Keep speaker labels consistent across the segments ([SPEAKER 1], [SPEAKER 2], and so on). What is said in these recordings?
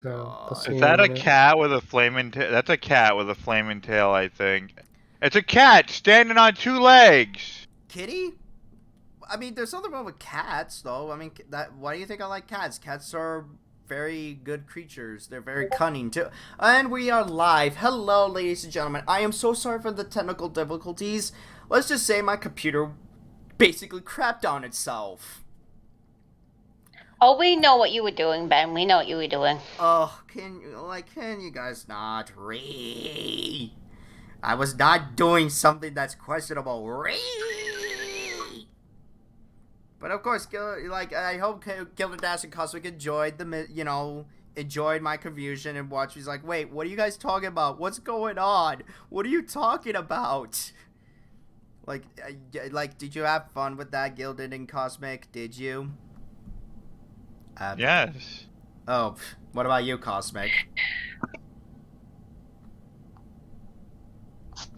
[SPEAKER 1] So,
[SPEAKER 2] Is
[SPEAKER 1] passing
[SPEAKER 2] that a
[SPEAKER 1] on it.
[SPEAKER 2] cat with a flaming tail? That's a cat with a flaming tail, I think. It's a cat standing on two legs.
[SPEAKER 3] Kitty? I mean, there's nothing wrong with cats, though. I mean, why do you think I like cats? Cats are very good creatures. They're very cunning, too. And we are live. Hello, ladies and gentlemen. I am so sorry for the technical difficulties. Let's just say my computer basically crapped on itself.
[SPEAKER 4] Oh, we know what you were doing, Ben. We know what you were doing.
[SPEAKER 3] Oh, can you guys not read? I was not doing something that's questionable. Read! But of course, I hope Gilded Dash and Cosmic enjoyed enjoyed my confusion and watched. He's like, wait, what are you guys talking about? What's going on? What are you talking about? Did you have fun with that, Gilded and Cosmic? Did you?
[SPEAKER 2] Yes.
[SPEAKER 3] Oh, what about you, Cosmic?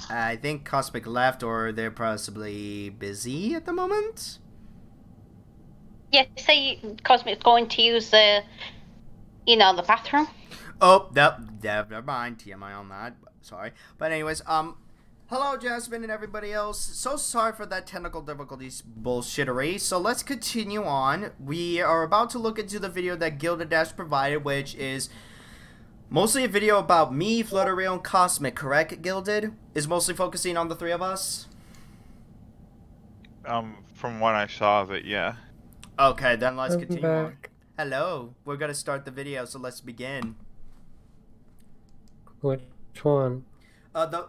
[SPEAKER 3] I think Cosmic left, or they're possibly busy at the moment.
[SPEAKER 4] Yeah, say Cosmic's going to use the the bathroom.
[SPEAKER 3] Oh, never mind. TMI on that. Sorry. But anyways, hello, Jasmine and everybody else. So sorry for that technical difficulties bullshittery. So let's continue on. We are about to look into the video that Gilded Dash provided, which is mostly a video about me, Flutterreal, and Cosmic, correct, Gilded? Is mostly focusing on the three of us?
[SPEAKER 2] From what I saw of it, yeah.
[SPEAKER 3] Okay, then let's
[SPEAKER 1] I'm
[SPEAKER 3] continue on.
[SPEAKER 1] back.
[SPEAKER 3] Hello. We're gonna start the video, so let's begin.
[SPEAKER 1] Which one?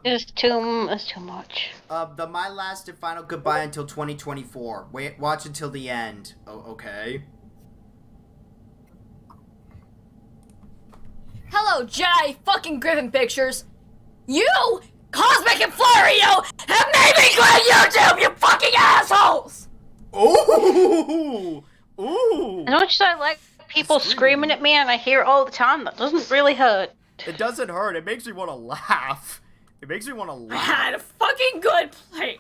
[SPEAKER 4] It's too much.
[SPEAKER 3] The My Last and Final Goodbye until 2024. Wait, watch until the end. Oh, okay.
[SPEAKER 5] Hello, Jedi fucking Griffin Pictures. You, Cosmic and Florio, have made me quit YouTube, you fucking assholes!
[SPEAKER 3] Ooh! Ooh!
[SPEAKER 4] As much as I like people screaming at me and I hear it all the time, that doesn't really hurt.
[SPEAKER 3] It doesn't hurt. It makes me want to laugh. It makes me want to
[SPEAKER 5] I
[SPEAKER 3] laugh.
[SPEAKER 5] had a fucking good place.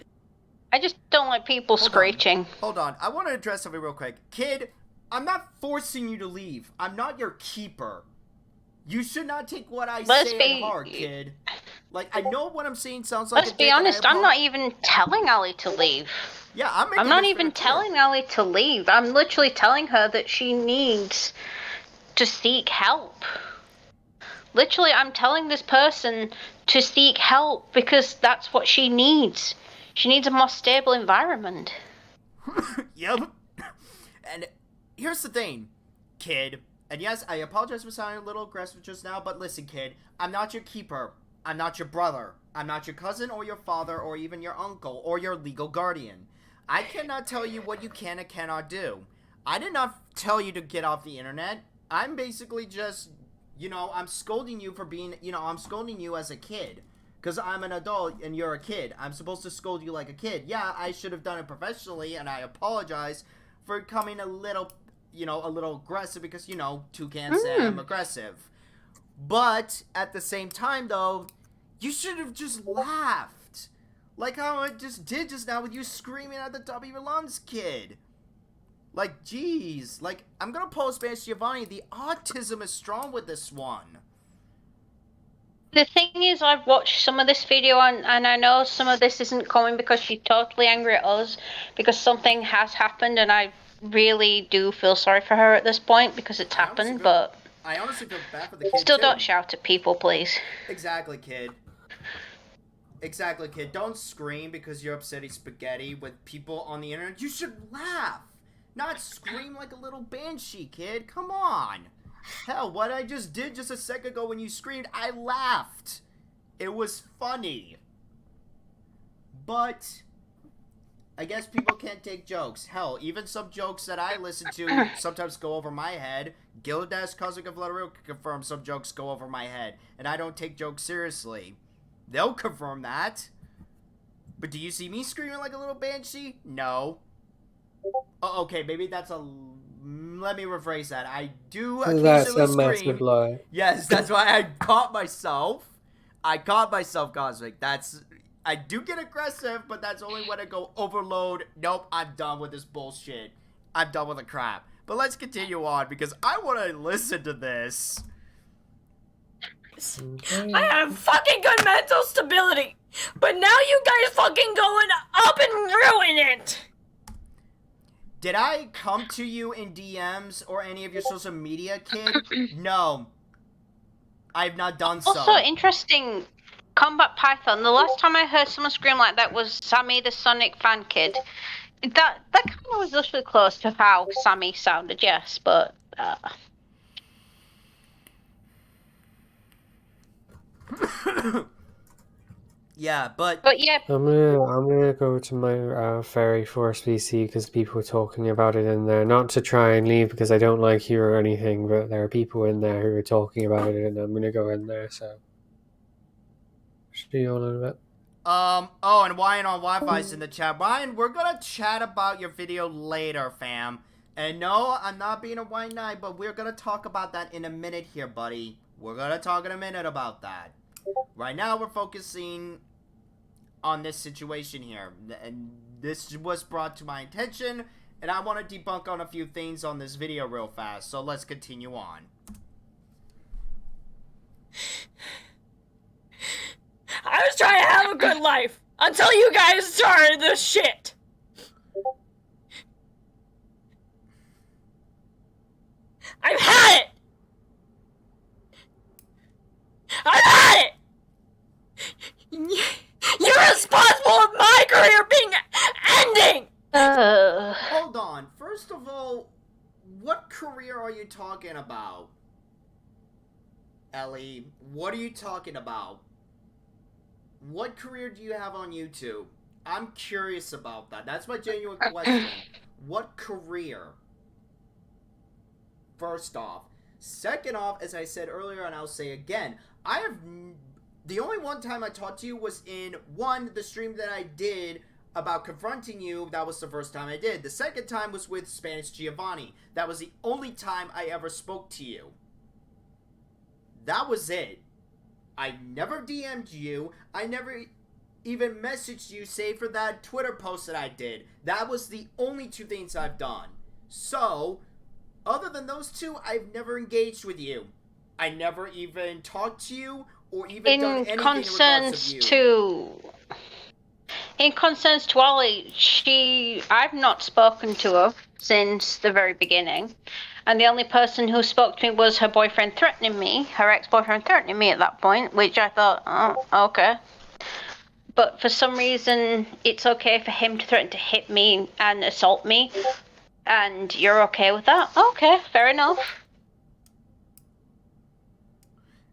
[SPEAKER 4] I just don't like people screeching.
[SPEAKER 3] Hold on. I want to address something real quick. Kid, I'm not forcing you to leave. I'm not your keeper. You should not take what I say at heart, kid. Like, I know what I'm saying sounds like
[SPEAKER 4] Let's be honest, I'm not even telling Ali to leave.
[SPEAKER 3] Yeah,
[SPEAKER 4] I'm not even telling Ali to leave. I'm literally telling her that she needs to seek help. Literally, I'm telling this person to seek help because that's what she needs. She needs a more stable environment.
[SPEAKER 3] Yep. And here's the thing, kid. And yes, I apologize for sounding a little aggressive just now, but listen, kid. I'm not your keeper. I'm not your brother. I'm not your cousin or your father or even your uncle or your legal guardian. I cannot tell you what you can and cannot do. I did not tell you to get off the internet. I'm basically just, I'm scolding you for being, I'm scolding you as a kid. Because I'm an adult and you're a kid. I'm supposed to scold you like a kid. Yeah, I should have done it professionally, and I apologize for coming a little aggressive because, Toucan said I'm aggressive. But, at the same time, though, you should have just laughed. Like how I just did just now with you screaming at the top of your lungs, kid. Like, jeez. Like, I'm gonna post Spanish Giovanni. The autism is strong with this one.
[SPEAKER 4] The thing is, I've watched some of this video and I know some of this isn't coming because she's totally angry at us because something has happened, and I really do feel sorry for her at this point because it's happened, but
[SPEAKER 3] I honestly feel bad for the kid,
[SPEAKER 4] still
[SPEAKER 3] too.
[SPEAKER 4] don't shout at people, please.
[SPEAKER 3] Exactly, kid. Exactly, kid. Don't scream because you're upsetting spaghetti with people on the internet. You should laugh, not scream like a little banshee, kid. Come on. Hell, what I just did just a second ago when you screamed, I laughed. It was funny. But I guess people can't take jokes. Hell, even some jokes that I listen to sometimes go over my head. Gildash, Cosmic, and Flutterreal can confirm some jokes go over my head. And I don't take jokes seriously. They'll confirm that. But do you see me screaming like a little banshee? No. Oh, okay, maybe that's a... Let me rephrase that. I do occasionally
[SPEAKER 1] That's a
[SPEAKER 3] scream.
[SPEAKER 1] massive lie.
[SPEAKER 3] Yes, that's why I caught myself. I caught myself, Cosmic. I do get aggressive, but that's only when I go overload. Nope, I'm done with this bullshit. I'm done with the crap. But let's continue on, because I want to listen to this.
[SPEAKER 5] guys. I have fucking good mental stability. But now you guys fucking going up and ruin it.
[SPEAKER 3] Did I come to you in DMs or any of your social media, kid? No. I've not done so.
[SPEAKER 4] Also, interesting, Combat Python. The last time I heard someone scream like that was Sammy the Sonic fan kid. That kind of was literally close to how Sammy sounded, yes, but...
[SPEAKER 3] Yeah, but
[SPEAKER 4] yeah.
[SPEAKER 1] I'm gonna go to my Fairy Force PC because people are talking about it in there. Not to try and leave because I don't like you or anything, but there are people in there who are talking about it, and I'm gonna go in there. So, see you all in a bit.
[SPEAKER 3] oh, and Ryan on Wi-Fi's in the chat. Ryan, we're gonna chat about your video later, fam. And no, I'm not being a white knight, but we're gonna talk about that in a minute here, buddy. We're gonna talk in a minute about that. Right now, we're focusing on this situation here, and this was brought to my attention, and I want to debunk on a few things on this video real fast, so let's continue on.
[SPEAKER 5] I was trying to have a good life until you guys started this shit. I've had it. I've had it. You're responsible for my career being ending!
[SPEAKER 3] Hold on. First of all, what career are you talking about? Ellie, what are you talking about? What career do you have on YouTube? I'm curious about that. That's my genuine question. What career? First off. Second off, as I said earlier, and I'll say again, the only one time I talked to you was in, the stream that I did about confronting you. That was the first time I did. The second time was with Spanish Giovanni. That was the only time I ever spoke to you. That was it. I never DM'd you. I never even messaged you, save for that Twitter post that I did. That was the only two things I've done. So, other than those two, I've never engaged with you. I never even talked to you or even done anything in regards to you.
[SPEAKER 4] In concerns to Ollie, I've not spoken to her since the very beginning. And the only person who spoke to me was her boyfriend threatening me, her ex-boyfriend threatening me at that point, which I thought, oh, okay. But for some reason, it's okay for him to threaten to hit me and assault me, and you're okay with that? Okay, fair enough.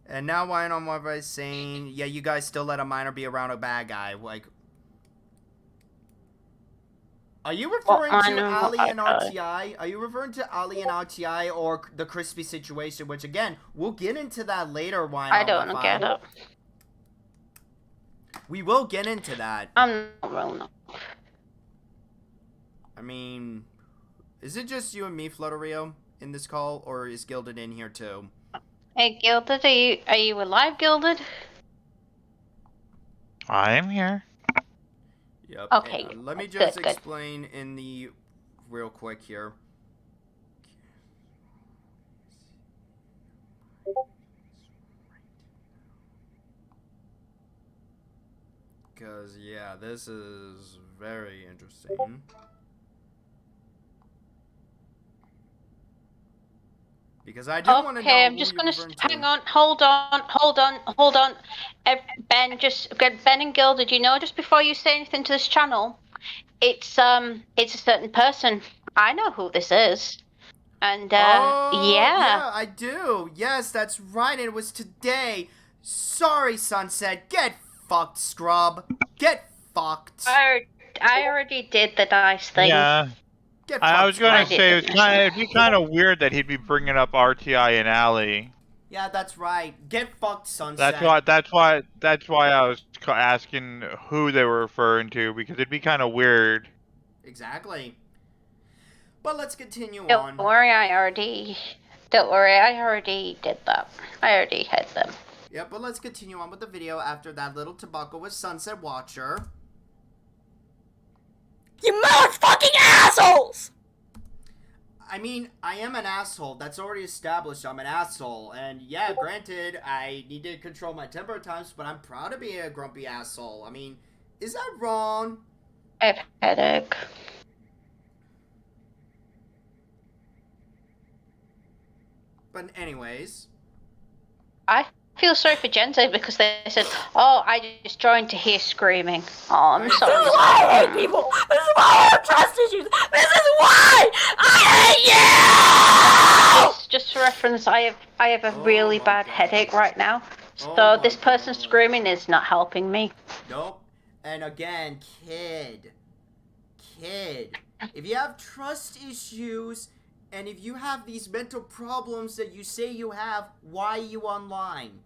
[SPEAKER 3] And now Ryan on Wi-Fi is saying, yeah, you guys still let a minor be around a bad guy. Like, are you referring to Ali and RTI? Are you referring to Ali and RTI or the Crispy situation? Which, again, we'll get into that later, Ryan.
[SPEAKER 4] I don't get it.
[SPEAKER 3] We will get into that.
[SPEAKER 4] Well,
[SPEAKER 3] I mean, is it just you and me, Flutterio, in this call, or is Gilded in here too?
[SPEAKER 4] Hey, Gilded, are you alive, Gilded?
[SPEAKER 2] I am here.
[SPEAKER 3] Yep.
[SPEAKER 4] Okay.
[SPEAKER 3] Let me just explain in the real quick here. Because, yeah, this is very interesting. Because I do want to know.
[SPEAKER 4] Okay, I'm just gonna hang on. Hold on. Ben and Gilded, you know, just before you say anything to this channel, it's a certain person. I know who this is, and
[SPEAKER 3] yeah, I do. Yes, that's right. It was today. Sorry, Sunset. Get fucked, scrub. Get fucked.
[SPEAKER 4] I already did the nice thing.
[SPEAKER 2] Yeah. I was gonna say it'd be kind of weird that he'd be bringing up RTI and Ali.
[SPEAKER 3] Yeah, that's right. Get fucked, Sunset.
[SPEAKER 2] That's why I was asking who they were referring to, because it'd be kind of weird.
[SPEAKER 3] Exactly. But let's continue on.
[SPEAKER 4] Don't worry, I already did that. I already had them.
[SPEAKER 3] Yeah, but let's continue on with the video after that little tobacco with Sunset Watcher.
[SPEAKER 5] You motherfucking assholes!
[SPEAKER 3] I mean, I am an asshole. That's already established. I'm an asshole. And yeah, granted, I need to control my temper at times, but I'm proud of being a grumpy asshole. I mean, is that wrong?
[SPEAKER 4] I have a headache.
[SPEAKER 3] But anyways.
[SPEAKER 4] I feel sorry for Jensei because they said, "Oh, I just joined to hear screaming." Oh, I'm
[SPEAKER 5] This is
[SPEAKER 4] sorry.
[SPEAKER 5] why I hate people. This is why I have trust issues. This is why I hate you.
[SPEAKER 4] Just for reference, I have a
[SPEAKER 3] Oh
[SPEAKER 4] really
[SPEAKER 3] my
[SPEAKER 4] bad
[SPEAKER 3] God.
[SPEAKER 4] headache right now.
[SPEAKER 3] Oh
[SPEAKER 4] So
[SPEAKER 3] my
[SPEAKER 4] this person
[SPEAKER 3] God.
[SPEAKER 4] screaming is not helping me.
[SPEAKER 3] Nope. And again, kid, if you have trust issues and if you have these mental problems that you say you have, why are you online?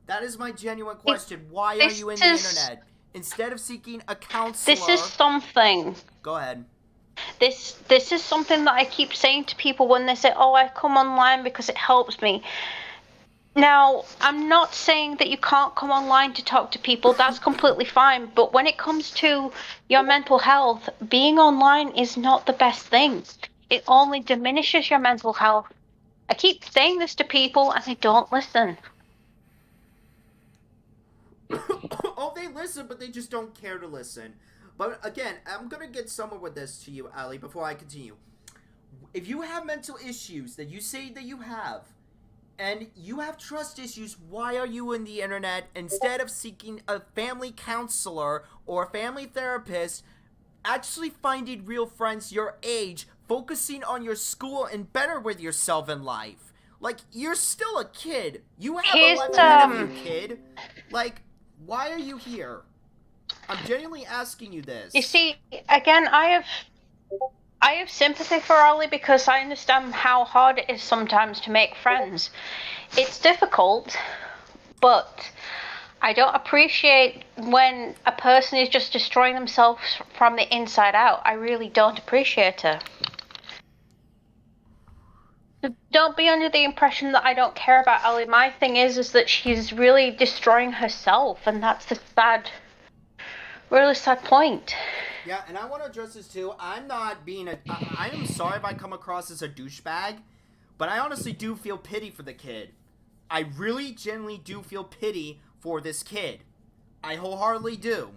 [SPEAKER 3] That is my genuine question. Why are you in the internet? Instead of seeking a counselor...
[SPEAKER 4] This is something.
[SPEAKER 3] Go ahead.
[SPEAKER 4] This is something that I keep saying to people when they say, "Oh, I come online because it helps me." Now, I'm not saying that you can't come online to talk to people. That's completely fine. But when it comes to your mental health, being online is not the best thing. It only diminishes your mental health. I keep saying this to people and they don't listen.
[SPEAKER 3] Oh, they listen, but they just don't care to listen. But again, I'm going to get somewhere with this to you, Ali, before I continue. If you have mental issues that you say that you have, and you have trust issues, why are you in the internet instead of seeking a family counselor or a family therapist, actually finding real friends your age, focusing on your school and better with yourself in life? Like, you're still a kid. You have a life ahead of you, kid. Like, why are you here? I'm genuinely asking you this.
[SPEAKER 4] You see, again, I have sympathy for Ollie because I understand how hard it is sometimes to make friends. It's difficult, but I don't appreciate when a person is just destroying themselves from the inside out. I really don't appreciate it. Don't be under the impression that I don't care about Ellie. My thing is that she's really destroying herself, and that's the really sad point.
[SPEAKER 3] Yeah, and I want to address this too. I'm not being I am sorry if I come across as a douchebag, but I honestly do feel pity for the kid. I really genuinely do feel pity for this kid. I wholeheartedly do.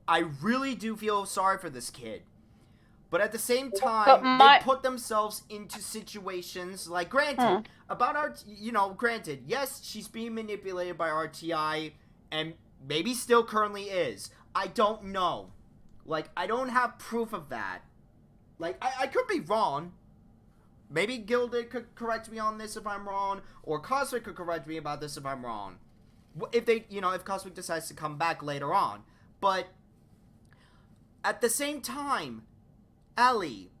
[SPEAKER 3] I really do feel sorry for this kid. But at the same time, they put themselves into situations like, granted, granted, yes, she's being manipulated by RTI, and maybe still currently is. I don't know. Like, I don't have proof of that. Like, I could be wrong. Maybe Gilded could correct me on this if I'm wrong, or Cosmic could correct me about this if I'm wrong. If they, if Cosmic decides to come back later on. But, at the same time, Ellie,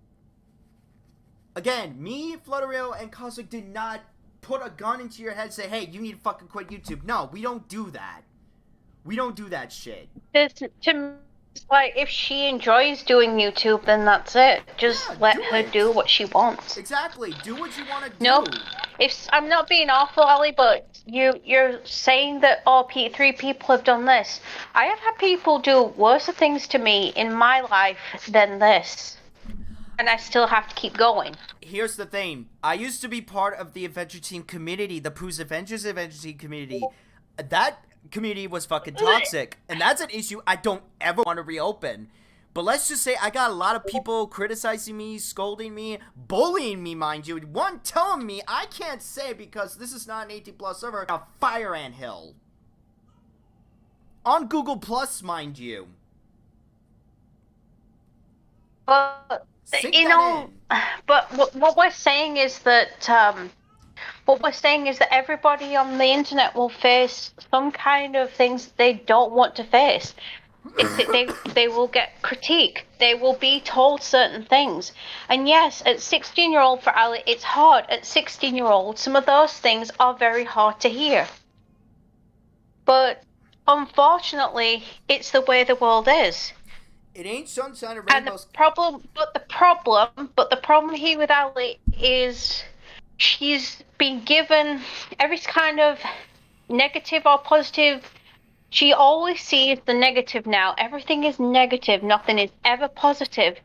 [SPEAKER 3] again, me, Flutterio, and Cosmic did not put a gun into your head and say, hey, you need to fucking quit YouTube. No, we don't do that. We don't do that shit.
[SPEAKER 4] Like, if she enjoys doing YouTube, then that's it. Just let her do what she wants.
[SPEAKER 3] Exactly. Do what you want to do.
[SPEAKER 4] Nope. I'm not being awful, Ali, but you're saying that three people have done this. I have had people do worse things to me in my life than this. And I still have to keep going.
[SPEAKER 3] Here's the thing. I used to be part of the Adventure Team community, the Pooh's Adventures Adventure Team community. That community was fucking toxic, and that's an issue I don't ever want to reopen. But let's just say I got a lot of people criticizing me, scolding me, bullying me, mind you. One telling me I can't say because this is not an 18+ server, a fire anthill. On Google Plus, mind you.
[SPEAKER 4] But what we're saying is that everybody on the internet will face some kind of things they don't want to face. They will get critique. They will be told certain things. And yes, at 16-year-old for Ali, it's hard. At 16-year-old, some of those things are very hard to hear. But unfortunately, it's the way the world is.
[SPEAKER 3] It ain't sunshine and rainbows.
[SPEAKER 4] And the problem here with Ali is she's been given every kind of negative or positive. She always sees the negative now. Everything is negative. Nothing is ever positive.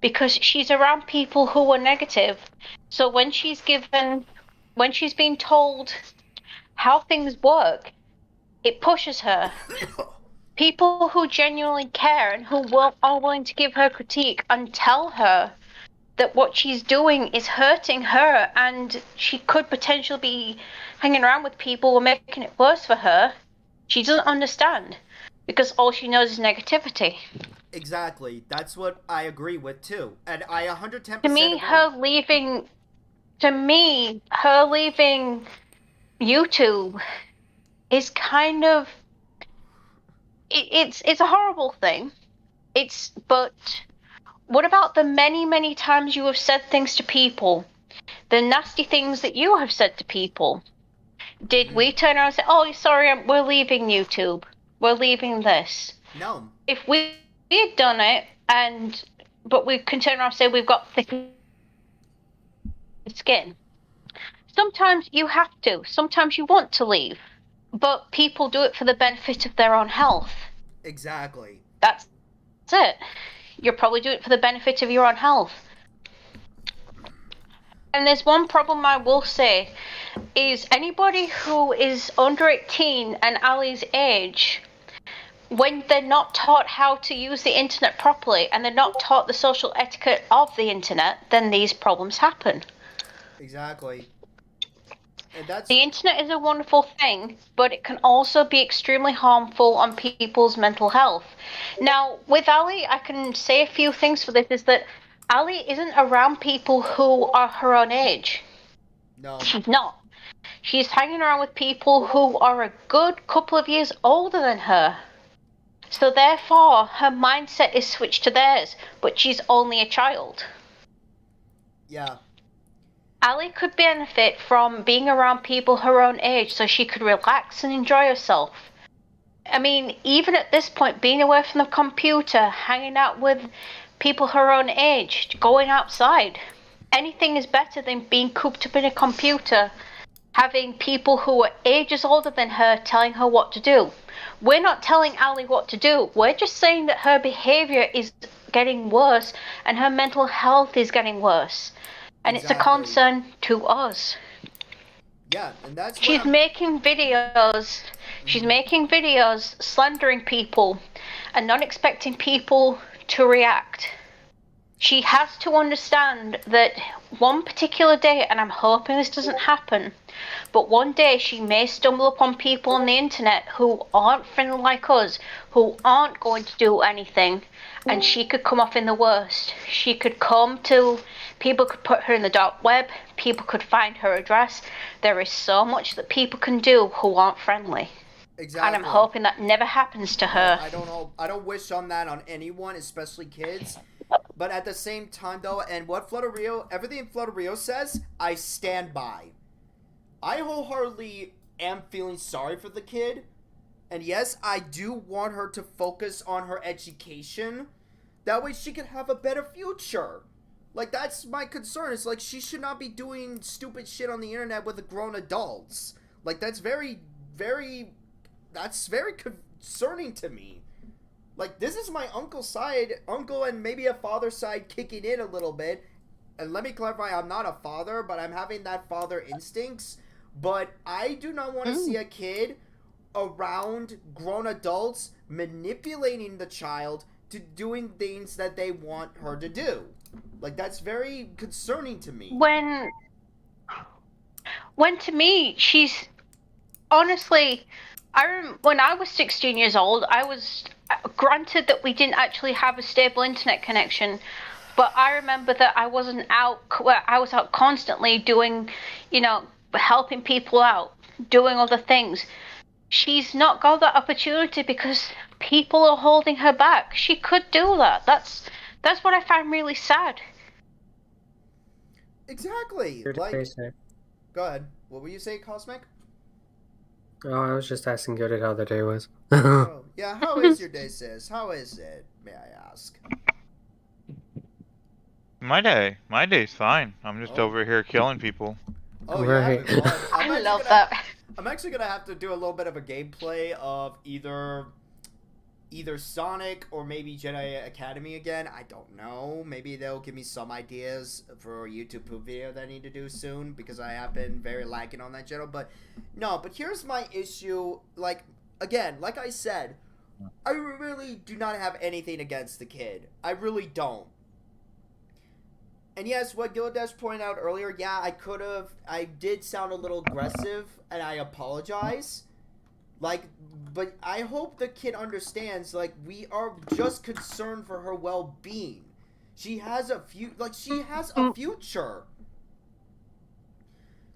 [SPEAKER 4] because she's around people who are negative. So when she's being told how things work, it pushes her. People who genuinely care and who are willing to give her critique and tell her that what she's doing is hurting her and she could potentially be hanging around with people who are making it worse for her, she doesn't understand because all she knows is negativity.
[SPEAKER 3] Exactly. That's what I agree with too, and I 110%
[SPEAKER 4] To me,
[SPEAKER 3] agree.
[SPEAKER 4] her leaving YouTube is kind of it's a horrible thing. But what about the many times you have said things to people, the nasty things that you have said to people? Did we turn around and say, "Oh, sorry, we're leaving YouTube. We're leaving this"?
[SPEAKER 3] No.
[SPEAKER 4] If we had done it, but we can turn around and say we've got thick skin. Sometimes you have to. Sometimes you want to leave, but people do it for the benefit of their own health.
[SPEAKER 3] Exactly.
[SPEAKER 4] That's it. You're probably doing it for the benefit of your own health. And there's one problem I will say, is anybody who is under 18 and Ali's age, when they're not taught how to use the internet properly and they're not taught the social etiquette of the internet, then these problems happen.
[SPEAKER 3] Exactly. And that's...
[SPEAKER 4] The internet is a wonderful thing, but it can also be extremely harmful on people's mental health. Now, with Ali, I can say a few things for this, is that Ali isn't around people who are her own age.
[SPEAKER 3] No.
[SPEAKER 4] She's not. She's hanging around with people who are a good couple of years older than her. So therefore, her mindset is switched to theirs, but she's only a child.
[SPEAKER 3] Yeah.
[SPEAKER 4] Ali could benefit from being around people her own age so she could relax and enjoy herself. I mean, even at this point, being away from the computer, hanging out with people her own age, going outside, anything is better than being cooped up in a computer, having people who are ages older than her telling her what to do. We're not telling Ali what to do. We're just saying that her behavior is getting worse and her mental health is getting worse. And
[SPEAKER 3] Exactly.
[SPEAKER 4] It's a concern to us.
[SPEAKER 3] Yeah, and that's
[SPEAKER 4] She's making videos. She's making videos slandering people and not expecting people to react. She has to understand that one particular day, and I'm hoping this doesn't happen, but one day she may stumble upon people on the internet who aren't friendly like us, who aren't going to do anything, and she could come off in the worst. She could people could put her in the dark web, people could find her address. There is so much that people can do who aren't friendly.
[SPEAKER 3] Exactly.
[SPEAKER 4] And I'm hoping that never happens to her.
[SPEAKER 3] I don't know. I don't wish on that on anyone, especially kids. But at the same time, though, and what everything Flutterio says, I stand by. I wholeheartedly am feeling sorry for the kid. And yes, I do want her to focus on her education. That way she can have a better future. Like, that's my concern. It's like, she should not be doing stupid shit on the internet with grown adults. Like, that's very concerning to me. Like, this is my uncle and maybe a father's side kicking in a little bit. And let me clarify, I'm not a father, but I'm having that father instincts. But I do not want to see a kid around grown adults manipulating the child to doing things that they want her to do. Like, that's very concerning to me.
[SPEAKER 4] When to me, she's honestly, when I was 16 years old, I was granted that we didn't actually have a stable internet connection, but I remember that I was out constantly doing, helping people out, doing other things. She's not got that opportunity because people are holding her back. She could do that. That's what I find really sad.
[SPEAKER 3] Exactly. Go ahead. What were you saying, Cosmic?
[SPEAKER 1] Oh, I was just asking Gooded how the day was.
[SPEAKER 3] Oh, yeah, how is your day, sis? How is it, may I ask?
[SPEAKER 2] My day's fine. I'm just over here killing people.
[SPEAKER 3] Oh,
[SPEAKER 1] right.
[SPEAKER 3] yeah, well,
[SPEAKER 4] I love that.
[SPEAKER 3] I'm actually gonna have to do a little bit of a gameplay of either either Sonic or maybe Jedi Academy again. I don't know. Maybe they'll give me some ideas for a YouTube poop video that I need to do soon, because I have been very lacking on that channel. But no, but here's my issue. Like, again, like I said, I really do not have anything against the kid. I really don't. And yes, what Gildash pointed out earlier, yeah, I did sound a little aggressive, and I apologize. Like, but I hope the kid understands, like, we are just concerned for her well-being. She has a future.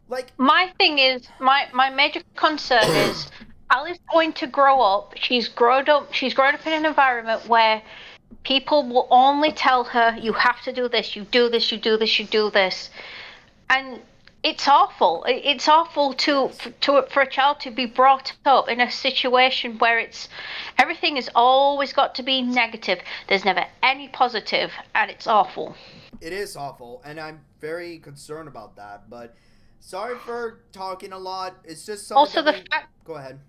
[SPEAKER 3] Like,
[SPEAKER 4] My thing is, my major concern is, Ali's going to grow up. She's grown up in an environment where people will only tell her, you have to do this, you do this, you do this, you do this. And it's awful. It's awful for a child to be brought up in a situation where everything has always got to be negative. There's never any positive, and it's awful.
[SPEAKER 3] it is awful, and I'm very concerned about that, but sorry for talking a lot. It's just something
[SPEAKER 4] Also, the fact,
[SPEAKER 3] Go ahead.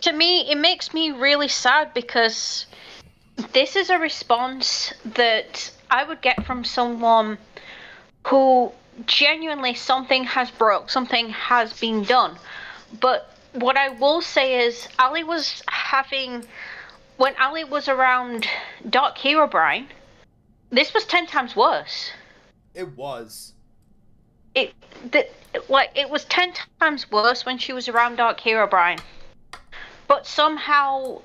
[SPEAKER 4] to me, it makes me really sad, because this is a response that I would get from someone who genuinely something has broke, something has been done. But what I will say is, when Ali was around Dark Herobrine, this was 10 times worse.
[SPEAKER 3] It was.
[SPEAKER 4] It was 10 times worse when she was around Dark Herobrine. But somehow,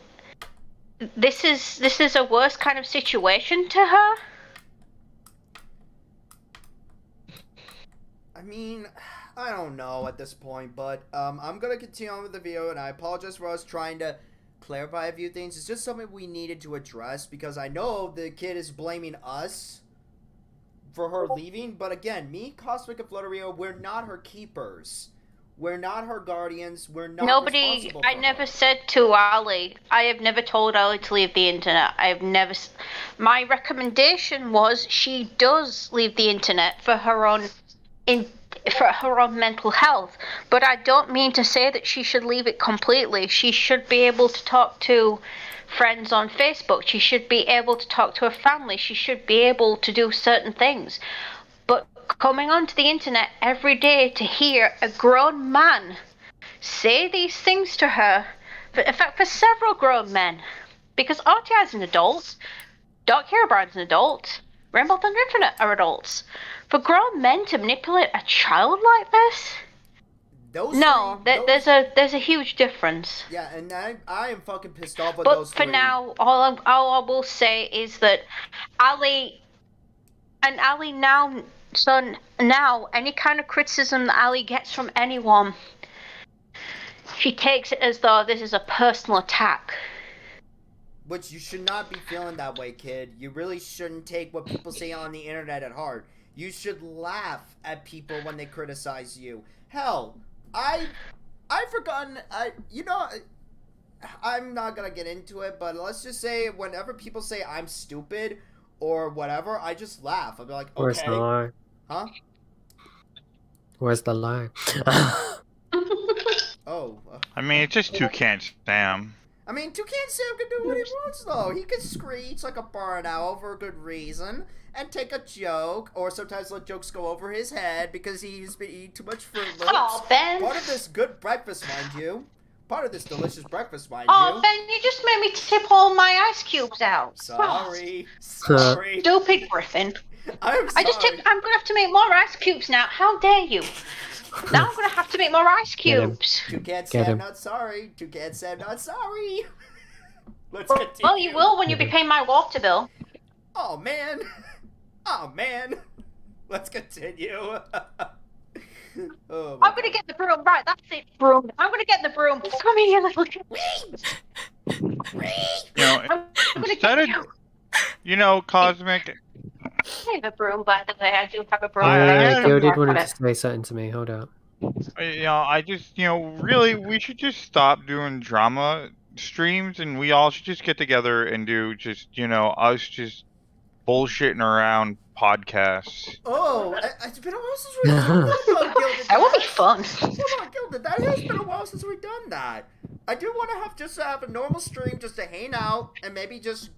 [SPEAKER 4] this is a worse kind of situation to her.
[SPEAKER 3] I mean, I don't know at this point, but I'm gonna continue on with the video, and I apologize for us trying to clarify a few things. It's just something we needed to address, because I know the kid is blaming us for her leaving, but again, me, Cosmic, and Flutterio, we're not her keepers. We're not her guardians. We're not responsible for
[SPEAKER 4] I
[SPEAKER 3] her.
[SPEAKER 4] never said to Ali, I have never told Ali to leave the internet. My recommendation was she does leave the internet for her own mental health. But I don't mean to say that she should leave it completely. She should be able to talk to friends on Facebook. She should be able to talk to her family. She should be able to do certain things. But coming onto the internet every day to hear a grown man say these things to her, in fact, for several grown men, because RTI is an adult, Dark Herobrine's an adult, Rainbow Thunder Infinite are adults. For grown men to manipulate a child like this? There's a huge difference.
[SPEAKER 3] Yeah, and I am fucking pissed off with
[SPEAKER 4] but
[SPEAKER 3] those
[SPEAKER 4] for
[SPEAKER 3] three.
[SPEAKER 4] now, all I will say is that Ali now, so now, any kind of criticism that Ali gets from anyone, she takes it as though this is a personal attack.
[SPEAKER 3] Which you should not be feeling that way, kid. You really shouldn't take what people say on the internet at heart. You should laugh at people when they criticize you. Hell, I've forgotten, I'm not gonna get into it, but let's just say whenever people say I'm stupid or whatever, I just laugh. I'll be like, okay.
[SPEAKER 1] Where's the lie?
[SPEAKER 3] Huh?
[SPEAKER 1] Where's the lie?
[SPEAKER 3] Oh.
[SPEAKER 2] I mean, it's just Toucan Sam.
[SPEAKER 3] I mean, Toucan Sam can do what he wants, though. He can screech like a barn owl for a good reason, and take a joke, or sometimes let jokes go over his head because he's been eating too much Fruit Loops.
[SPEAKER 4] Oh, Ben.
[SPEAKER 3] Part of this good breakfast, mind you. Part of this delicious breakfast, mind
[SPEAKER 4] Oh,
[SPEAKER 3] you.
[SPEAKER 4] Ben, you just made me tip all my ice cubes out.
[SPEAKER 3] Sorry.
[SPEAKER 1] Huh.
[SPEAKER 3] Sorry.
[SPEAKER 4] Stupid Griffin.
[SPEAKER 3] I'm sorry.
[SPEAKER 4] I'm gonna have to make more ice cubes now. How dare you? Now I'm gonna have to make more ice
[SPEAKER 1] Get him.
[SPEAKER 4] cubes.
[SPEAKER 3] Toucan
[SPEAKER 1] Get
[SPEAKER 3] Sam
[SPEAKER 1] him.
[SPEAKER 3] not sorry. Toucan Sam not sorry. Let's continue.
[SPEAKER 4] Well, you will when you be paying my water bill.
[SPEAKER 3] Oh, man. Oh, man. Let's continue. Oh, my
[SPEAKER 4] I'm gonna get the broom. Right, that's it, broom. I'm gonna get the broom. Come here, little kid.
[SPEAKER 2] You know,
[SPEAKER 4] I'm gonna
[SPEAKER 2] instead
[SPEAKER 4] get
[SPEAKER 2] of, you know, Cosmic,
[SPEAKER 4] I have a broom, by the way. I do have a broom.
[SPEAKER 1] Gil did want to say something to me. Hold up.
[SPEAKER 2] you know, I just, you know, really, we should just stop doing drama streams, and we all should just get together and do just, you know, us just bullshitting around podcasts.
[SPEAKER 3] Oh, it's been a while since we've done that, Gilded.
[SPEAKER 4] That would be fun.
[SPEAKER 3] Hold on, Gilded. That has been a while since we've done that. I do want to have a normal stream just to hang out and maybe just,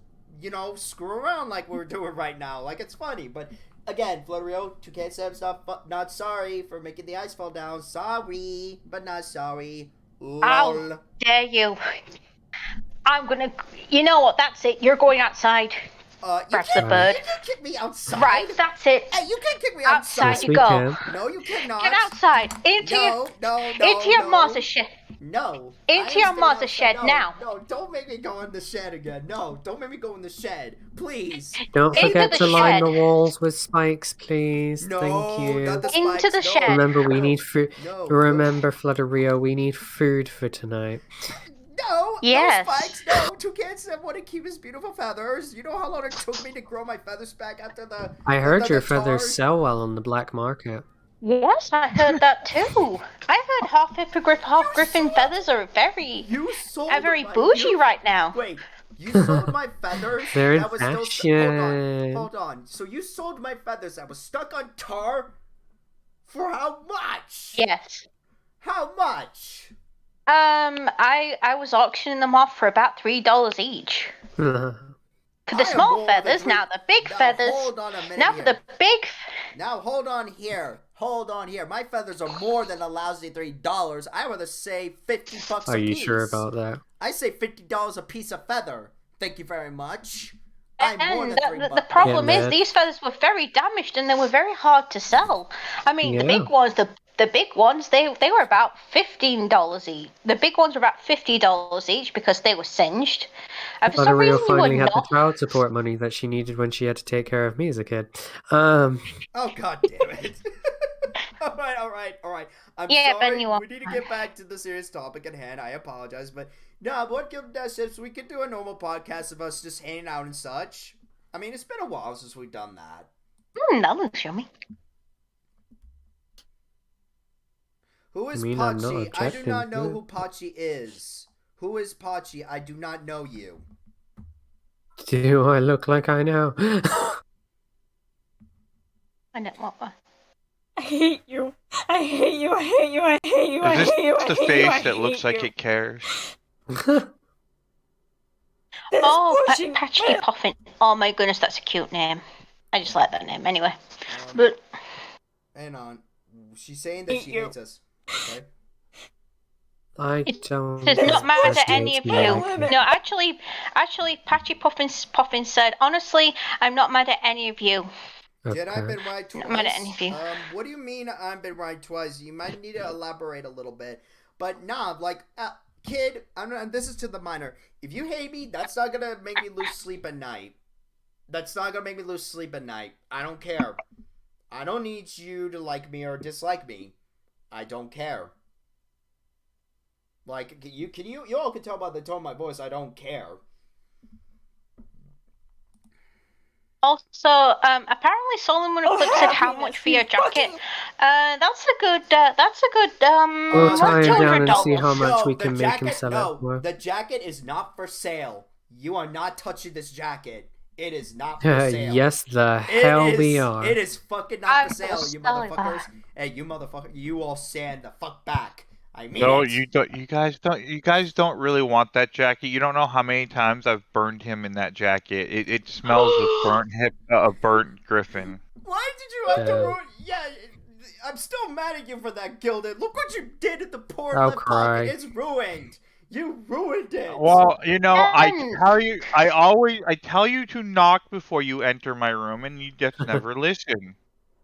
[SPEAKER 3] screw around like we're doing right now. Like, it's funny. But, again, Flutterio, 2K7's not sorry for making the ice fall down. Sorry, but not sorry. Lol.
[SPEAKER 4] How dare you? I'm gonna... You know what? That's it. You're going outside. Press the bird.
[SPEAKER 3] You can't kick me outside.
[SPEAKER 4] Right, that's it.
[SPEAKER 3] Hey, you can't kick me outside.
[SPEAKER 4] Outside you go.
[SPEAKER 3] No, you cannot.
[SPEAKER 4] Get outside. Into your monster shed.
[SPEAKER 3] No.
[SPEAKER 4] Into your monster shed now.
[SPEAKER 3] No, don't make me go in the shed again. No, don't make me go in the shed. Please.
[SPEAKER 1] Don't
[SPEAKER 4] Into
[SPEAKER 1] forget
[SPEAKER 4] the
[SPEAKER 1] to line
[SPEAKER 4] shed.
[SPEAKER 1] the walls with spikes, please.
[SPEAKER 3] No,
[SPEAKER 1] Thank you.
[SPEAKER 3] not the
[SPEAKER 4] Into
[SPEAKER 3] spikes,
[SPEAKER 4] the
[SPEAKER 3] no.
[SPEAKER 4] shed.
[SPEAKER 1] Remember, we need food.
[SPEAKER 3] No.
[SPEAKER 1] Remember, Flutterio, we need food for tonight.
[SPEAKER 3] No,
[SPEAKER 4] Yes.
[SPEAKER 3] no spikes, no. Toucans want to keep his beautiful feathers. You know how long it took me to grow my feathers back after the...
[SPEAKER 1] I heard your
[SPEAKER 3] the
[SPEAKER 1] feathers
[SPEAKER 3] tars?
[SPEAKER 1] sell well on the black market.
[SPEAKER 4] Yes, I heard that too. I heard half hippogriff, half griffin feathers are very bougie right now.
[SPEAKER 3] Wait, you sold my feathers?
[SPEAKER 1] They're in
[SPEAKER 3] that was still
[SPEAKER 1] fashion.
[SPEAKER 3] Hold on. So you sold my feathers that was stuck on tar? For how much?
[SPEAKER 4] Yes.
[SPEAKER 3] How much?
[SPEAKER 4] I was auctioning them off for about $3 each. For the small feathers, now the big feathers.
[SPEAKER 3] Hold on a minute
[SPEAKER 4] Now
[SPEAKER 3] here.
[SPEAKER 4] for the big.
[SPEAKER 3] Now hold on here. Hold on here. My feathers are more than a lousy $3. I rather say $50 a piece.
[SPEAKER 1] Are you sure about that?
[SPEAKER 3] I say $50 a piece of feather. Thank you very much. I'm more
[SPEAKER 4] And
[SPEAKER 3] than $3.
[SPEAKER 4] the problem
[SPEAKER 1] Yeah,
[SPEAKER 4] is
[SPEAKER 1] man.
[SPEAKER 4] these feathers were very damaged and they were very hard to sell. I mean, the
[SPEAKER 1] Yeah.
[SPEAKER 4] big ones, the big ones, they were about $15 each. The big ones were about $50 each because they were singed. And for some
[SPEAKER 1] Flutterio
[SPEAKER 4] reason you
[SPEAKER 1] finally
[SPEAKER 4] would
[SPEAKER 1] had the
[SPEAKER 4] not.
[SPEAKER 1] child support money that she needed when she had to take care of me as a kid.
[SPEAKER 3] Oh god damn it. Alright. I'm
[SPEAKER 4] Yeah,
[SPEAKER 3] sorry.
[SPEAKER 4] Ben, you are.
[SPEAKER 3] We need to get back to the serious topic at hand. I apologize, but no, what give that tips? We could do a normal podcast of us just hanging out and such. I mean, it's been a while since we've done that.
[SPEAKER 4] That looks yummy.
[SPEAKER 3] Who is
[SPEAKER 1] I mean, I'm not
[SPEAKER 3] Pachi? I do
[SPEAKER 1] objecting
[SPEAKER 3] not know
[SPEAKER 1] to
[SPEAKER 3] who
[SPEAKER 1] it.
[SPEAKER 3] Pachi is. Who is Pachi? I do not know you.
[SPEAKER 1] Do I look like I know?
[SPEAKER 4] I know what.
[SPEAKER 5] I hate you. I hate you. I hate you. I hate you. I
[SPEAKER 2] Is
[SPEAKER 5] hate you.
[SPEAKER 2] this
[SPEAKER 5] I
[SPEAKER 2] the
[SPEAKER 5] hate you.
[SPEAKER 2] face
[SPEAKER 5] I
[SPEAKER 2] that looks
[SPEAKER 5] hate
[SPEAKER 2] like
[SPEAKER 5] you.
[SPEAKER 2] it cares?
[SPEAKER 5] This
[SPEAKER 4] Oh,
[SPEAKER 5] pushing-
[SPEAKER 4] Patchy Puffin. Oh my goodness, that's a cute name. I just like that name anyway.
[SPEAKER 3] Um,
[SPEAKER 4] But
[SPEAKER 3] Hang on. She's saying that
[SPEAKER 5] Hate
[SPEAKER 3] she
[SPEAKER 5] you.
[SPEAKER 3] hates us. Okay?
[SPEAKER 1] I
[SPEAKER 4] It's
[SPEAKER 1] don't.
[SPEAKER 4] not mad at
[SPEAKER 1] trust
[SPEAKER 4] any of
[SPEAKER 1] you.
[SPEAKER 4] you. No, actually, Patchy Puffin said, honestly, I'm not mad at any of you.
[SPEAKER 3] Jedi, I've
[SPEAKER 1] Okay.
[SPEAKER 3] been right twice.
[SPEAKER 4] Not mad at any of you.
[SPEAKER 3] What do you mean I've been right twice? You might need to elaborate a little bit. But nah, like, kid, this is to the minor. If you hate me, that's not gonna make me lose sleep at night. That's not gonna make me lose sleep at night. I don't care. I don't need you to like me or dislike me. I don't care. Like, you all can tell by the tone of my voice, I don't care.
[SPEAKER 4] Also, apparently Solomon Eclipse said how much for your jacket. That's a good,
[SPEAKER 1] We'll tie him down and
[SPEAKER 4] $100.
[SPEAKER 1] see how much
[SPEAKER 3] No,
[SPEAKER 1] we
[SPEAKER 3] the
[SPEAKER 1] can make him
[SPEAKER 3] jacket-
[SPEAKER 1] sell
[SPEAKER 3] no,
[SPEAKER 1] it for.
[SPEAKER 3] the jacket is not for sale. You are not touching this jacket. It is not for sale.
[SPEAKER 1] Yes, the
[SPEAKER 3] It
[SPEAKER 1] hell
[SPEAKER 3] is-
[SPEAKER 1] we are.
[SPEAKER 3] It is fucking not
[SPEAKER 4] I
[SPEAKER 3] for sale,
[SPEAKER 4] will
[SPEAKER 3] you
[SPEAKER 4] sell it
[SPEAKER 3] motherfuckers.
[SPEAKER 4] back.
[SPEAKER 3] Hey, you motherfucker, you all stand the fuck back. I mean
[SPEAKER 2] No,
[SPEAKER 3] it.
[SPEAKER 2] you don't. You guys don't really want that jacket. You don't know how many times I've burned him in that jacket. It smells of burnt griffin.
[SPEAKER 3] Why did you have to
[SPEAKER 1] Uh,
[SPEAKER 3] ruin? Yeah, I'm still mad at you for that, Gilded. Look what you did at the poor
[SPEAKER 1] I'll
[SPEAKER 3] left
[SPEAKER 1] cry.
[SPEAKER 3] pocket. It's ruined. You ruined it.
[SPEAKER 2] Well, you know, I
[SPEAKER 4] Ben!
[SPEAKER 2] tell you to knock before you enter my room, and you just never listen.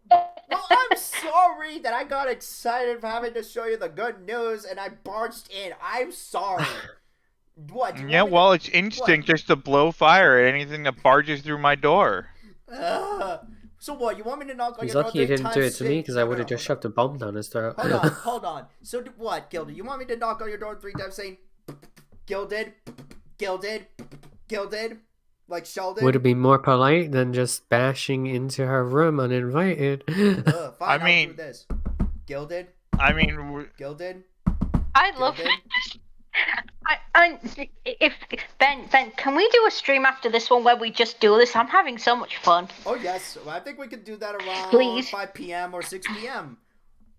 [SPEAKER 3] Well, I'm sorry that I got excited for having to show you the good news and I barged in. I'm sorry. What? do you
[SPEAKER 2] Yeah,
[SPEAKER 3] want me
[SPEAKER 2] well, it's instinct just to blow fire at anything that barges through my door.
[SPEAKER 3] So what? You want me to knock on
[SPEAKER 1] He's
[SPEAKER 3] your door
[SPEAKER 1] lucky he
[SPEAKER 3] 3
[SPEAKER 1] didn't do it
[SPEAKER 3] times?
[SPEAKER 1] to me because I would have just shoved a bomb down his throat.
[SPEAKER 3] Hold on, hold on. So what, Gilded? You want me to knock on your door 3 times saying, Gilded, Gilded, Gilded, like Sheldon?
[SPEAKER 1] Would it be more polite than just bashing into her room uninvited?
[SPEAKER 3] Fine,
[SPEAKER 2] I
[SPEAKER 3] I'll
[SPEAKER 2] mean-
[SPEAKER 3] do this. Gilded,
[SPEAKER 2] I mean,
[SPEAKER 3] Gilded,
[SPEAKER 4] I love
[SPEAKER 3] Gilded.
[SPEAKER 4] if Ben, can we do a stream after this one where we just do this? I'm having so much fun.
[SPEAKER 3] Oh yes, I think we could do that around
[SPEAKER 4] Please.
[SPEAKER 3] 5 p.m. or 6 p.m.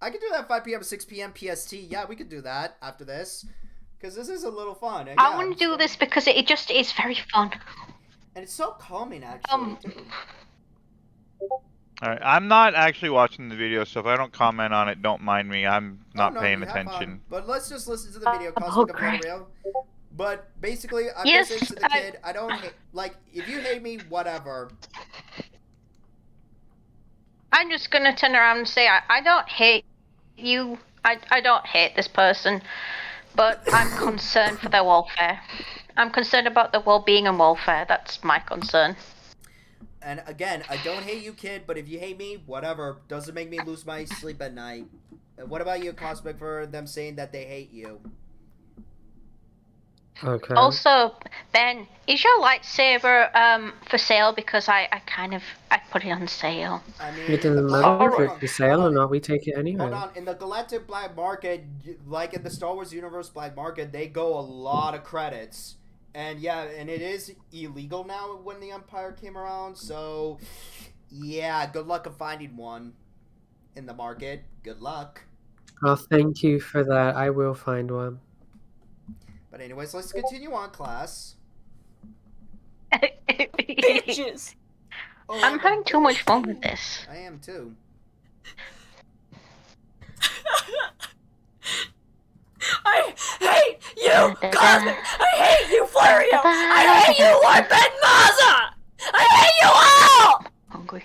[SPEAKER 3] I could do that 5 p.m. 6 p.m. PST. Yeah, we could do that after this. Because this is a little fun. And
[SPEAKER 4] I
[SPEAKER 3] yeah,
[SPEAKER 4] want to do this because it just is very fun.
[SPEAKER 3] And it's so calming, actually. too.
[SPEAKER 2] Alright, I'm not actually watching the video, so if I don't comment on it, don't mind me. I'm not
[SPEAKER 3] no,
[SPEAKER 2] paying
[SPEAKER 3] you have fun.
[SPEAKER 2] attention.
[SPEAKER 3] But let's just listen to the video.
[SPEAKER 4] Oh,
[SPEAKER 3] Cosmic
[SPEAKER 4] great.
[SPEAKER 3] Valerio. But basically, I'm
[SPEAKER 4] Yes,
[SPEAKER 3] just saying to the
[SPEAKER 4] I-
[SPEAKER 3] kid, I don't hate. Like, if you hate me, whatever.
[SPEAKER 4] I'm just gonna turn around and say I don't hate you. I don't hate this person, but I'm concerned for their welfare. I'm concerned about their well-being and welfare. That's my concern.
[SPEAKER 3] And again, I don't hate you, kid, but if you hate me, whatever. Doesn't make me lose my sleep at night. And what about you, Cosmic, for them saying that they hate you?
[SPEAKER 1] Okay.
[SPEAKER 4] Also, Ben, is your lightsaber for sale? Because I put it on sale.
[SPEAKER 3] I mean,
[SPEAKER 1] It
[SPEAKER 3] in the
[SPEAKER 1] doesn't
[SPEAKER 3] black-
[SPEAKER 1] matter
[SPEAKER 3] hold
[SPEAKER 1] if
[SPEAKER 3] on,
[SPEAKER 1] it's
[SPEAKER 3] hold
[SPEAKER 1] for sale or
[SPEAKER 3] on.
[SPEAKER 1] not. We take it anyway.
[SPEAKER 3] Hold on, in the Galactic Black Market, like in the Star Wars Universe Black Market, they go a lot of credits. And yeah, and it is illegal now when the Empire came around, so yeah, good luck of finding one in the market. Good luck.
[SPEAKER 1] Oh, thank you for that. I will find one.
[SPEAKER 3] But anyways, let's continue on, class.
[SPEAKER 5] Bitches!
[SPEAKER 3] Oh,
[SPEAKER 4] I'm
[SPEAKER 3] the
[SPEAKER 4] having too much fun
[SPEAKER 3] bitch.
[SPEAKER 4] with this.
[SPEAKER 3] I am too.
[SPEAKER 5] I hate you, Cosmic! I hate you, Flario! I hate you, Lord Ben Maza! I hate you all!
[SPEAKER 4] Hungry?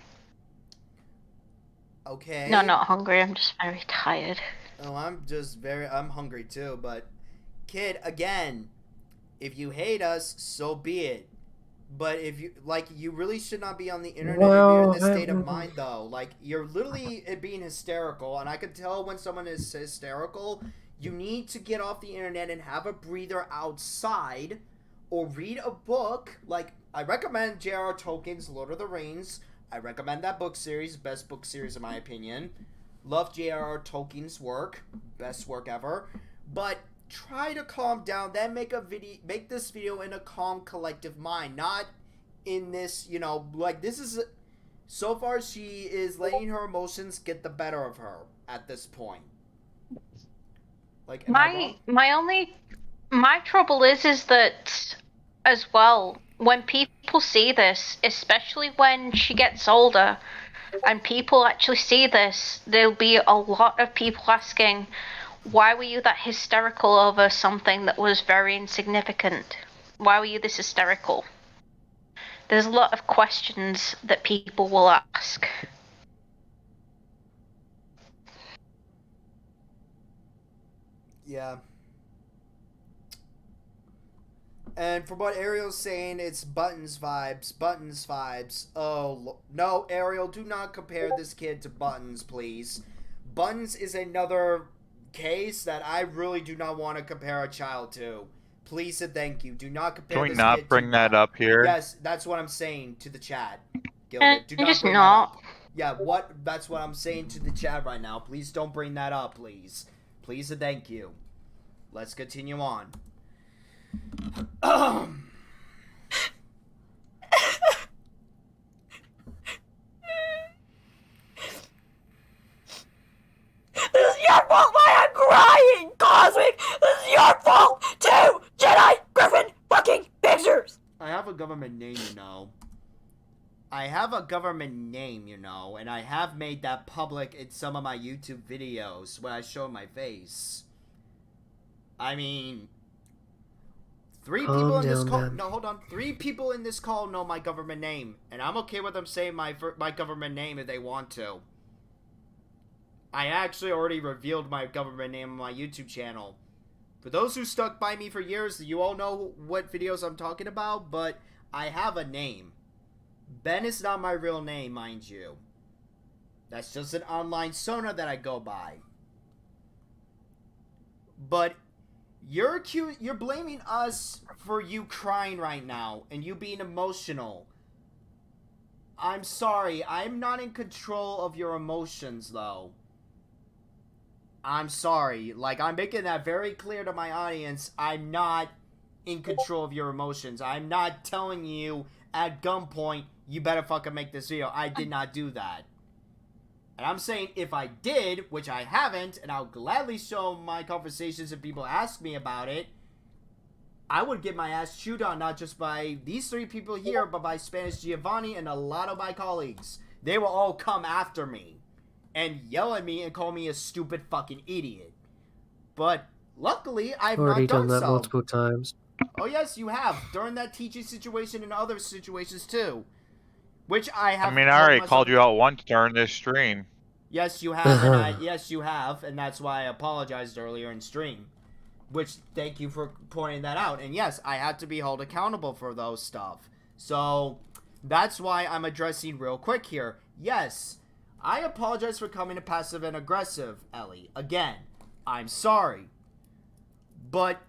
[SPEAKER 3] Okay.
[SPEAKER 4] No, not hungry. I'm just very tired.
[SPEAKER 3] Oh, I'm hungry too, but kid, again, if you hate us, so be it. But if you really should not be on the internet if you're in
[SPEAKER 1] Well,
[SPEAKER 3] this state of mind, though. Like, you're literally being hysterical, and I can tell when someone is hysterical. You need to get off the internet and have a breather outside, or read a book. Like, I recommend J.R.R. Tolkien's Lord of the Rings. I recommend that book series, best book series in my opinion. Love J.R.R. Tolkien's work, best work ever. But try to calm down, then make this video in a calm, collective mind, not in this, like, this is, so far she is letting her emotions get the better of her at this point. Like, am I wrong?
[SPEAKER 4] My trouble is that, as well, when people see this, especially when she gets older, and people actually see this, there'll be a lot of people asking, why were you that hysterical over something that was very insignificant? Why were you this hysterical? There's a lot of questions that people will ask.
[SPEAKER 3] Yeah. And from what Ariel's saying, it's Buttons vibes. Oh, no, Ariel, do not compare this kid to Buttons, please. Buttons is another case that I really do not want to compare a child to. Please and thank you. Do not compare
[SPEAKER 2] Can we
[SPEAKER 3] this
[SPEAKER 2] not
[SPEAKER 3] kid
[SPEAKER 2] bring
[SPEAKER 3] to
[SPEAKER 2] that up here?
[SPEAKER 3] Yes, that's what I'm saying to the chat. Gilbert, do not
[SPEAKER 4] Just
[SPEAKER 3] bring that
[SPEAKER 4] not.
[SPEAKER 3] up. Yeah, that's what I'm saying to the chat right now. Please don't bring that up, please. Please and thank you. Let's continue on.
[SPEAKER 5] This is your fault why I'm crying, Cosmic! This is your fault too! Jedi Griffin fucking pictures!
[SPEAKER 3] I have a government name, I have a government name, and I have made that public in some of my YouTube videos where I show my face. I mean, three
[SPEAKER 1] Calm
[SPEAKER 3] people in this
[SPEAKER 1] down,
[SPEAKER 3] call.
[SPEAKER 1] man.
[SPEAKER 3] No, hold on. 3 people in this call know my government name, and I'm okay with them saying my government name if they want to. I actually already revealed my government name on my YouTube channel. For those who stuck by me for years, you all know what videos I'm talking about, but I have a name. Ben is not my real name, mind you. That's just an online persona that I go by. But you're blaming us for you crying right now and you being emotional. I'm sorry, I'm not in control of your emotions, though. I'm sorry. Like, I'm making that very clear to my audience. I'm not in control of your emotions. I'm not telling you at gunpoint, you better fucking make this video. I did not do that. And I'm saying if I did, which I haven't, and I'll gladly show my conversations if people ask me about it, I would get my ass chewed on not just by these 3 people here, but by Spanish Giovanni and a lot of my colleagues. They will all come after me and yell at me and call me a stupid fucking idiot. But luckily, I've
[SPEAKER 1] Already
[SPEAKER 3] not done
[SPEAKER 1] done that
[SPEAKER 3] so.
[SPEAKER 1] multiple times.
[SPEAKER 3] Oh yes, you have, during that teaching situation and other situations too. Which I have.
[SPEAKER 2] I mean, I already called you out once during this stream.
[SPEAKER 3] Yes, you have, and yes, you have, and that's why I apologized earlier in stream. Which, thank you for pointing that out. And yes, I had to be held accountable for those stuff. So, that's why I'm addressing real quick here. Yes, I apologize for coming to passive and aggressive, Ellie. Again, I'm sorry. But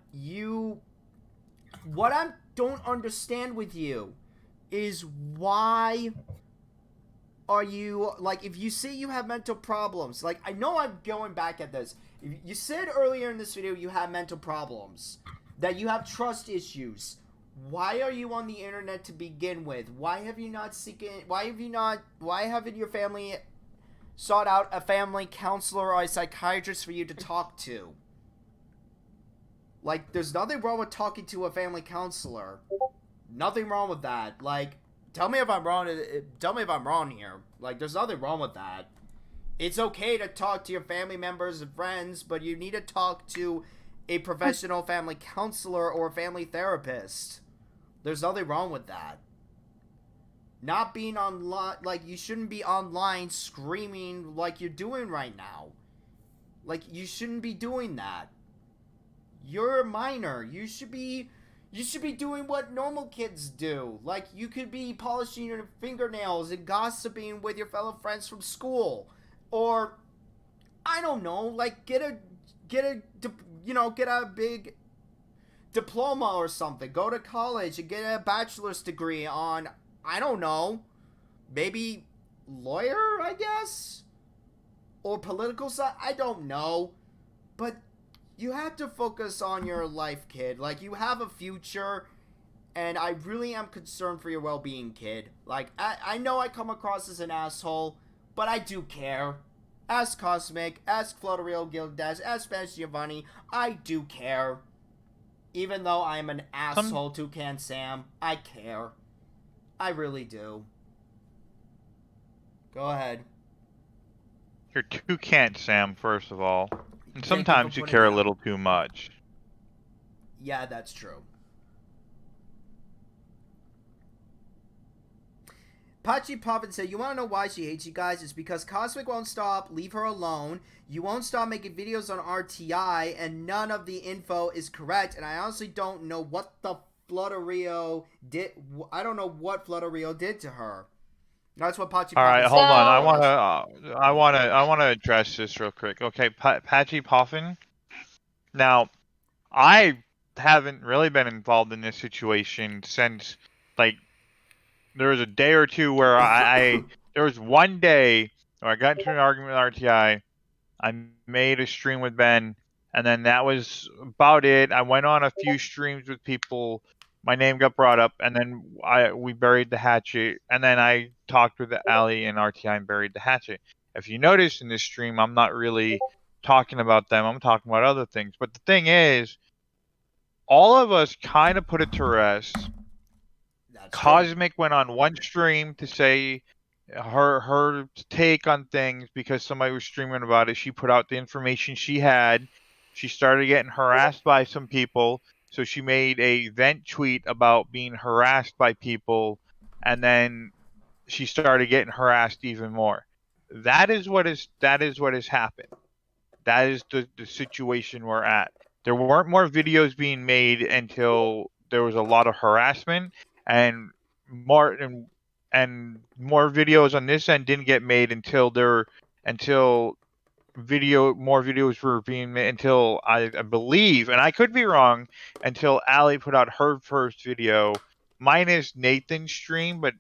[SPEAKER 3] what I don't understand with you is why are you, like, if you say you have mental problems, like, I know I'm going back at this. You said earlier in this video you have mental problems, that you have trust issues. Why are you on the internet to begin with? Why haven't your family sought out a family counselor or a psychiatrist for you to talk to? Like, there's nothing wrong with talking to a family counselor. Nothing wrong with that. Like, tell me if I'm wrong. Tell me if I'm wrong here. Like, there's nothing wrong with that. It's okay to talk to your family members and friends, but you need to talk to a professional family counselor or a family therapist. There's nothing wrong with that. Not being online, like, you shouldn't be online screaming like you're doing right now. Like, you shouldn't be doing that. You're a minor. You should be doing what normal kids do. Like, you could be polishing your fingernails and gossiping with your fellow friends from school. Or, I don't know, like, get a big diploma or something. Go to college and get a bachelor's degree on, I don't know, maybe lawyer, I guess? Or political side? I don't know. But you have to focus on your life, kid. Like, you have a future, and I really am concerned for your well-being, kid. Like, I know I come across as an asshole, but I do care. Ask Cosmic, ask Flotario Gildas, ask Spanish Giovanni. I do care. Even though I'm an asshole Toucan Sam, I care. I really do. Go ahead.
[SPEAKER 2] You're Toucan Sam, first of all. And
[SPEAKER 3] Thank
[SPEAKER 2] sometimes
[SPEAKER 3] you
[SPEAKER 2] you
[SPEAKER 3] for
[SPEAKER 2] care a
[SPEAKER 3] pointing it out.
[SPEAKER 2] little too much.
[SPEAKER 3] Yeah, that's true. Pachi Poppin said, you want to know why she hates you guys? It's because Cosmic won't stop, leave her alone. You won't stop making videos on RTI, and none of the info is correct. And I honestly don't know what the Flotario did. I don't know what Flotario did to her. That's what Pachi Poppin
[SPEAKER 2] All right,
[SPEAKER 3] said.
[SPEAKER 2] hold on.
[SPEAKER 4] So-
[SPEAKER 2] I wanna address this real quick. Okay, Patchy Poffin. Now, I haven't really been involved in this situation since, like, there was a day or two where there was one day where I got into an argument with RTI. I made a stream with Ben, and then that was about it. I went on a few streams with people. My name got brought up, and then we buried the hatchet. And then I talked with Ali and RTI and buried the hatchet. If you notice in this stream, I'm not really talking about them. I'm talking about other things. But the thing is, all of us kind of put it to rest.
[SPEAKER 3] That's
[SPEAKER 2] Cosmic went on one stream to say her take on things because somebody was streaming about it. She put out the information she had. She started getting harassed by some people, so she made a vent tweet about being harassed by people, and then she started getting harassed even more. That is what has happened. That is the situation we're at. There weren't more videos being made until there was a lot of harassment, and more videos on this end didn't get made until more videos were being made until I believe, and I could be wrong, until Ali put out her first video. Minus Nathan's stream, but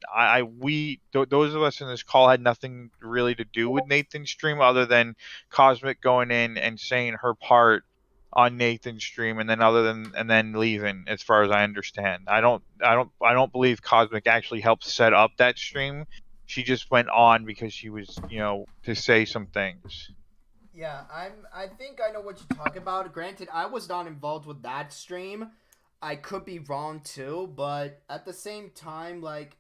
[SPEAKER 2] those of us in this call had nothing really to do with Nathan's stream other than Cosmic going in and saying her part on Nathan's stream, and then leaving. As far as I understand, I don't believe Cosmic actually helped set up that stream. She just went on because she was, to say some things.
[SPEAKER 3] Yeah, I think I know what you're talking about. Granted, I was not involved with that stream. I could be wrong too, but at the same time, like,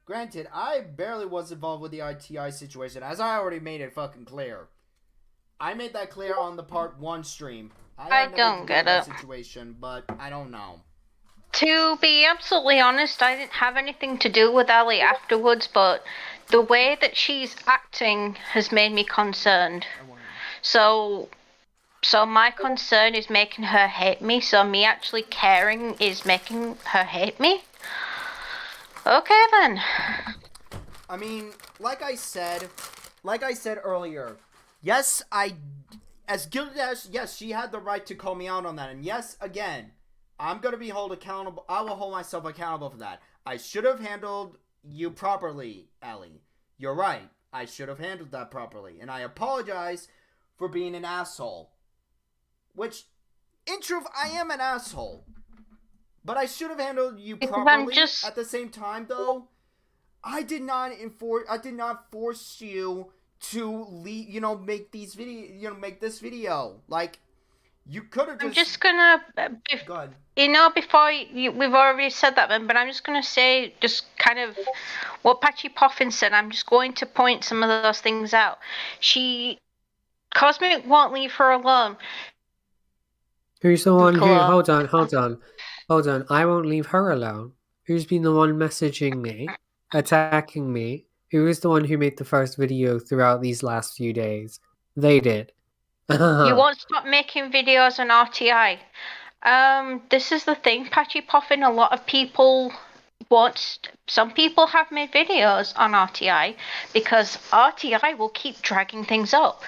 [SPEAKER 3] granted, I barely was involved with the ITI situation, as I already made it fucking clear. I made that clear on the part 1 stream.
[SPEAKER 4] I
[SPEAKER 3] had nothing
[SPEAKER 4] don't
[SPEAKER 3] to do
[SPEAKER 4] get
[SPEAKER 3] with that
[SPEAKER 4] it.
[SPEAKER 3] situation, but I don't know.
[SPEAKER 4] To be absolutely honest, I didn't have anything to do with Ellie afterwards, but the way that she's acting has made me concerned. So my concern is making her hate me, so me actually caring is making her hate me? Okay then.
[SPEAKER 3] I mean, like I said earlier, yes, as guilty as, yes, she had the right to call me out on that, and yes, again, I'm gonna be held accountable. I will hold myself accountable for that. I should have handled you properly, Ellie. You're right. I should have handled that properly, and I apologize for being an asshole. Which, in truth, I am an asshole. But I should have handled you properly. At the same time, though, I did not force you to make these make this video. Like, you could have just.
[SPEAKER 4] I'm just gonna.
[SPEAKER 3] Go ahead.
[SPEAKER 4] Before we've already said that, but I'm just gonna say, just kind of what Patchy Poffin said. I'm just going to point some of those things out. Cosmic won't leave her alone.
[SPEAKER 1] Who's the one who? Hold on. I won't leave her alone. Who's been the one messaging me, attacking me? Who is the one who made the first video throughout these last few days? They did.
[SPEAKER 4] You won't stop making videos on RTI. This is the thing, Patchy Poffin. A lot of people some people have made videos on RTI because RTI will keep dragging things up.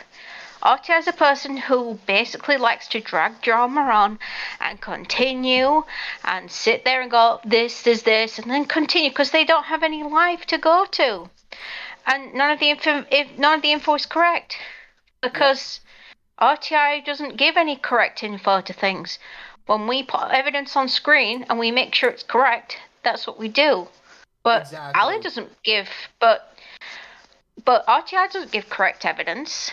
[SPEAKER 4] RTI is a person who basically likes to drag drama on and continue and sit there and go, this is this, and then continue because they don't have any life to go to. And none of the info is correct because RTI doesn't give any correct info to things. When we put evidence on screen and we make sure it's correct, that's what we do. But Ali doesn't give, but RTI doesn't give correct evidence.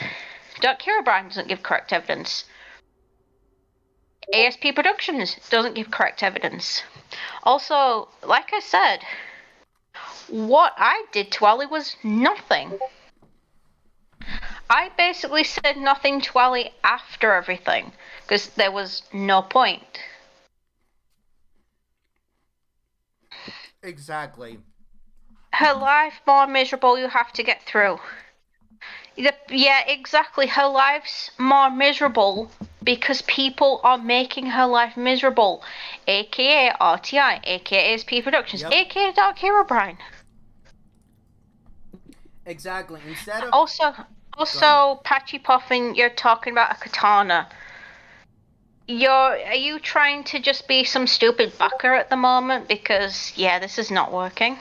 [SPEAKER 4] Dark Hero Brian doesn't give correct evidence. ASP Productions doesn't give correct evidence. Also, like I said, what I did to Ali was nothing. I basically said nothing to Ali after everything, because there was no point.
[SPEAKER 3] Exactly.
[SPEAKER 4] Her life more miserable you have to get through. Yeah, exactly. Her life's more miserable because people are making her life miserable. AKA RTI, AKA ASP Productions, AKA Dark Hero Brian.
[SPEAKER 3] Exactly. Instead of
[SPEAKER 4] Also, Patchy Poffin, you're talking about a katana. Are you trying to just be some stupid backer at the moment? Because this is not working.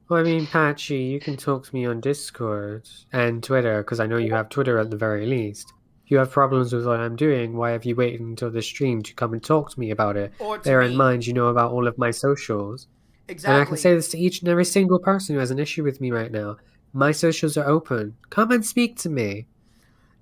[SPEAKER 1] Well, I mean, Patchy, you can talk to me on Discord and Twitter, because I know you have Twitter at the very least. If you have problems with what I'm doing, why have you waited until the stream to come and talk to me about it? Bear in mind, you know about all of my socials.
[SPEAKER 3] Exactly.
[SPEAKER 1] And I can say this to each and every single person who has an issue with me right now. My socials are open. Come and speak to me.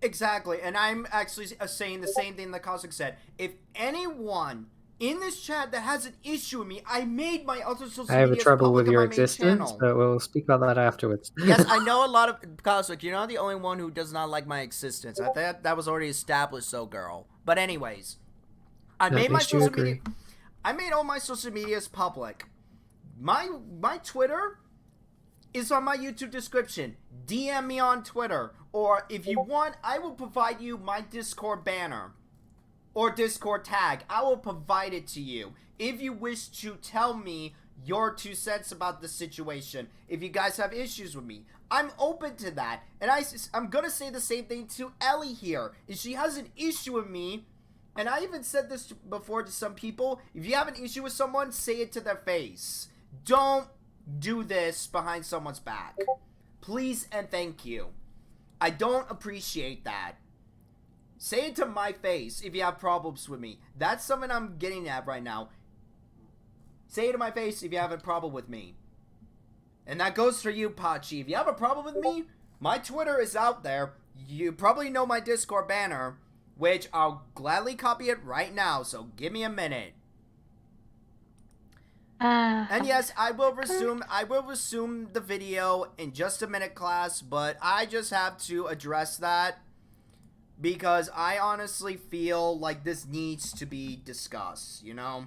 [SPEAKER 3] Exactly, and I'm actually saying the same thing that Cosmic said. If anyone in this chat that has an issue with me, I made my other social media.
[SPEAKER 1] I have a trouble with your existence, but we'll speak about that afterwards.
[SPEAKER 3] Yes, I know a lot of Cosmic. You're not the only one who does not like my existence. I thought that was already established, so girl. But anyways, I made my social media. I made all my social medias public. My Twitter is on my YouTube description. DM me on Twitter, or if you want, I will provide you my Discord banner or Discord tag. I will provide it to you if you wish to tell me your 2 cents about the situation. If you guys have issues with me, I'm open to that. And I'm gonna say the same thing to Ellie here. If she has an issue with me, and I even said this before to some people, if you have an issue with someone, say it to their face. Don't do this behind someone's back. Please and thank you. I don't appreciate that. Say it to my face if you have problems with me. That's something I'm getting at right now. Say it to my face if you have a problem with me. And that goes for you, Pachi. If you have a problem with me, my Twitter is out there. You probably know my Discord banner. which I'll gladly copy it right now, so give me a minute. And yes, I will resume the video in just a minute, class, but I just have to address that because I honestly feel like this needs to be discussed, you know?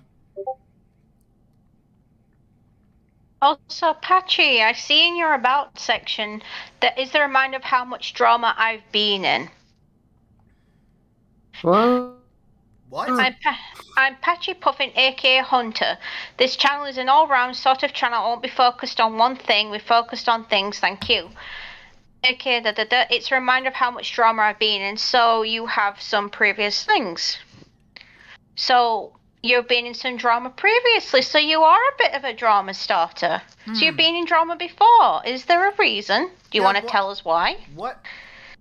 [SPEAKER 4] Also, Patchy, I see in your About section that is the reminder of how much drama I've been in.
[SPEAKER 1] What?
[SPEAKER 3] What?
[SPEAKER 4] I'm Patchy Puffin, aka Hunter. This channel is an all-round sort of channel. I won't be focused on one thing. We're focused on things. Thank you. Okay, it's a reminder of how much drama I've been in. So you have some previous things. So you've been in some drama previously. So you are a bit of a drama starter. So you've been in drama before. Is there a reason? Do you want to tell us why?
[SPEAKER 3] What?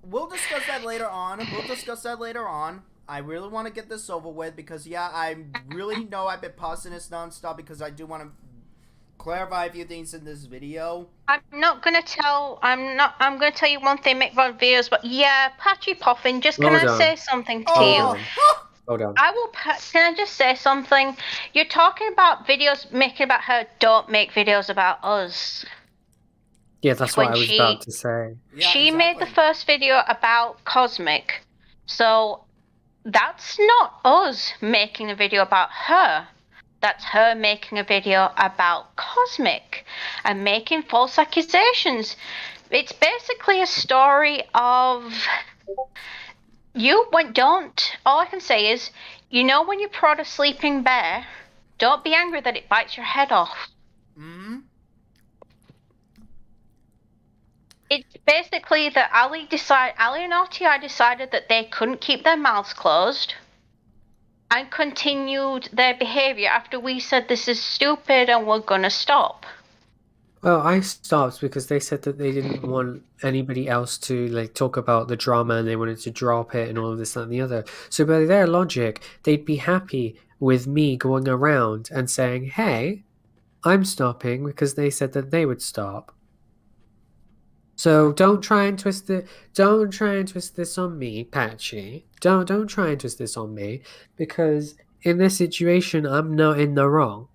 [SPEAKER 3] We'll discuss that later on. I really want to get this over with because, yeah, I really know I've been pausing this nonstop because I do want to clarify a few things in this video.
[SPEAKER 4] I'm gonna tell you one thing, make one videos, but yeah, Patchy Puffin, just can I say something to you?
[SPEAKER 1] Hold on.
[SPEAKER 4] Can I just say something? You're talking about videos making about her, don't make videos about us.
[SPEAKER 1] Yeah, that's what I was about to say.
[SPEAKER 3] Yeah,
[SPEAKER 4] She made the first video about Cosmic. So that's not us making a video about her. That's her making a video about Cosmic and making false accusations. It's basically a story of all I can say is, you know when you prod a sleeping bear, don't be angry that it bites your head off.
[SPEAKER 3] Mm-hmm.
[SPEAKER 4] It's basically that Ali and RTI decided that they couldn't keep their mouths closed and continued their behavior after we said this is stupid and we're gonna stop.
[SPEAKER 1] Well, I stopped because they said that they didn't want anybody else to like talk about the drama and they wanted to drop it and all of this, that, and the other. So by their logic, they'd be happy with me going around and saying, "Hey, I'm stopping," because they said that they would stop. So don't try and twist this on me, Patchy. Don't try and twist this on me, because in this situation I'm not in the wrong.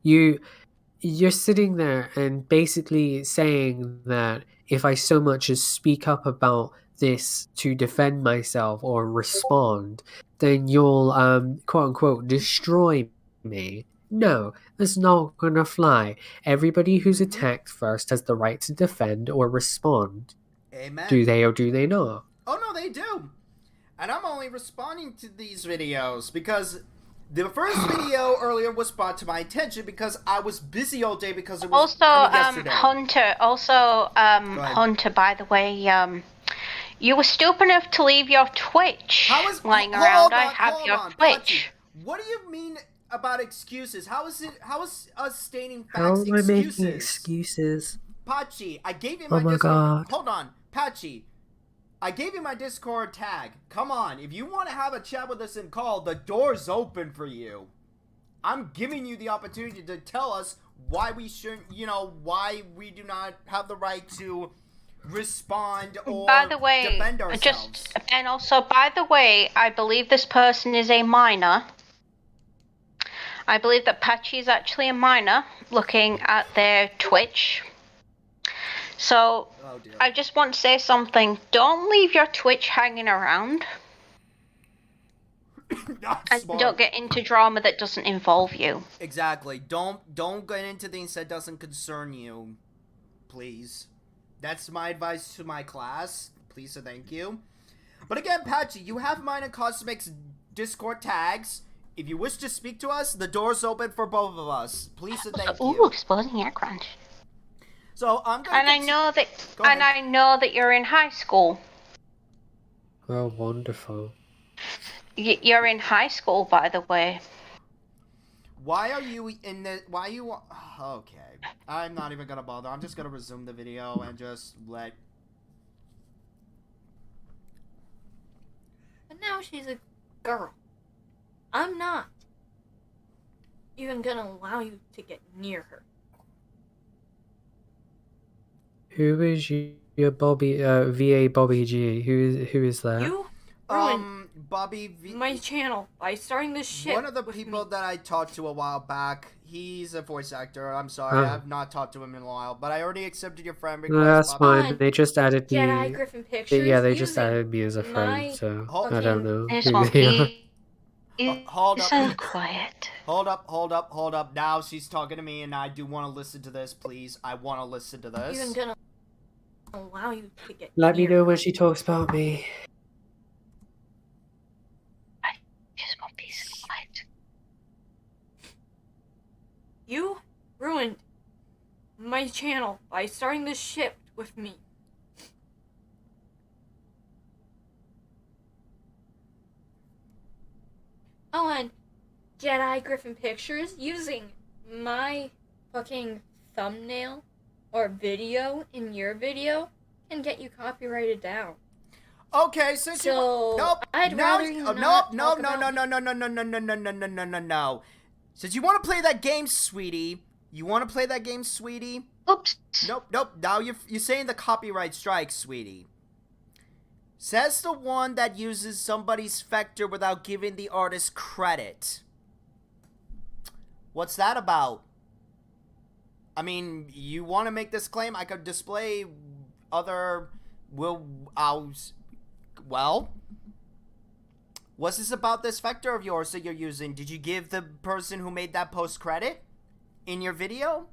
[SPEAKER 1] You're sitting there and basically saying that if I so much as speak up about this to defend myself or respond, then you'll quote unquote destroy me. No, that's not gonna fly. Everybody who's attacked first has the right to defend or respond.
[SPEAKER 3] Amen.
[SPEAKER 1] Do they or do they not?
[SPEAKER 3] Oh, no, they do. And I'm only responding to these videos because the first video earlier was brought to my attention because I was busy all day because it was yesterday.
[SPEAKER 4] Hunter, Hunter, by the way, you were stupid enough to leave your Twitch lying around. I have your Twitch.
[SPEAKER 3] Patchy, what do you mean about excuses? How is us stating facts
[SPEAKER 1] How am I
[SPEAKER 3] excuses?
[SPEAKER 1] making excuses?
[SPEAKER 3] Patchy, I gave you my
[SPEAKER 1] Discord. God.
[SPEAKER 3] Hold on, Patchy. I gave you my Discord tag. Come on, if you want to have a chat with us in call, the door's open for you. I'm giving you the opportunity to tell us why we shouldn't, why we do not have the right to respond or defend ourselves.
[SPEAKER 4] And also, by the way, I believe this person is a minor. I believe that Patchy is actually a minor, looking at their Twitch. So, I just want to say something. Don't leave your Twitch hanging around. And don't get into drama that doesn't involve you.
[SPEAKER 3] Exactly. Don't get into things that doesn't concern you. Please. That's my advice to my class. Please and thank you. But again, Patchy, you have mine and Cosmic's Discord tags. If you wish to speak to us, the door's open for both of us. Please and thank you.
[SPEAKER 4] Ooh, exploding air crunch.
[SPEAKER 3] So I'm gonna.
[SPEAKER 4] And I know that you're in high school.
[SPEAKER 1] Oh, wonderful.
[SPEAKER 4] You're in high school, by the way.
[SPEAKER 3] Why are you in the? Why you? Okay, I'm not even gonna bother. I'm just gonna resume the video and just let.
[SPEAKER 5] But now she's a girl. I'm not even gonna allow you to get near her.
[SPEAKER 1] Who is your Bobby VA Bobby G? Who is that?
[SPEAKER 5] You
[SPEAKER 3] Bobby,
[SPEAKER 5] my channel by starting this shit.
[SPEAKER 3] one of the
[SPEAKER 5] with
[SPEAKER 3] people
[SPEAKER 5] me.
[SPEAKER 3] that I talked to a while back, he's a voice actor. I'm sorry, I've not talked to him in a while, but I already accepted your friend request.
[SPEAKER 1] No, that's
[SPEAKER 3] Bobby.
[SPEAKER 1] fine. They just added
[SPEAKER 5] Jedi
[SPEAKER 1] me.
[SPEAKER 5] Griffin Pictures.
[SPEAKER 1] Yeah, they just
[SPEAKER 5] using
[SPEAKER 1] added me as a friend,
[SPEAKER 5] my
[SPEAKER 1] so
[SPEAKER 3] Hold-
[SPEAKER 1] I don't know
[SPEAKER 4] This
[SPEAKER 1] who
[SPEAKER 4] one,
[SPEAKER 1] they are.
[SPEAKER 3] Hold up.
[SPEAKER 4] Listen quiet.
[SPEAKER 3] Hold up. Now she's talking to me, and I do want to listen to this, please. I want to listen to this.
[SPEAKER 5] even gonna allow you to get
[SPEAKER 1] Let me
[SPEAKER 5] near.
[SPEAKER 1] know when she talks about me.
[SPEAKER 4] Just want peace and quiet.
[SPEAKER 5] You ruined my channel by starting this shit with me. Oh, and Jedi Griffin Pictures using my fucking thumbnail or video in your video can get you copyrighted down.
[SPEAKER 3] Okay, since you
[SPEAKER 5] So
[SPEAKER 3] nope,
[SPEAKER 5] I'd
[SPEAKER 3] no,
[SPEAKER 5] rather you not
[SPEAKER 3] no,
[SPEAKER 5] talk
[SPEAKER 3] no, no,
[SPEAKER 5] about
[SPEAKER 3] no, no, no, no, no, no, no, no, no, no, no, no. Since you want to play that game, sweetie, you want to play that game, sweetie?
[SPEAKER 4] Oops.
[SPEAKER 3] Nope. Now you're saying the copyright strike, sweetie. Says the one that uses somebody's vector without giving the artist credit. What's that about? I mean, you want to make this claim? I could display other well, what's this about this vector of yours that you're using? Did you give the person who made that post credit in your video?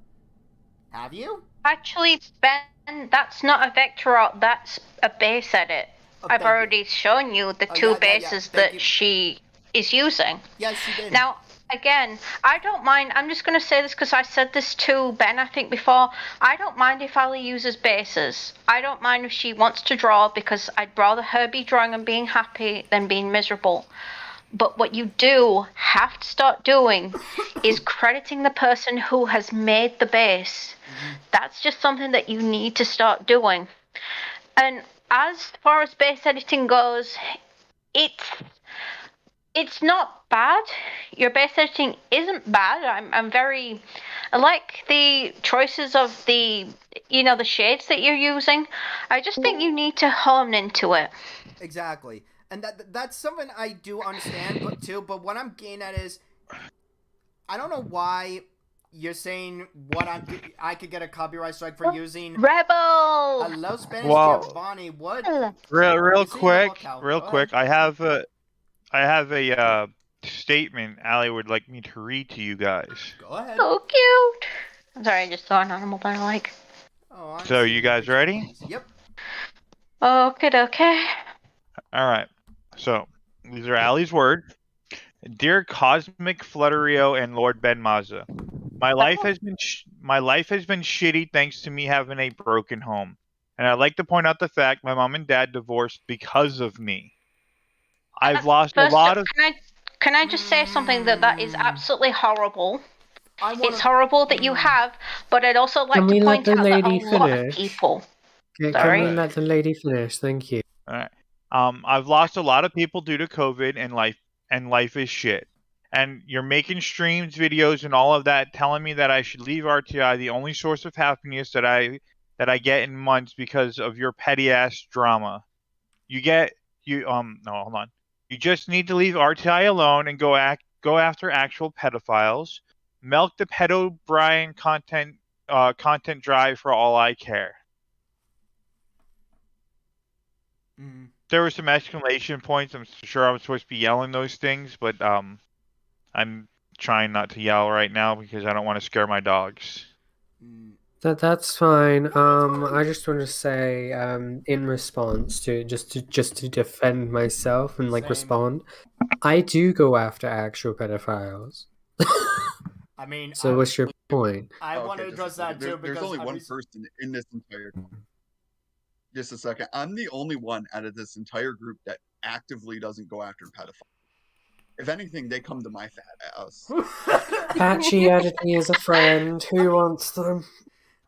[SPEAKER 3] Have you?
[SPEAKER 4] Actually, Ben, that's not a vector art, that's a base edit.
[SPEAKER 3] Oh,
[SPEAKER 4] I've
[SPEAKER 3] thank you.
[SPEAKER 4] already shown you the
[SPEAKER 3] Oh,
[SPEAKER 4] two
[SPEAKER 3] yeah,
[SPEAKER 4] bases
[SPEAKER 3] thank
[SPEAKER 4] that
[SPEAKER 3] you.
[SPEAKER 4] she is using.
[SPEAKER 3] Yes, you did.
[SPEAKER 4] Now, again, I don't mind. I'm just going to say this because I said this to Ben, I think, before. I don't mind if Ali uses bases. I don't mind if she wants to draw because I'd rather her be drawing and being happy than being miserable. But what you do have to start doing is crediting the person who has made the base. That's just something that you need to start doing. And as far as base editing goes, it's not bad. Your base editing isn't bad. I like the choices of the shades that you're using. I just think you need to hone into it.
[SPEAKER 3] Exactly. And that's something I do understand, but what I'm getting at is, I don't know why you're saying I could get a copyright strike for using
[SPEAKER 4] Rebel!
[SPEAKER 3] Hello Spanish
[SPEAKER 2] Wow.
[SPEAKER 3] Giovanni. What?
[SPEAKER 2] Real
[SPEAKER 3] It's in the book,
[SPEAKER 2] quick,
[SPEAKER 3] Cal.
[SPEAKER 2] real
[SPEAKER 3] Go
[SPEAKER 2] quick.
[SPEAKER 3] ahead.
[SPEAKER 2] I have a statement Ali would like me to read to you guys.
[SPEAKER 3] Go ahead.
[SPEAKER 4] So cute. I'm sorry, I just saw an animal that I like.
[SPEAKER 3] Oh, I'm
[SPEAKER 2] So
[SPEAKER 3] seeing
[SPEAKER 2] you
[SPEAKER 3] your
[SPEAKER 2] guys
[SPEAKER 3] picture,
[SPEAKER 2] ready?
[SPEAKER 3] please. Yep.
[SPEAKER 4] Okay.
[SPEAKER 2] All right. So these are Ali's words. Dear Cosmic Flutterio and Lord Ben Mazza, my life has been shitty thanks to me having a broken home, and I'd like to point out the fact my mom and dad divorced because of me. I've lost a
[SPEAKER 4] First,
[SPEAKER 2] lot of.
[SPEAKER 4] can I just say something that is absolutely horrible?
[SPEAKER 3] I wanna,
[SPEAKER 4] It's horrible that you have, but I'd also like
[SPEAKER 1] Can we
[SPEAKER 4] to
[SPEAKER 1] let
[SPEAKER 4] point
[SPEAKER 1] the
[SPEAKER 4] out that a
[SPEAKER 1] lady
[SPEAKER 4] lot of
[SPEAKER 1] finish?
[SPEAKER 4] people.
[SPEAKER 1] Can
[SPEAKER 4] Sorry?
[SPEAKER 1] we let the lady finish? Thank you.
[SPEAKER 2] All right. I've lost a lot of people due to COVID, and life is shit. And you're making streams, videos, and all of that, telling me that I should leave RTI, the only source of happiness that I get in months because of your petty ass drama. No, hold on. You just need to leave RTI alone and go after actual pedophiles. Milk the pedo Brian content drive for all I care. There were some exclamation points. I'm sure I'm supposed to be yelling those things, but I'm trying not to yell right now because I don't want to scare my dogs.
[SPEAKER 1] That's fine. I just want to say, in response to just to defend myself and
[SPEAKER 3] Same.
[SPEAKER 1] respond, I do go after actual pedophiles.
[SPEAKER 3] I mean,
[SPEAKER 1] So what's your point?
[SPEAKER 3] I want to address that too because
[SPEAKER 6] there's only one person in this entire. Just a second. I'm the only one out of this entire group that actively doesn't go after pedophiles. If anything, they come to my fat ass.
[SPEAKER 1] Patchy added me as a friend. Who wants them?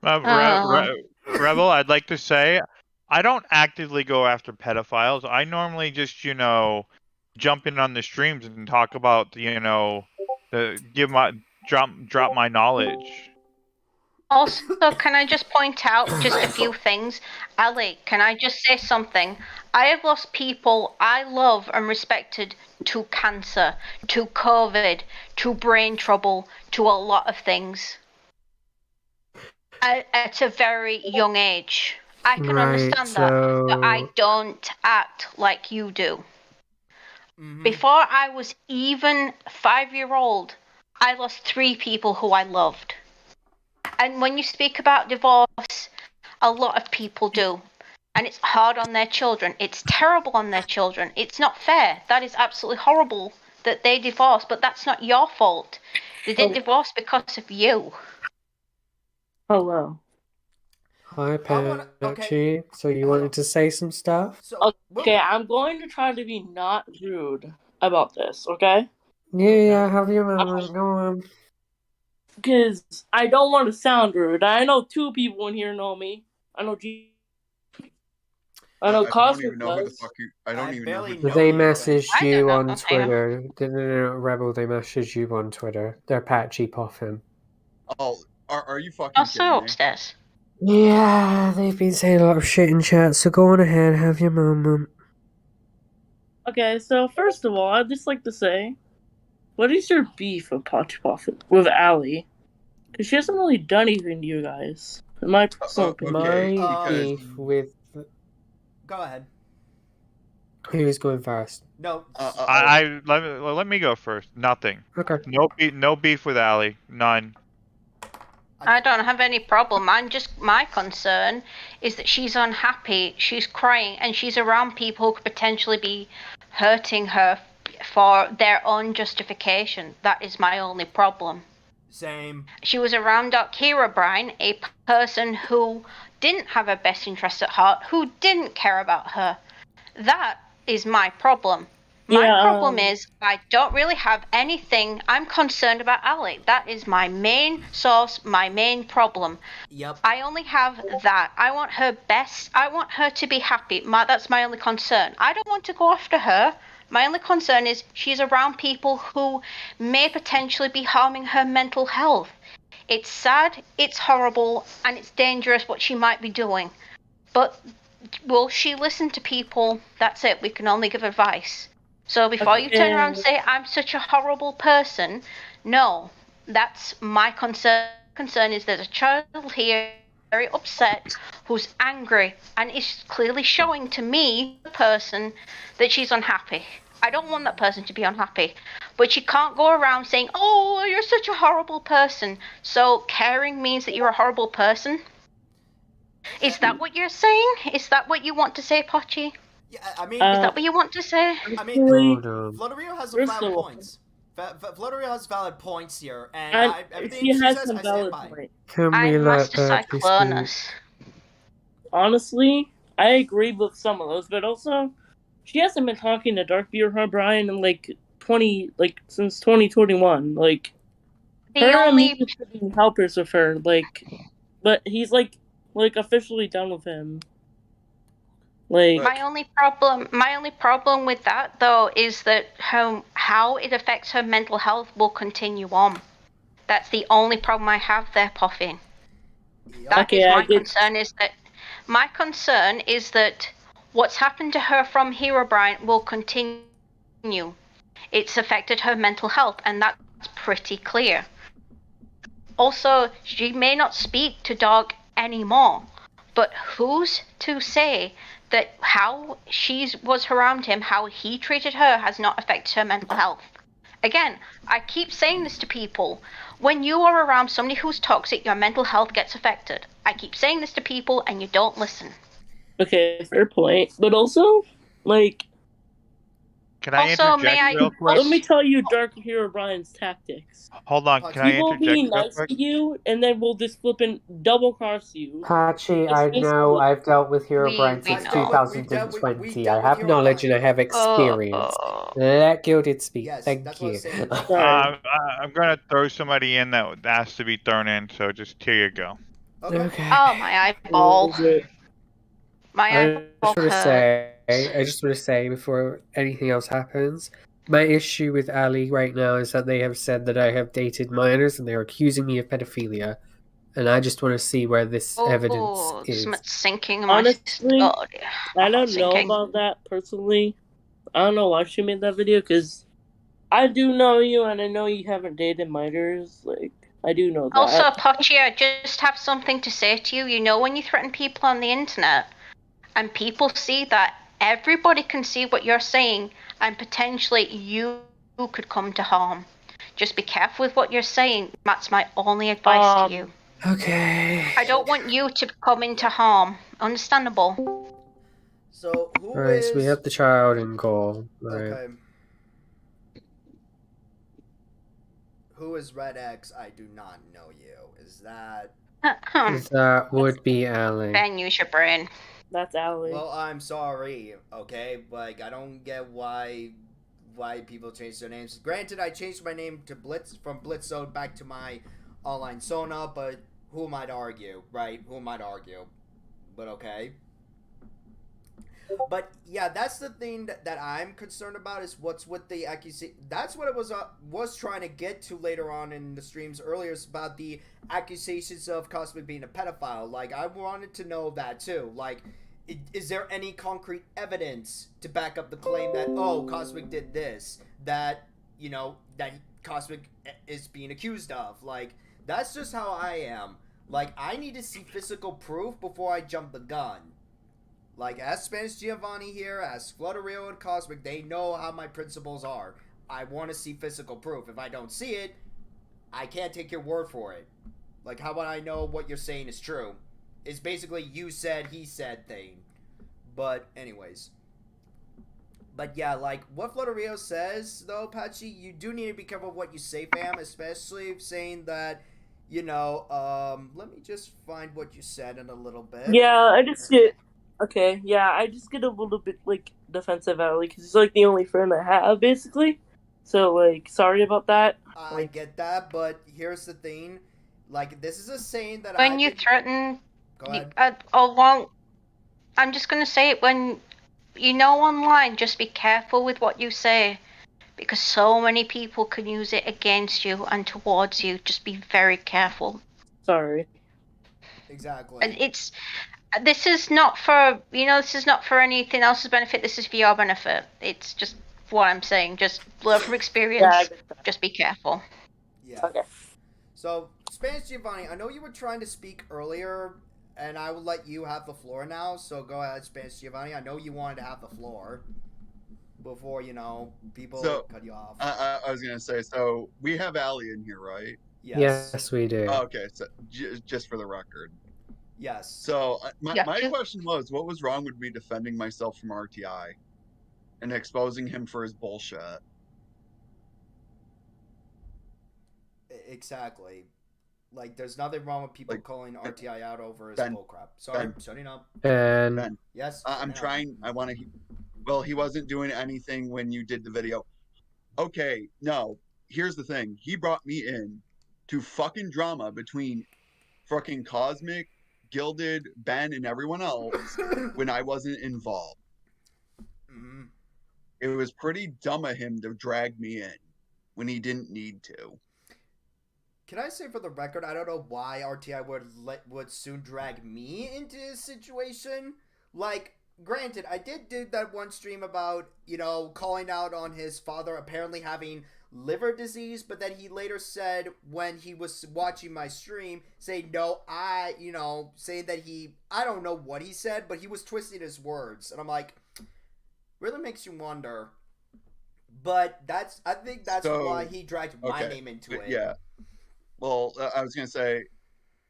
[SPEAKER 2] Rebel, I'd like to say, I don't actively go after pedophiles. I normally just, jump in on the streams and talk about, drop my knowledge.
[SPEAKER 4] Also, can I just point out just a few things? Ali, can I just say something? I have lost people I love and respected to cancer, to COVID, to brain trouble, to a lot of things. At a very young age. I can understand that, but I don't act like you do.
[SPEAKER 3] Mhm.
[SPEAKER 4] Before I was even 5-year-old, I lost 3 people who I loved. And when you speak about divorce, a lot of people do. And it's hard on their children. It's terrible on their children. It's not fair. That is absolutely horrible that they divorced, but that's not your fault. They didn't divorce because of you.
[SPEAKER 7] Hello.
[SPEAKER 1] Hi,
[SPEAKER 3] wanna-
[SPEAKER 1] Patchy.
[SPEAKER 3] okay.
[SPEAKER 1] So you
[SPEAKER 3] Hello.
[SPEAKER 1] wanted to say some stuff?
[SPEAKER 3] So,
[SPEAKER 7] Okay, I'm going to try to be not rude about this, okay?
[SPEAKER 1] Yeah, have your moment. Go on.
[SPEAKER 7] Because I don't want to sound rude. I know 2 people in here know me. I know
[SPEAKER 6] I don't
[SPEAKER 7] Cosmic
[SPEAKER 6] even know who the
[SPEAKER 7] does.
[SPEAKER 6] fuck you. I don't
[SPEAKER 3] I
[SPEAKER 6] even know
[SPEAKER 3] barely
[SPEAKER 6] who the
[SPEAKER 3] know
[SPEAKER 1] They
[SPEAKER 3] you, but-
[SPEAKER 1] messaged
[SPEAKER 4] I
[SPEAKER 1] you
[SPEAKER 4] don't know
[SPEAKER 1] on
[SPEAKER 4] him.
[SPEAKER 1] Twitter. No, Rebel, they messaged you on Twitter. They're Patchy Puffin.
[SPEAKER 6] Oh, are you fucking
[SPEAKER 4] Also
[SPEAKER 6] kidding me?
[SPEAKER 4] upstairs.
[SPEAKER 1] Yeah, they've been saying a lot of shit in chat, so go on ahead, have your moment.
[SPEAKER 7] Okay, so first of all, I'd just like to say, what is your beef with with Allie? Because she hasn't really done anything to you guys, in my personal opinion.
[SPEAKER 6] Okay,
[SPEAKER 1] My
[SPEAKER 6] because
[SPEAKER 1] beef with...
[SPEAKER 3] Go ahead.
[SPEAKER 1] Who's going first?
[SPEAKER 3] No.
[SPEAKER 2] Let me go first. Nothing.
[SPEAKER 1] Okay.
[SPEAKER 2] No beef with Allie. None.
[SPEAKER 4] I don't have any problem. My concern is that she's unhappy, she's crying, and she's around people who could potentially be hurting her for their own justification. That is my only problem.
[SPEAKER 3] Same.
[SPEAKER 4] She was around Doc Herobrine, a person who didn't have her best interests at heart, who didn't care about her. That is my problem. My problem is I don't really have anything. I'm concerned about Ali. That is my main source, my main problem.
[SPEAKER 3] Yep.
[SPEAKER 4] I only have that. I want her best. I want her to be happy. That's my only concern. I don't want to go after her. My only concern is she's around people who may potentially be harming her mental health. It's sad, it's horrible, and it's dangerous what she might be doing. But will she listen to people? That's it. We can only give advice. So before you turn around and say, I'm such a horrible person, no, that's my concern. Concern is there's a child here very upset who's angry and is clearly showing to me, the person, that she's unhappy. I don't want that person to be unhappy. But she can't go around saying, oh, you're such a horrible person. So caring means that you're a horrible person? Is that what you're saying? Is that what you want to say, Pochi?
[SPEAKER 3] Yeah, I mean,
[SPEAKER 4] Is that what you want to say?
[SPEAKER 3] I mean,
[SPEAKER 1] Hold on.
[SPEAKER 3] Flotario has
[SPEAKER 7] First
[SPEAKER 3] valid
[SPEAKER 7] of all-
[SPEAKER 3] points. Flotario has valid points here, and
[SPEAKER 7] And
[SPEAKER 3] everything
[SPEAKER 7] she
[SPEAKER 3] she
[SPEAKER 7] has
[SPEAKER 3] says,
[SPEAKER 7] some
[SPEAKER 3] I stand
[SPEAKER 7] valid
[SPEAKER 3] by.
[SPEAKER 7] points.
[SPEAKER 1] Can we
[SPEAKER 4] I'm
[SPEAKER 1] let
[SPEAKER 4] Master
[SPEAKER 1] Patchy speak?
[SPEAKER 4] Cyclonus.
[SPEAKER 7] Honestly, I agree with some of those, but also, she hasn't been talking to Darkbeard O'Brien in since 2021. Like,
[SPEAKER 4] The
[SPEAKER 7] her and
[SPEAKER 4] only
[SPEAKER 7] me used to be helpers with her, but he's officially done with him.
[SPEAKER 4] my only problem with that though is that how it affects her mental health will continue on. That's the only problem I have there, Puffin. That is my concern. My concern is that what's happened to her from Herobrine will continue. It's affected her mental health, and that's pretty clear. Also, she may not speak to Dog anymore, but who's to say that how she was around him, how he treated her, has not affected her mental health? Again, I keep saying this to people. When you are around somebody who's toxic, your mental health gets affected. I keep saying this to people, and you don't listen.
[SPEAKER 7] Okay, fair point. But also,
[SPEAKER 2] Can I
[SPEAKER 4] Also,
[SPEAKER 2] interject
[SPEAKER 4] may I-
[SPEAKER 2] real quick?
[SPEAKER 7] let me tell you Dark Hero Brian's tactics.
[SPEAKER 2] Hold on. Can I
[SPEAKER 7] He will
[SPEAKER 2] interject
[SPEAKER 7] be
[SPEAKER 2] real
[SPEAKER 7] nice
[SPEAKER 2] quick?
[SPEAKER 7] to you, and then we'll just flip and double cross you.
[SPEAKER 1] Patchy,
[SPEAKER 7] It's
[SPEAKER 1] I know.
[SPEAKER 7] basically-
[SPEAKER 1] I've dealt with Herobrine
[SPEAKER 4] We
[SPEAKER 1] since
[SPEAKER 4] know.
[SPEAKER 1] 2020.
[SPEAKER 3] dealt
[SPEAKER 1] I have
[SPEAKER 3] with
[SPEAKER 1] knowledge and
[SPEAKER 3] Herobrine.
[SPEAKER 1] I have experience. Let Gilded speak.
[SPEAKER 3] Yes,
[SPEAKER 1] Thank
[SPEAKER 3] that's what I
[SPEAKER 1] you.
[SPEAKER 3] was saying.
[SPEAKER 7] Sorry.
[SPEAKER 2] I'm gonna throw somebody in that has to be thrown in. So just here you go.
[SPEAKER 3] Okay.
[SPEAKER 4] Oh, my eyeball. My
[SPEAKER 1] I
[SPEAKER 4] eyeball
[SPEAKER 1] just want to say before anything else happens, my issue with Ali right now is that they have said that I have dated minors and they're accusing me of pedophilia. and I just want to see where this evidence
[SPEAKER 4] Oh,
[SPEAKER 1] is.
[SPEAKER 4] something's sinking in my
[SPEAKER 7] Honestly,
[SPEAKER 4] oh, dear. My
[SPEAKER 7] I don't
[SPEAKER 4] heart's
[SPEAKER 7] know
[SPEAKER 4] sinking.
[SPEAKER 7] about that personally. I don't know why she made that video, because I do know you, and I know you haven't dated minors. Like, I do know that.
[SPEAKER 4] Also, Pochi, I just have something to say to you. You know, when you threaten people on the internet, and people see that, everybody can see what you're saying, and potentially you could come to harm. Just be careful with what you're saying. That's my only advice to you.
[SPEAKER 1] Okay.
[SPEAKER 4] I don't want you to come into harm. Understandable.
[SPEAKER 3] So who
[SPEAKER 1] Alright, so we
[SPEAKER 3] is-
[SPEAKER 1] have the child in goal. Right.
[SPEAKER 3] Okay. Who is Red X? I do not know you. Is that...
[SPEAKER 1] That would be Allie.
[SPEAKER 4] Ben, use your brain.
[SPEAKER 7] That's Allie.
[SPEAKER 3] Well, I'm sorry, okay? Like, I don't get why people change their names. Granted, I changed my name to Blitz from Blitzo back to my online Sona, but who am I to argue, right? Who am I to argue? But okay. But yeah, that's the thing that I'm concerned about, is what's with the accusation. That's what it was trying to get to later on in the streams earlier, is about the accusations of Cosmic being a pedophile. Like, I wanted to know that too. Like, is there any concrete evidence to back up the claim that, oh, Cosmic did this, that, you know, that Cosmic is being accused of? Like, that's just how I am. Like, I need to see physical proof before I jump the gun. Like, as Spanish Giovanni here, as Flutterio and Cosmic, they know how my principles are. I want to see physical proof. If I don't see it, I can't take your word for it. Like, how would I know what you're saying is true? It's basically you said, he said thing. But, anyways. But yeah, like, what Flutterio says, though, Patchy, you do need to be careful of what you say, fam. Especially saying that, you know, let me just find what you said in a little bit.
[SPEAKER 7] Yeah, I just get... Okay, yeah, I just get a little bit, like, defensive, Allie, because he's, like, the only friend I have, basically. So, like, sorry about that.
[SPEAKER 3] I get that, but here's the thing. Like, this is a saying that
[SPEAKER 4] When you threaten...
[SPEAKER 3] Go ahead.
[SPEAKER 4] I'm just going to say it, when you know online, just be careful with what you say, because so many people can use it against you and towards you. Just be very careful.
[SPEAKER 7] Sorry.
[SPEAKER 3] Exactly.
[SPEAKER 4] This is not for, you know, this is not for anything else's benefit. This is for your benefit. It's just what I'm saying. Just learn from experience.
[SPEAKER 7] Yeah, I get that.
[SPEAKER 4] Just be careful.
[SPEAKER 3] Yeah.
[SPEAKER 7] Okay.
[SPEAKER 3] So, Spanish Giovanni, I know you were trying to speak earlier, and I will let you have the floor now. So go ahead, Spanish Giovanni. I know you wanted to have the floor before, you know, people cut you off.
[SPEAKER 6] I was gonna say, so we have Allie in here, right?
[SPEAKER 1] Yes, we do.
[SPEAKER 6] Oh, okay, so just for the record.
[SPEAKER 3] Yes.
[SPEAKER 6] So my question was, what was wrong with me defending myself from RTI and exposing him for his bullshit?
[SPEAKER 3] Exactly. Like, there's nothing wrong with people calling RTI out over his bullcrap. Sorry, I'm shutting up.
[SPEAKER 1] Ben.
[SPEAKER 3] Yes.
[SPEAKER 6] I'm trying. I want to. Well, he wasn't doing anything when you did the video. Okay, no. Here's the thing. He brought me in to fucking drama between fucking Cosmic, Gilded, Ben, and everyone else when I wasn't involved.
[SPEAKER 3] Mm-hmm.
[SPEAKER 6] It was pretty dumb of him to drag me in when he didn't need to.
[SPEAKER 3] Can I say for the record, I don't know why RTI would soon drag me into this situation. Like, granted, I did do that one stream about, you know, calling out on his father apparently having liver disease, but then he later said when he was watching my stream, saying saying that I don't know what he said, but he was twisting his words. And I'm like, really makes you wonder. But I think that's why he dragged my name into it.
[SPEAKER 6] Yeah. Well, I was going to say,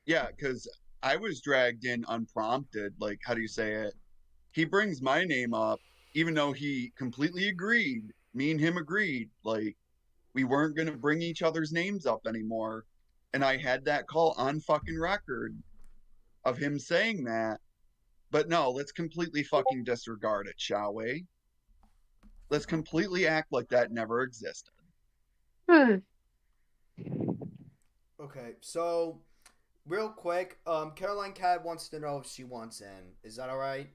[SPEAKER 6] yeah, because I was dragged in unprompted. Like, how do you say it? He brings my name up, even though he completely agreed. Me and him agreed. Like, we weren't going to bring each other's names up anymore. And I had that call on fucking record of him saying that. But no, let's completely fucking disregard it, shall we? Let's completely act like that never existed.
[SPEAKER 3] Okay, so real quick, Caroline Cat wants to know if she wants in. Is that alright?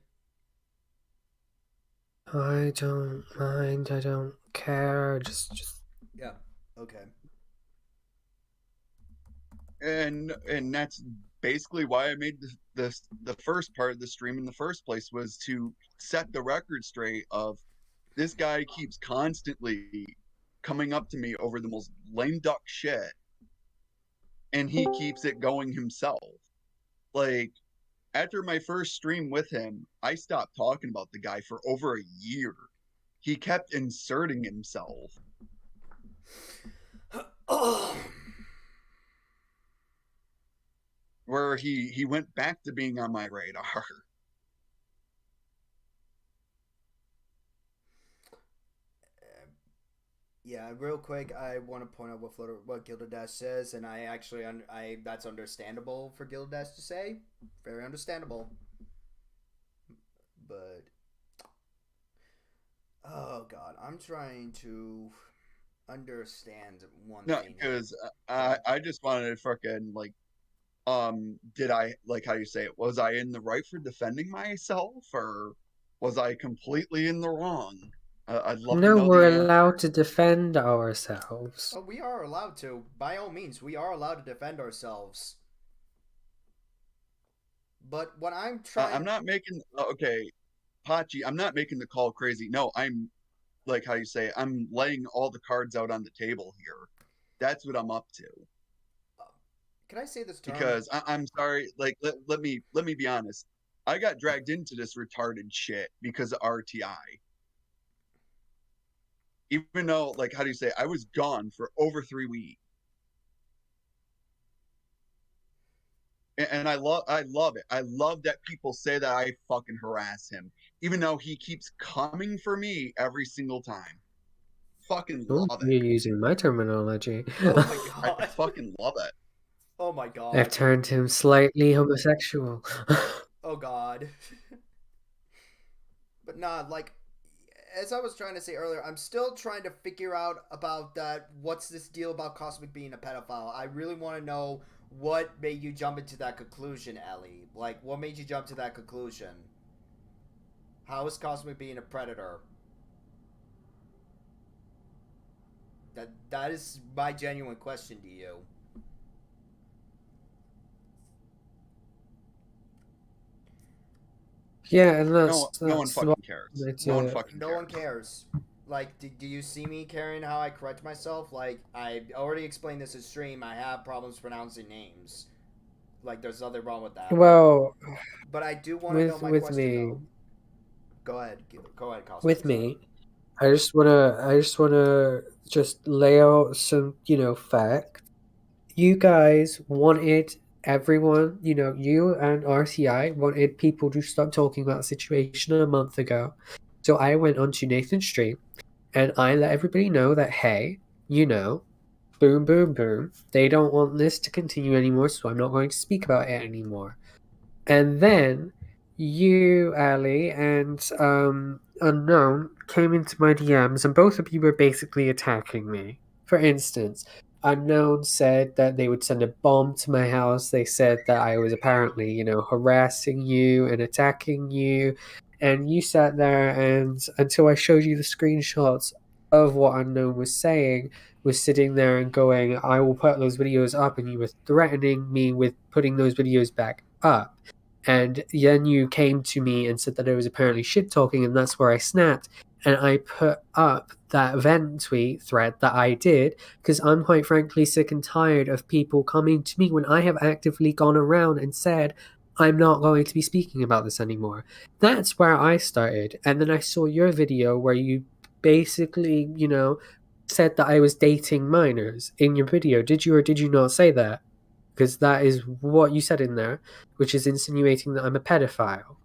[SPEAKER 1] I don't mind. I don't care. Just.
[SPEAKER 3] Yeah. Okay.
[SPEAKER 6] and that's basically why I made the first part of the stream in the first place, was to set the record straight of this guy keeps constantly coming up to me over the most lame duck shit, and he keeps it going himself. Like, after my first stream with him, I stopped talking about the guy for over a year. He kept inserting himself. Where he went back to being on my radar.
[SPEAKER 3] Yeah, real quick, I want to point out what Gildadash says, and I actually that's understandable for Gildadash to say, very understandable. But oh god, I'm trying to understand one
[SPEAKER 6] No,
[SPEAKER 3] thing.
[SPEAKER 6] because I just wanted to fucking like, did I, like how you say it? Was I in the right for defending myself, or was I completely in the wrong? I'd love to
[SPEAKER 1] No,
[SPEAKER 6] know
[SPEAKER 1] we're
[SPEAKER 6] the answer.
[SPEAKER 1] allowed to defend ourselves.
[SPEAKER 3] Oh, we are allowed to. By all means, we are allowed to defend ourselves. But what I'm trying...
[SPEAKER 6] I'm not making okay, Pachi. I'm not making the call crazy. No, I'm, like how you say it, I'm laying all the cards out on the table here. That's what I'm up to.
[SPEAKER 3] Can I say this term?
[SPEAKER 6] Because I'm sorry. Like, let me be honest. I got dragged into this retarded shit because of RTI. Even though, like, how do you say it? I was gone for over 3 weeks. And I love it. I love that people say that I fucking harass him, even though he keeps coming for me every single time. Fucking
[SPEAKER 1] Ooh,
[SPEAKER 6] love
[SPEAKER 1] you're
[SPEAKER 6] it.
[SPEAKER 1] using my terminology.
[SPEAKER 3] Oh my god.
[SPEAKER 6] I fucking love it.
[SPEAKER 3] Oh my god.
[SPEAKER 1] I've turned him slightly homosexual.
[SPEAKER 3] Oh god. But nah, like, as I was trying to say earlier, I'm still trying to figure out about that. What's this deal about Cosmic being a pedophile? I really want to know what made you jump into that conclusion, Ellie. Like, what made you jump to that conclusion? How is Cosmic being a predator? That is my genuine question to you.
[SPEAKER 1] Yeah, and that's
[SPEAKER 6] No one fucking cares. No one fucking
[SPEAKER 3] No
[SPEAKER 6] cares.
[SPEAKER 3] one cares. Like, do you see me carrying how I correct myself? Like, I already explained this in stream. I have problems pronouncing names. Like, there's nothing wrong with that.
[SPEAKER 1] well,
[SPEAKER 3] But I do want to know my
[SPEAKER 1] with
[SPEAKER 3] question,
[SPEAKER 1] me,
[SPEAKER 3] though. Go ahead, Cosmic.
[SPEAKER 1] with me, I just wanna just lay out some, facts. You guys wanted everyone, you and RCI wanted people to stop talking about the situation a month ago. So I went onto Nathan's stream and I let everybody know that, hey, boom, boom, boom, they don't want this to continue anymore, so I'm not going to speak about it anymore. And then you, Ali, and Unknown came into my DMs, and both of you were basically attacking me. For instance, Unknown said that they would send a bomb to my house. They said that I was apparently, harassing you and attacking you. And you sat there, and until I showed you the screenshots of what Unknown was saying, was sitting there and going, I will put those videos up, and you were threatening me with putting those videos back up. And then you came to me and said that I was apparently shit talking, and that's where I snapped. And I put up that vent tweet thread that I did because I'm quite frankly sick and tired of people coming to me when I have actively gone around and said, I'm not going to be speaking about this anymore. That's where I started. And then I saw your video where you basically, said that I was dating minors in your video. Did you or did you not say that? Because that is what you said in there, which is insinuating that I'm a pedophile.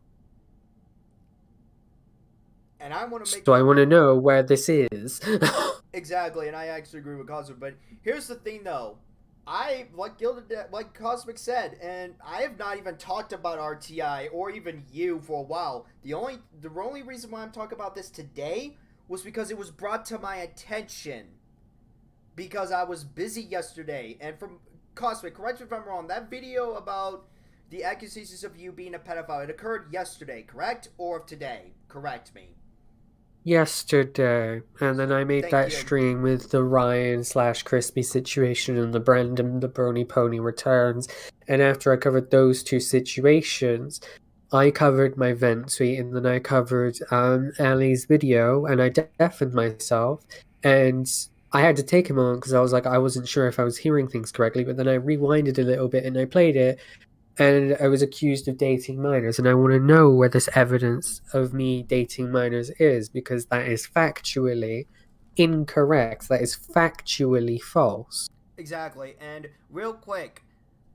[SPEAKER 3] And I want to make...
[SPEAKER 1] So I want to know where this is.
[SPEAKER 3] Exactly, and I actually agree with Cosmic. But here's the thing, though. Like Cosmic said, and I have not even talked about RTI or even you for a while. The only reason why I'm talking about this today was because it was brought to my attention. Because I was busy yesterday, and from Cosmic, correct me if I'm wrong, that video about the accusations of you being a pedophile, it occurred yesterday, correct? Or today? Correct me.
[SPEAKER 1] yesterday, and then I made
[SPEAKER 3] Thank
[SPEAKER 1] that
[SPEAKER 3] you.
[SPEAKER 1] stream with the Ryan/Crispy situation and the Brandon the Brony Pony returns. And after I covered those two situations, I covered my vent suite, and then I covered Ali's video, and I deafened myself, and I had to take him on because I was like, I wasn't sure if I was hearing things correctly, but then I rewinded a little bit and I played it, and I was accused of dating minors, and I want to know where this evidence of me dating minors is, because that is factually incorrect. That is factually false.
[SPEAKER 3] Exactly. And real quick,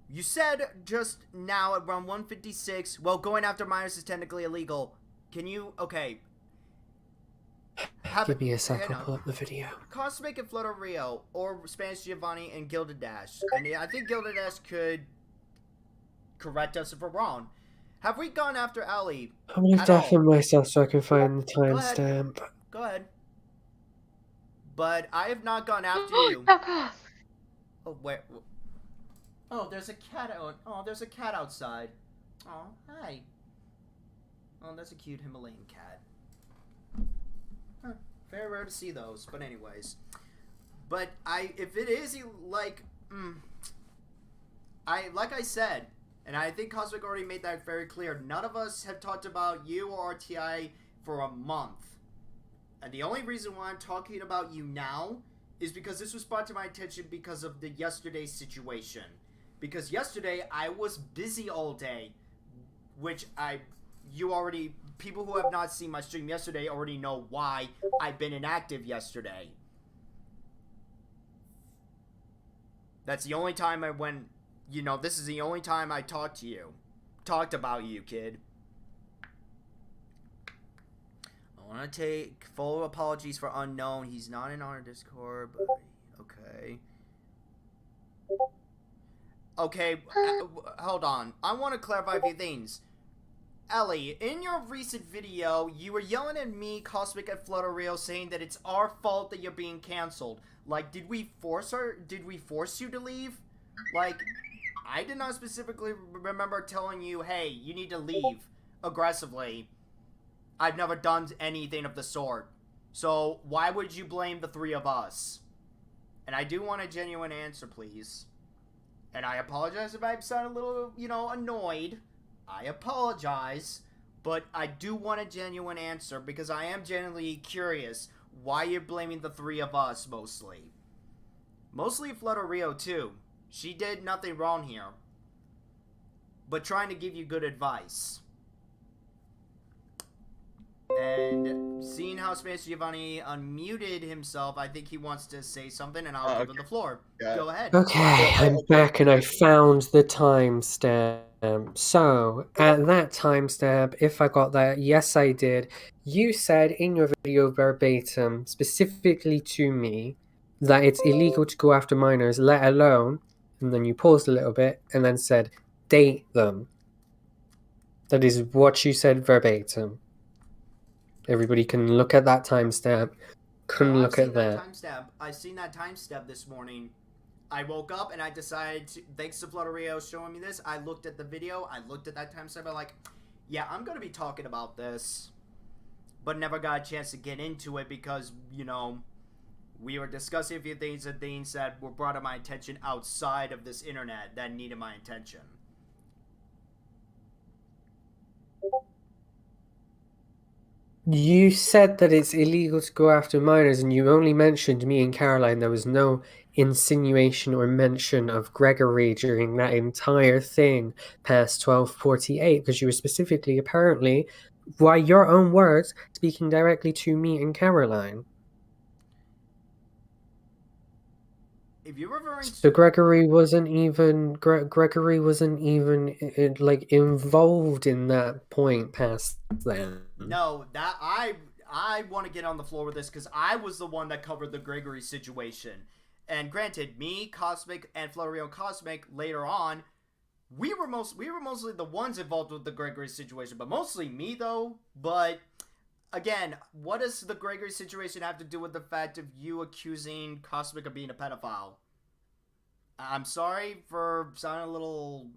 [SPEAKER 3] you said just now at around 156, well, going after minors is technically illegal. Can you, okay.
[SPEAKER 1] Give me a sec, I'll pull up the video.
[SPEAKER 3] Cosmic and Flutter Rio, or Spanish Giovanni and Gilded Dash. And I think Gilded Dash could correct us if we're wrong. Have we gone after Ali?
[SPEAKER 1] I'm gonna deafen myself so I can find the timestamp.
[SPEAKER 3] Go ahead. But I have not gone after you. Oh, where? Oh, there's a cat out. Oh, there's a cat outside. Oh, hi. Oh, that's a cute Himalayan cat. Huh, very rare to see those. But anyways, but if it is like I said, and I think Cosmic already made that very clear. None of us have talked about you or RTI for a month, and the only reason why I'm talking about you now is because this was brought to my attention because of the yesterday situation. Because yesterday I was busy all day, which people who have not seen my stream yesterday already know why I've been inactive yesterday. That's the only time I went, this is the only time I talked about you, kid. I want to take full apologies for Unknown. He's not in our Discord, but okay. Okay, hold on. I want to clarify a few things. Ellie, in your recent video, you were yelling at me, Cosmic, and Flutter Rio, saying that it's our fault that you're being canceled. Like, did we force you to leave? Like, I did not specifically remember telling you, hey, you need to leave aggressively. I've never done anything of the sort. So, why would you blame the three of us? And I do want a genuine answer, please. And I apologize if I sound a little, annoyed. I apologize. But I do want a genuine answer because I am genuinely curious why you're blaming the three of us mostly. Mostly Flutter Rio, too. She did nothing wrong here. But trying to give you good advice. And seeing how Spanish Giovanni unmuted himself, I think he wants to say something, and I'll give him the floor. Yeah. Go ahead.
[SPEAKER 1] Okay, I'm back and I found the timestamp. So, at that timestamp, if I got that, yes I did, you said in your video verbatim, specifically to me, that it's illegal to go after minors, let alone, and then you paused a little bit, and then said, date them. That is what you said verbatim. Everybody can look at that timestamp. Look at that.
[SPEAKER 3] I've seen that timestamp this morning. I woke up and I decided to, thanks to Flutter Rio showing me this, I looked at the video, I looked at that timestamp, I'm like, yeah, I'm going to be talking about this. But never got a chance to get into it because, we were discussing a few things and things that were brought to my attention outside of this internet that needed my attention.
[SPEAKER 1] You said that it's illegal to go after minors, and you only mentioned me and Caroline. There was no insinuation or mention of Gregory during that entire thing past 12:48, because you were specifically, apparently, by your own words, speaking directly to me and Caroline.
[SPEAKER 3] If you're referring to...
[SPEAKER 1] So Gregory wasn't even like involved in that point past then.
[SPEAKER 3] No, that I want to get on the floor with this because I was the one that covered the Gregory situation. And granted, me, Cosmic, and Florio Cosmic later on, we were mostly the ones involved with the Gregory situation, but mostly me though. But again, what does the Gregory situation have to do with the fact of you accusing Cosmic of being a pedophile? I'm sorry for sounding a little,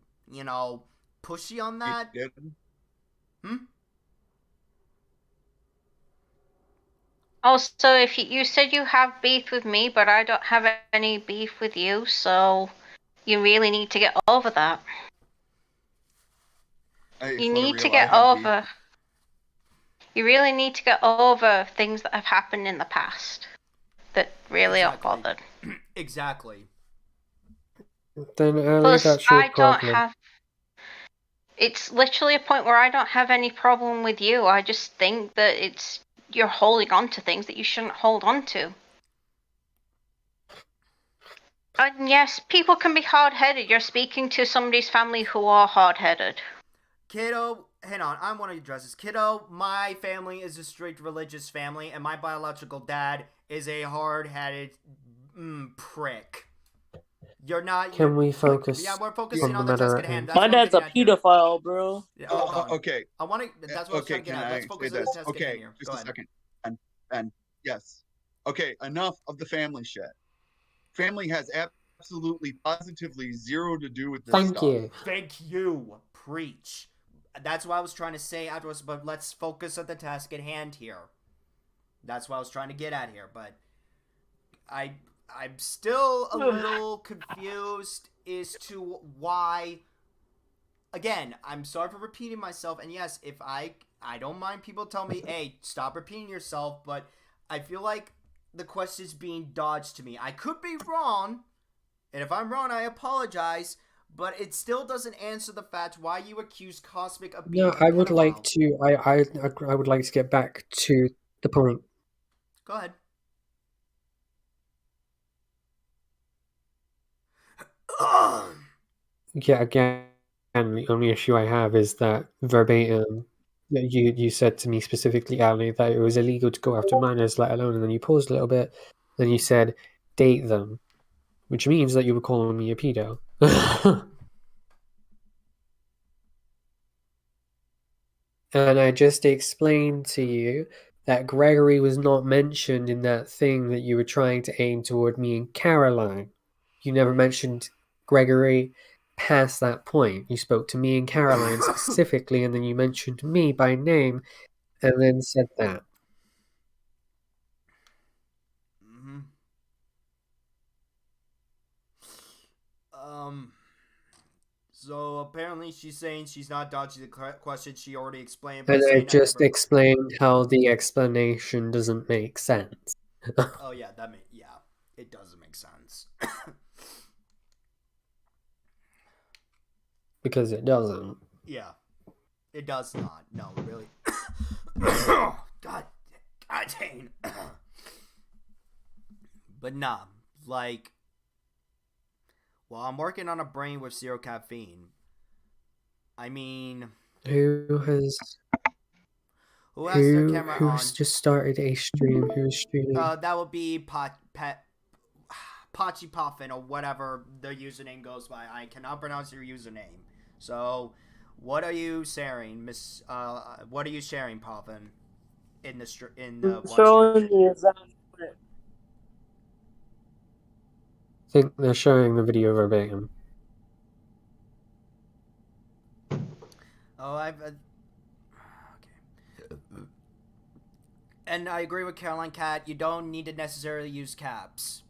[SPEAKER 3] pushy on that.
[SPEAKER 4] Also, if you said you have beef with me, but I don't have any beef with you, so you really need to get over that.
[SPEAKER 6] Hey,
[SPEAKER 4] You
[SPEAKER 6] for
[SPEAKER 4] need to
[SPEAKER 6] real, I
[SPEAKER 4] get
[SPEAKER 6] have beef.
[SPEAKER 4] over. You really need to get over things that have happened in the past that really are
[SPEAKER 3] Exactly.
[SPEAKER 4] bothered.
[SPEAKER 3] Exactly.
[SPEAKER 1] Then Ali,
[SPEAKER 4] Plus,
[SPEAKER 1] that's your
[SPEAKER 4] I don't
[SPEAKER 1] problem.
[SPEAKER 4] have. It's literally a point where I don't have any problem with you. I just think that you're holding on to things that you shouldn't hold on to. And yes, people can be hard-headed. You're speaking to somebody's family who are hard-headed.
[SPEAKER 3] Kiddo, hang on, I want to address this. Kiddo, my family is a strict religious family, and my biological dad is a hard-headed prick. You're not.
[SPEAKER 1] Can we focus
[SPEAKER 3] Yeah, we're focusing
[SPEAKER 1] on
[SPEAKER 3] on
[SPEAKER 1] the
[SPEAKER 3] the task
[SPEAKER 1] matter
[SPEAKER 3] at
[SPEAKER 1] at
[SPEAKER 3] hand.
[SPEAKER 1] hand?
[SPEAKER 3] That's
[SPEAKER 7] My
[SPEAKER 3] what I'm
[SPEAKER 7] dad's a
[SPEAKER 3] getting at here.
[SPEAKER 7] pedophile, bro.
[SPEAKER 3] Yeah, hold on.
[SPEAKER 6] Okay.
[SPEAKER 3] I want to. That's what I was trying to get
[SPEAKER 6] Can
[SPEAKER 3] at.
[SPEAKER 6] I
[SPEAKER 3] Let's
[SPEAKER 6] say
[SPEAKER 3] focus on the
[SPEAKER 6] this?
[SPEAKER 3] task at
[SPEAKER 6] Okay,
[SPEAKER 3] hand here.
[SPEAKER 6] just
[SPEAKER 3] Go
[SPEAKER 6] a
[SPEAKER 3] ahead.
[SPEAKER 6] second. And yes. Okay, enough of the family shit. Family has absolutely, positively zero to do with this
[SPEAKER 1] Thank
[SPEAKER 6] stuff.
[SPEAKER 1] you.
[SPEAKER 3] Thank you. Preach. That's what I was trying to say afterwards, but let's focus on the task at hand here. That's what I was trying to get at here, but I'm still a little confused as to why. Again, I'm sorry for repeating myself, and yes, if I don't mind people telling me, hey, stop repeating yourself, but I feel like the question's being dodged to me. I could be wrong, and if I'm wrong, I apologize, but it still doesn't answer the fact why you accuse Cosmic of being
[SPEAKER 1] No,
[SPEAKER 3] a
[SPEAKER 1] I would like
[SPEAKER 3] pedophile.
[SPEAKER 1] to. I would like to get back to the point.
[SPEAKER 3] Go ahead.
[SPEAKER 1] Yeah, again, the only issue I have is that verbatim, you said to me specifically, Ali, that it was illegal to go after minors, let alone, and then you paused a little bit, then you said, date them, which means that you were calling me a pedo. And I just explained to you that Gregory was not mentioned in that thing that you were trying to aim toward me and Caroline. You never mentioned Gregory past that point. You spoke to me and Caroline specifically, and then you mentioned me by name, and then said that.
[SPEAKER 3] Mm-hmm. So apparently she's saying she's not dodging the question. She already explained by
[SPEAKER 1] And I
[SPEAKER 3] saying I
[SPEAKER 1] just
[SPEAKER 3] never.
[SPEAKER 1] explained how the explanation doesn't make sense.
[SPEAKER 3] Oh yeah, it doesn't make sense.
[SPEAKER 1] Because it doesn't.
[SPEAKER 3] Yeah, it does not. No, really. God dang. But nah, like, well, I'm working on a brain with zero caffeine. I mean,
[SPEAKER 1] Who has
[SPEAKER 3] their camera on?
[SPEAKER 1] who's just started a stream? Who's streaming?
[SPEAKER 3] That would be Pachi Puffin or whatever the username goes by. I cannot pronounce your username. So, what are you sharing, Miss? What are you sharing, Puffin? In the
[SPEAKER 7] Showing the exact clip.
[SPEAKER 1] I think they're showing the video verbatim.
[SPEAKER 3] Oh, okay. And I agree with Caroline Cat. You don't need to necessarily use caps.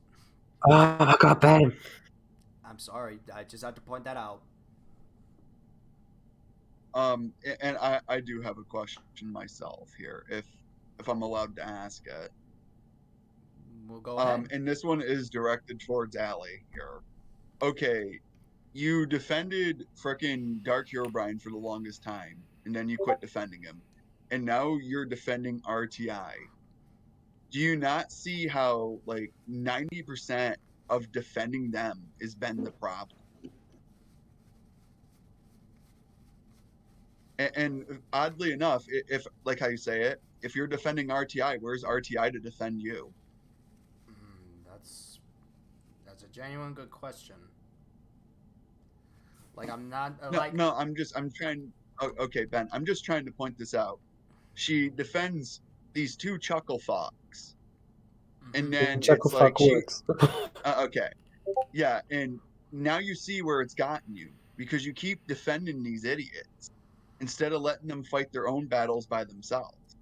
[SPEAKER 1] Ah, I got banned.
[SPEAKER 3] I'm sorry. I just have to point that out.
[SPEAKER 6] And I do have a question myself here, if I'm allowed to ask it.
[SPEAKER 3] We'll go ahead.
[SPEAKER 6] And this one is directed towards Allie here. Okay, you defended frickin' Dark Herobrine for the longest time, and then you quit defending him, and now you're defending RTI. Do you not see how like 90% of defending them has been the problem? And oddly enough, if like how you say it, if you're defending RTI, where's RTI to defend you?
[SPEAKER 3] That's a genuine good question. Like I'm not
[SPEAKER 6] No, I'm trying. Oh, okay, Ben, I'm just trying to point this out. She defends these two chuckle fucks, and then
[SPEAKER 1] Chuckle
[SPEAKER 6] it's like
[SPEAKER 1] fuck works.
[SPEAKER 6] okay, yeah, and now you see where it's gotten you because you keep defending these idiots instead of letting them fight their own battles by themselves.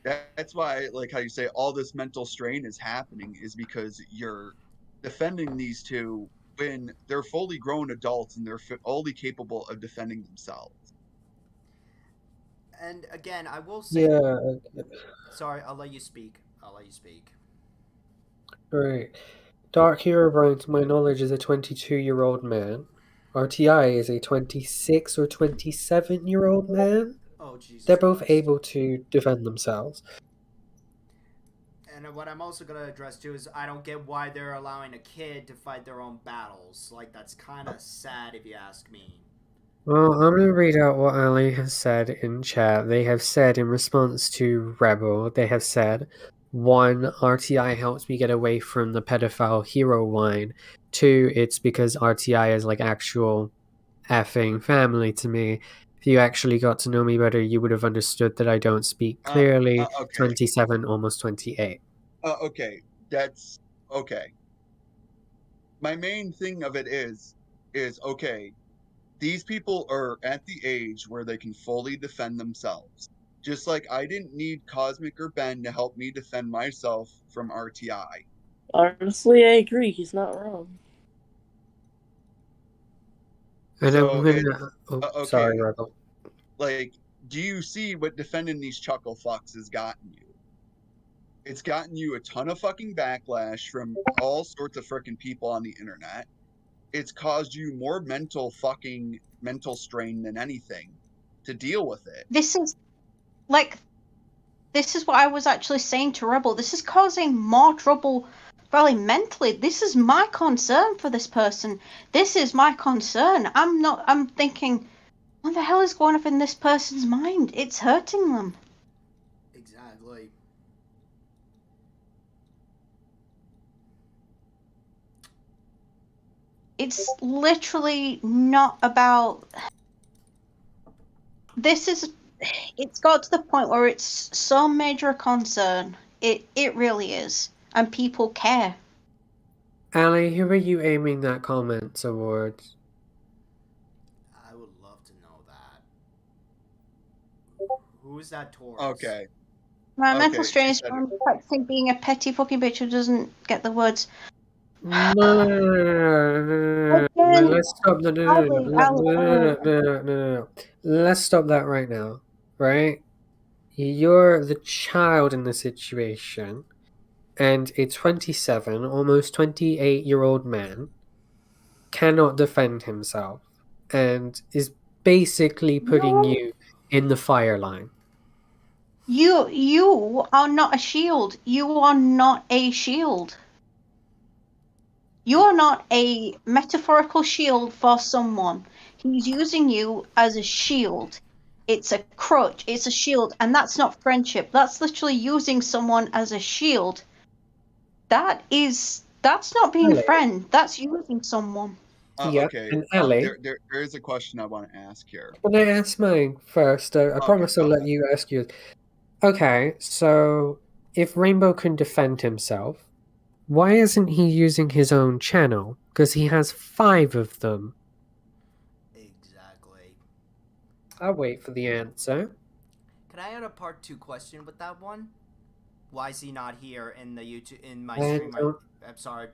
[SPEAKER 6] That's why, like how you say, all this mental strain is happening is because you're defending these two when they're fully grown adults and they're fully capable of defending themselves.
[SPEAKER 3] And again, I will say.
[SPEAKER 1] Yeah,
[SPEAKER 3] Sorry, I'll let you speak. I'll let you speak.
[SPEAKER 1] right. Dark Hero Brian, to my knowledge, is a 22-year-old man. RTI is a 26 or 27-year-old man.
[SPEAKER 3] Oh, Jesus
[SPEAKER 1] They're both
[SPEAKER 3] Christ.
[SPEAKER 1] able to defend themselves.
[SPEAKER 3] And what I'm also gonna address too is I don't get why they're allowing a kid to fight their own battles. Like, that's kind of sad if you ask me.
[SPEAKER 1] Well, I'm going to read out what Ali has said in chat. They have said in response to Rebel, they have said, 1, RTI helps me get away from the pedophile hero line. 2, it's because RTI is like actual effing family to me. If you actually got to know me better, you would have understood that I don't speak clearly.
[SPEAKER 6] Okay.
[SPEAKER 1] 27, almost 28.
[SPEAKER 6] Okay, that's okay. My main thing of it is okay. These people are at the age where they can fully defend themselves. Just like I didn't need Cosmic or Ben to help me defend myself from RTI.
[SPEAKER 7] Honestly, I agree. He's not wrong.
[SPEAKER 1] And
[SPEAKER 6] So
[SPEAKER 1] I'm gonna.
[SPEAKER 6] it's
[SPEAKER 1] Oh, sorry,
[SPEAKER 6] okay.
[SPEAKER 1] Rebel.
[SPEAKER 6] Like, do you see what defending these chuckle fucks has gotten you? It's gotten you a ton of fucking backlash from all sorts of freaking people on the internet. It's caused you more mental strain than anything to deal with it.
[SPEAKER 4] This is like, this is what I was actually saying to Rebel. This is causing more trouble, probably mentally. This is my concern for this person. This is my concern. I'm thinking, what the hell is going on in this person's mind? It's hurting them.
[SPEAKER 3] Exactly.
[SPEAKER 4] It's literally not about. It's got to the point where it's so major a concern. It really is. And people care.
[SPEAKER 1] Ali, who are you aiming that comment towards?
[SPEAKER 3] I would love to know that. Who is that towards?
[SPEAKER 6] Okay.
[SPEAKER 4] My
[SPEAKER 6] Okay,
[SPEAKER 4] mental strain
[SPEAKER 6] she
[SPEAKER 4] is
[SPEAKER 6] said
[SPEAKER 4] from practicing being a petty fucking bitch who doesn't get the words.
[SPEAKER 1] No,
[SPEAKER 4] Again,
[SPEAKER 1] let's stop the no. Let's stop that right now, right? You're the child in the situation, and a 27, almost 28-year-old man cannot defend himself and is basically putting
[SPEAKER 4] No.
[SPEAKER 1] you in the fire line.
[SPEAKER 4] You are not a shield. You are not a shield. You are not a metaphorical shield for someone. He's using you as a shield. It's a crutch, it's a shield, and that's not friendship. That's literally using someone as a shield. That's not being a
[SPEAKER 1] Ali.
[SPEAKER 4] friend. That's using someone.
[SPEAKER 1] Yeah,
[SPEAKER 6] okay.
[SPEAKER 1] and Ali,
[SPEAKER 6] There is a question I want to ask here.
[SPEAKER 1] can I ask mine first? I
[SPEAKER 6] Okay,
[SPEAKER 1] promise I'll
[SPEAKER 6] go
[SPEAKER 1] let
[SPEAKER 6] ahead.
[SPEAKER 1] you ask yours. Okay, so if Rainbow can defend himself, why isn't he using his own channel? Because he has 5 of them.
[SPEAKER 3] Exactly.
[SPEAKER 1] I'll wait for the answer.
[SPEAKER 3] Can I add a part 2 question with that one? Why is he not here in the YouTube in my
[SPEAKER 1] I
[SPEAKER 3] stream?
[SPEAKER 1] don't-
[SPEAKER 3] I'm sorry.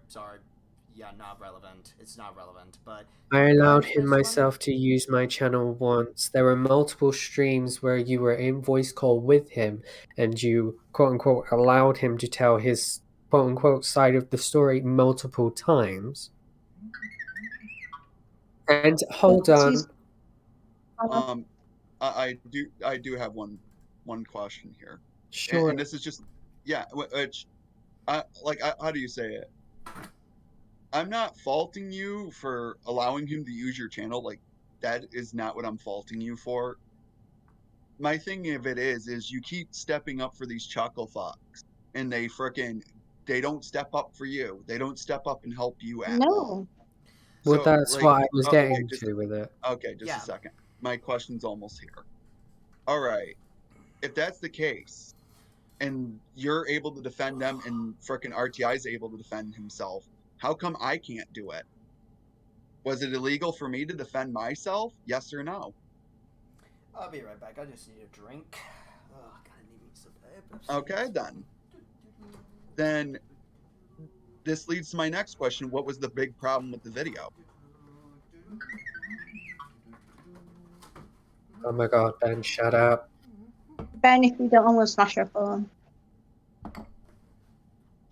[SPEAKER 3] Yeah, not relevant. It's not relevant, but
[SPEAKER 1] I allowed
[SPEAKER 3] Why is
[SPEAKER 1] him
[SPEAKER 3] this
[SPEAKER 1] myself to use my channel once. There were multiple streams where you were in voice call with him and you, quote unquote, allowed him to tell his, quote unquote, side of the story multiple times. And hold on.
[SPEAKER 6] I do have one question here,
[SPEAKER 1] Sure.
[SPEAKER 6] and this is just which how do you say it? I'm not faulting you for allowing him to use your channel. Like, that is not what I'm faulting you for. My thing of it is you keep stepping up for these chuckle fucks, and they don't step up for you. They don't step up and help you at all.
[SPEAKER 4] No.
[SPEAKER 1] Well,
[SPEAKER 6] So,
[SPEAKER 1] that's
[SPEAKER 6] like,
[SPEAKER 1] what I was
[SPEAKER 6] okay,
[SPEAKER 1] getting to with it.
[SPEAKER 6] Okay, just
[SPEAKER 3] Yeah.
[SPEAKER 6] a second. My question's almost here. All right. If that's the case, and you're able to defend them, and frickin' RTI's able to defend himself, how come I can't do it? Was it illegal for me to defend myself? Yes or no?
[SPEAKER 3] I'll be right back. I just need a drink. Oh, God, I need me some
[SPEAKER 6] Okay, then this leads to my next question. What was the big problem with the video?
[SPEAKER 1] Oh my god, Ben, shut up.
[SPEAKER 4] Ben, if you don't almost smash your phone.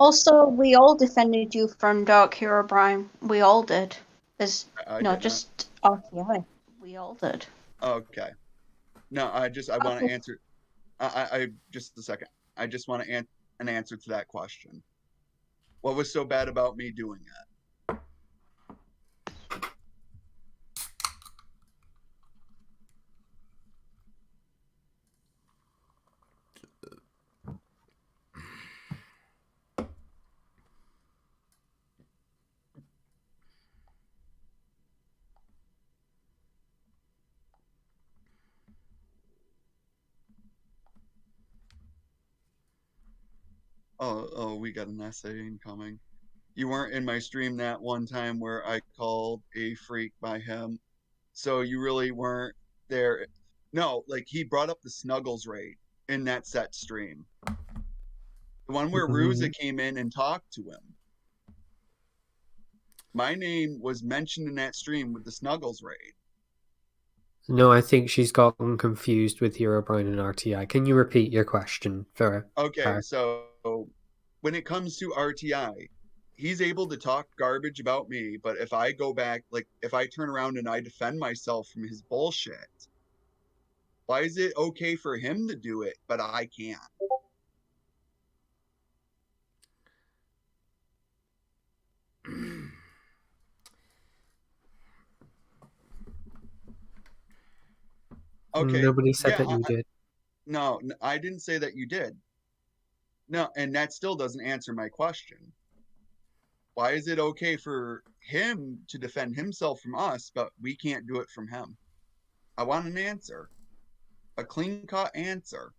[SPEAKER 4] Also, we all defended you from Dark Hero Prime. We all did. As
[SPEAKER 6] I
[SPEAKER 4] no,
[SPEAKER 6] did not.
[SPEAKER 4] just RTI. We all did.
[SPEAKER 6] Okay. No, I want to answer. I just a second. I just want an answer to that question. What was so bad about me doing that? Oh, we got an essay incoming. You weren't in my stream that one time where I called a freak by him, so you really weren't there. No, like he brought up the Snuggles raid in that set stream, the one where Ruza came in and talked to him. My name was mentioned in that stream with the Snuggles raid.
[SPEAKER 1] No, I think she's gotten confused with Herobrine and RTI. Can you repeat your question for
[SPEAKER 6] Okay,
[SPEAKER 1] her?
[SPEAKER 6] so when it comes to RTI, he's able to talk garbage about me, but if I go back, like if I turn around and I defend myself from his bullshit, why is it okay for him to do it, but I can't? Okay.
[SPEAKER 1] Nobody said
[SPEAKER 6] Yeah,
[SPEAKER 1] that you did.
[SPEAKER 6] No, I didn't say that you did. No, and that still doesn't answer my question. Why is it okay for him to defend himself from us, but we can't do it from him? I want an answer. A clean-cut answer.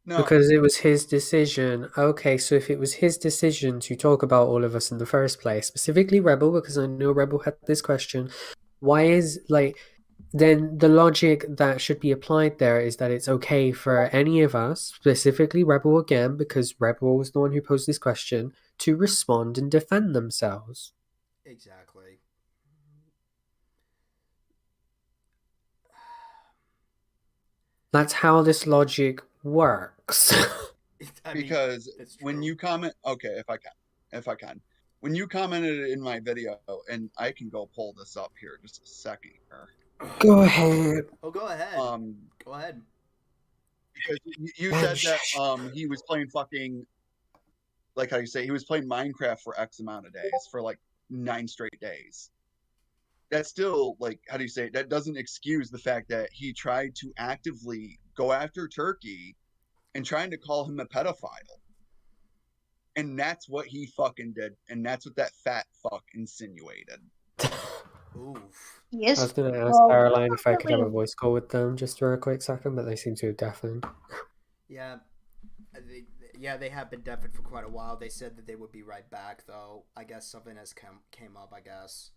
[SPEAKER 6] No,
[SPEAKER 1] Because it was his decision. Okay, so if it was his decision to talk about all of us in the first place, specifically Rebel, because I know Rebel had this question, why is, like, then the logic that should be applied there is that it's okay for any of us, specifically Rebel again, because Rebel was the one who posed this question, to respond and defend themselves.
[SPEAKER 3] Exactly.
[SPEAKER 1] That's how this logic works.
[SPEAKER 3] I mean,
[SPEAKER 6] because
[SPEAKER 3] it's
[SPEAKER 6] when
[SPEAKER 3] true.
[SPEAKER 6] you comment, okay, if I can, when you commented in my video, and I can go pull this up here just a second here.
[SPEAKER 1] Go ahead.
[SPEAKER 3] Oh, go ahead. Go ahead.
[SPEAKER 6] Because you said that he was playing fucking, like how you say, he was playing Minecraft for X amount of days, for like 9 straight days. That's still, like, how do you say it? That doesn't excuse the fact that he tried to actively go after Turkey and trying to call him a pedophile. And that's what he fucking did. And that's what that fat fuck insinuated.
[SPEAKER 3] Oof.
[SPEAKER 4] Yes.
[SPEAKER 1] I was going to ask Caroline if I could have a voice call with them just for a quick second, but they seem to have deafened.
[SPEAKER 3] Yeah. They have been deafened for quite a while. They said that they would be right back, though. I guess something has came up, I guess.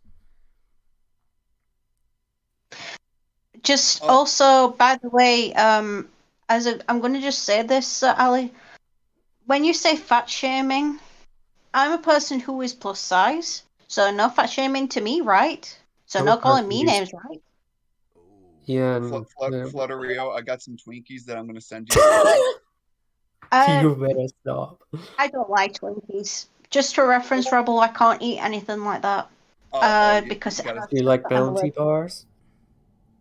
[SPEAKER 4] Just also, by the way, I'm going to just say this, Ali. When you say fat shaming, I'm a person who is plus size, so no fat shaming to me, right? So
[SPEAKER 1] I'm
[SPEAKER 4] no
[SPEAKER 1] a
[SPEAKER 4] calling
[SPEAKER 1] person
[SPEAKER 4] me
[SPEAKER 1] who's-
[SPEAKER 4] names, right?
[SPEAKER 1] Yeah,
[SPEAKER 6] Flutterio, I got some Twinkies that I'm going to send you.
[SPEAKER 1] You better stop.
[SPEAKER 4] I don't like Twinkies. Just for reference, Rebel, I can't eat anything like that. Because
[SPEAKER 6] you gotta-
[SPEAKER 1] Do you like bounty bars?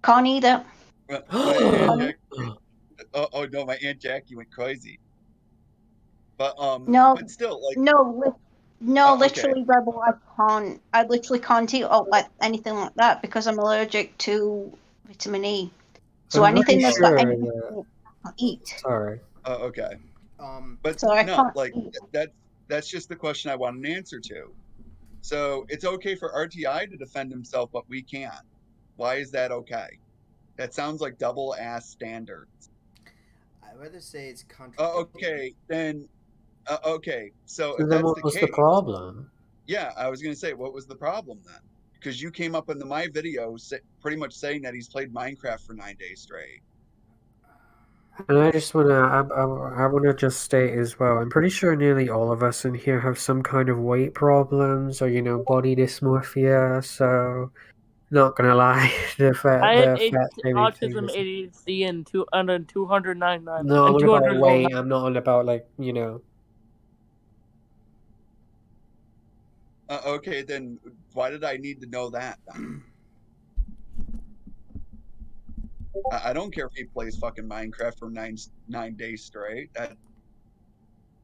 [SPEAKER 4] Can't eat it.
[SPEAKER 6] My oh no, my Aunt Jackie went crazy. But
[SPEAKER 4] No,
[SPEAKER 6] but still, like,
[SPEAKER 4] literally, Rebel, I literally can't eat like anything like that because I'm allergic to vitamin E. So
[SPEAKER 1] I'm
[SPEAKER 4] anything
[SPEAKER 1] pretty
[SPEAKER 4] that's got
[SPEAKER 1] sure
[SPEAKER 4] anything
[SPEAKER 1] that...
[SPEAKER 4] I can't eat.
[SPEAKER 1] Sorry.
[SPEAKER 6] Okay. But
[SPEAKER 4] So I
[SPEAKER 6] no,
[SPEAKER 4] can't
[SPEAKER 6] like
[SPEAKER 4] eat.
[SPEAKER 6] that's just the question I want an answer to. So it's okay for RTI to defend himself, but we can't. Why is that okay? That sounds like double ass standards.
[SPEAKER 3] I'd rather say it's contradicting.
[SPEAKER 6] Okay, then Okay, so
[SPEAKER 1] So
[SPEAKER 6] if
[SPEAKER 1] then
[SPEAKER 6] that's
[SPEAKER 1] what
[SPEAKER 6] the
[SPEAKER 1] was the
[SPEAKER 6] case,
[SPEAKER 1] problem?
[SPEAKER 6] yeah, I was gonna say, what was the problem then? Because you came up into my video pretty much saying that he's played Minecraft for 9 days straight.
[SPEAKER 1] And I just I wanna just state as well, I'm pretty sure nearly all of us in here have some kind of weight problems or, body dysmorphia, so not gonna lie,
[SPEAKER 7] I have
[SPEAKER 1] the fat shaming thing
[SPEAKER 7] autism,
[SPEAKER 1] is...
[SPEAKER 7] ADHD, and 299
[SPEAKER 1] No, I'm
[SPEAKER 7] and
[SPEAKER 1] on about
[SPEAKER 7] 209.
[SPEAKER 1] weight, I'm not on about,
[SPEAKER 6] Okay, then why did I need to know that then? I don't care if he plays fucking Minecraft for 9 days straight. That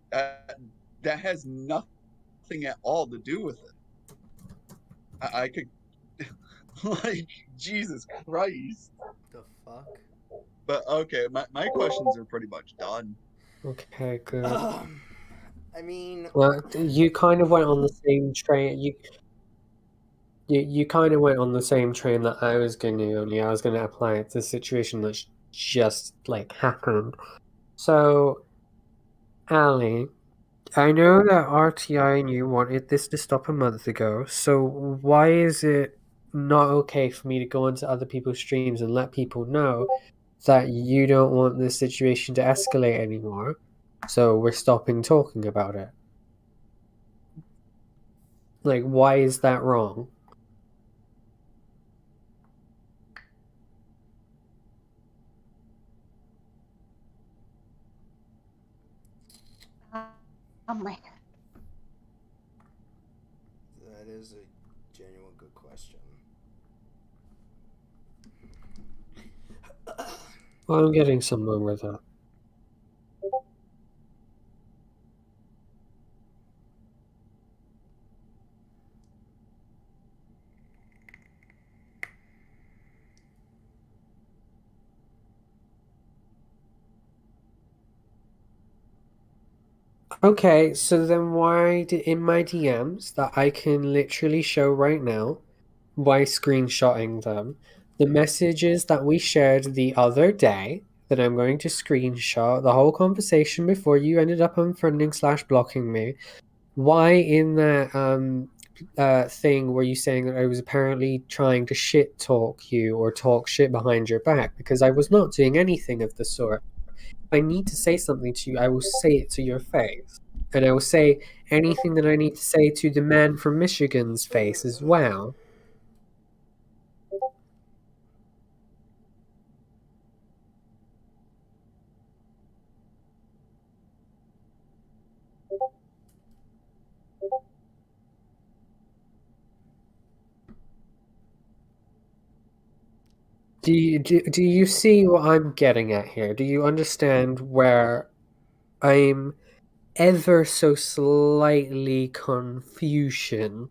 [SPEAKER 6] that has nothing at all to do with it. I could like Jesus Christ.
[SPEAKER 3] The fuck?
[SPEAKER 6] But okay, my questions are pretty much done.
[SPEAKER 1] Okay, good.
[SPEAKER 3] I mean,
[SPEAKER 1] Well, you kind of went on the same train, you kind of went on the same train that I was going to, only I was going to apply it to the situation that's just, happened. So, Ali, I know that RTI and you wanted this to stop a month ago, so why is it not okay for me to go into other people's streams and let people know that you don't want this situation to escalate anymore, so we're stopping talking about it? Why is that wrong?
[SPEAKER 4] Oh my.
[SPEAKER 3] that is a genuine good question.
[SPEAKER 1] Well, I'm getting somewhere with that. Okay, so then why did in my DMs that I can literally show right now by screenshotting them, the messages that we shared the other day that I'm going to screenshot, the whole conversation before you ended up unfriending/blocking me. Why in that thing were you saying that I was apparently trying to shit talk you or talk shit behind your back? Because I was not doing anything of the sort. If I need to say something to you, I will say it to your face. And I will say anything that I need to say to the man from Michigan's face as well. Do you see what I'm getting at here? Do you understand where I'm ever so slightly confusion?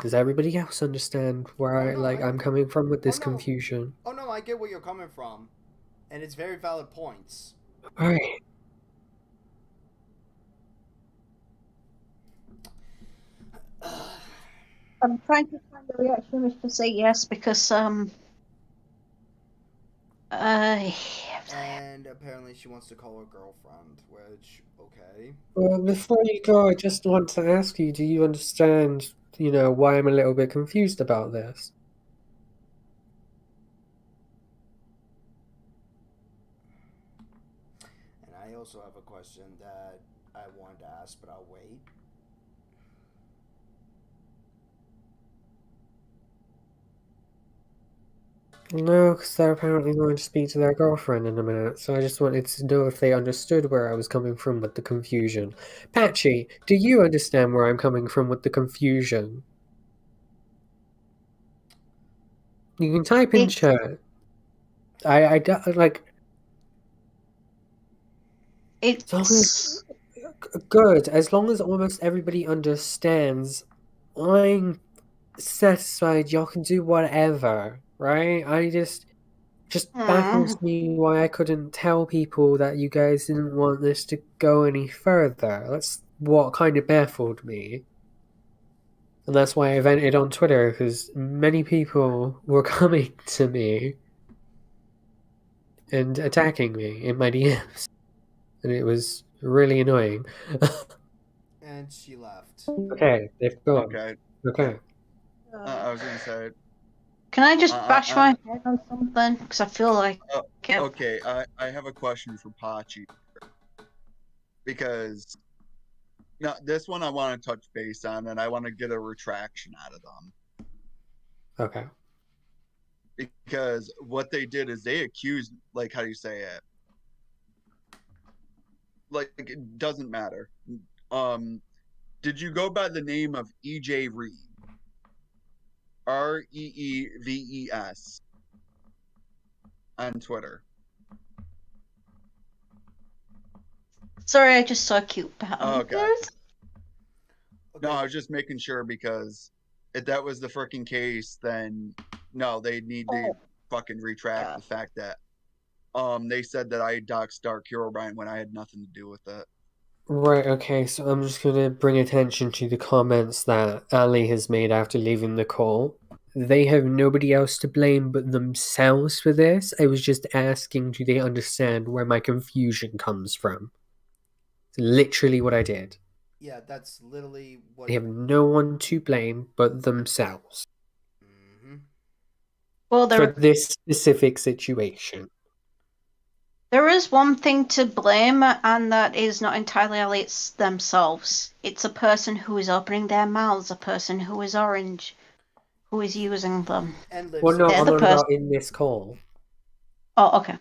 [SPEAKER 1] Does everybody else understand where I'm coming from with this confusion?
[SPEAKER 3] Oh no, I get where you're coming from, and it's very valid points.
[SPEAKER 1] Alright.
[SPEAKER 4] I'm trying to find the reaction is to say yes because
[SPEAKER 3] And apparently she wants to call her girlfriend, which, okay.
[SPEAKER 1] Well, before you go, I just want to ask you, do you understand, why I'm a little bit confused about this?
[SPEAKER 3] And I also have a question that I wanted to ask, but I'll wait.
[SPEAKER 1] No, because they're apparently going to speak to their girlfriend in a minute, so I just wanted to know if they understood where I was coming from with the confusion. Patchy, do you understand where I'm coming from with the confusion? You can type in chat.
[SPEAKER 4] it's
[SPEAKER 1] Good, as long as almost everybody understands, I'm satisfied y'all can do whatever, right? Just baffles me why I couldn't tell people that you guys didn't want this to go any further. That's what kind of baffled me. And that's why I vented on Twitter, because many people were coming to me and attacking me in my DMs. And it was really annoying.
[SPEAKER 3] And she left.
[SPEAKER 1] Okay, they've gone.
[SPEAKER 6] Okay.
[SPEAKER 1] Okay.
[SPEAKER 6] I was gonna say.
[SPEAKER 4] Can I just bash
[SPEAKER 6] I,
[SPEAKER 4] my head on something? Because I feel like it.
[SPEAKER 6] okay. I have a question for Pachi because now this one I want to touch base on, and I want to get a retraction out of them.
[SPEAKER 1] Okay.
[SPEAKER 6] Because what they did is they accused, like, how do you say it? Like, it doesn't matter. Did you go by the name of EJ Reed? Reeves on Twitter.
[SPEAKER 4] Sorry, I just saw a cute pattern.
[SPEAKER 6] Oh, okay.
[SPEAKER 3] Okay.
[SPEAKER 6] No, I was just making sure because if that was the freaking case, then no, they need to fucking retract the fact that they said that I doxed Dark Hero Brian when I had nothing to do with it.
[SPEAKER 1] Right, okay, so I'm just gonna bring attention to the comments that Ali has made after leaving the call. They have nobody else to blame but themselves for this. I was just asking, do they understand where my confusion comes from? It's literally what I did.
[SPEAKER 3] Yeah, that's literally what.
[SPEAKER 1] They have no one to blame but themselves
[SPEAKER 4] Well,
[SPEAKER 1] for this specific situation.
[SPEAKER 4] there is one thing to blame, and that is not entirely Ali, it's themselves. It's a person who is opening their mouths, a person who is orange, who is using them.
[SPEAKER 3] And lives
[SPEAKER 1] Well, no,
[SPEAKER 4] They're
[SPEAKER 1] I'm
[SPEAKER 4] the
[SPEAKER 1] not
[SPEAKER 4] person.
[SPEAKER 1] about in this call.
[SPEAKER 4] Oh, okay.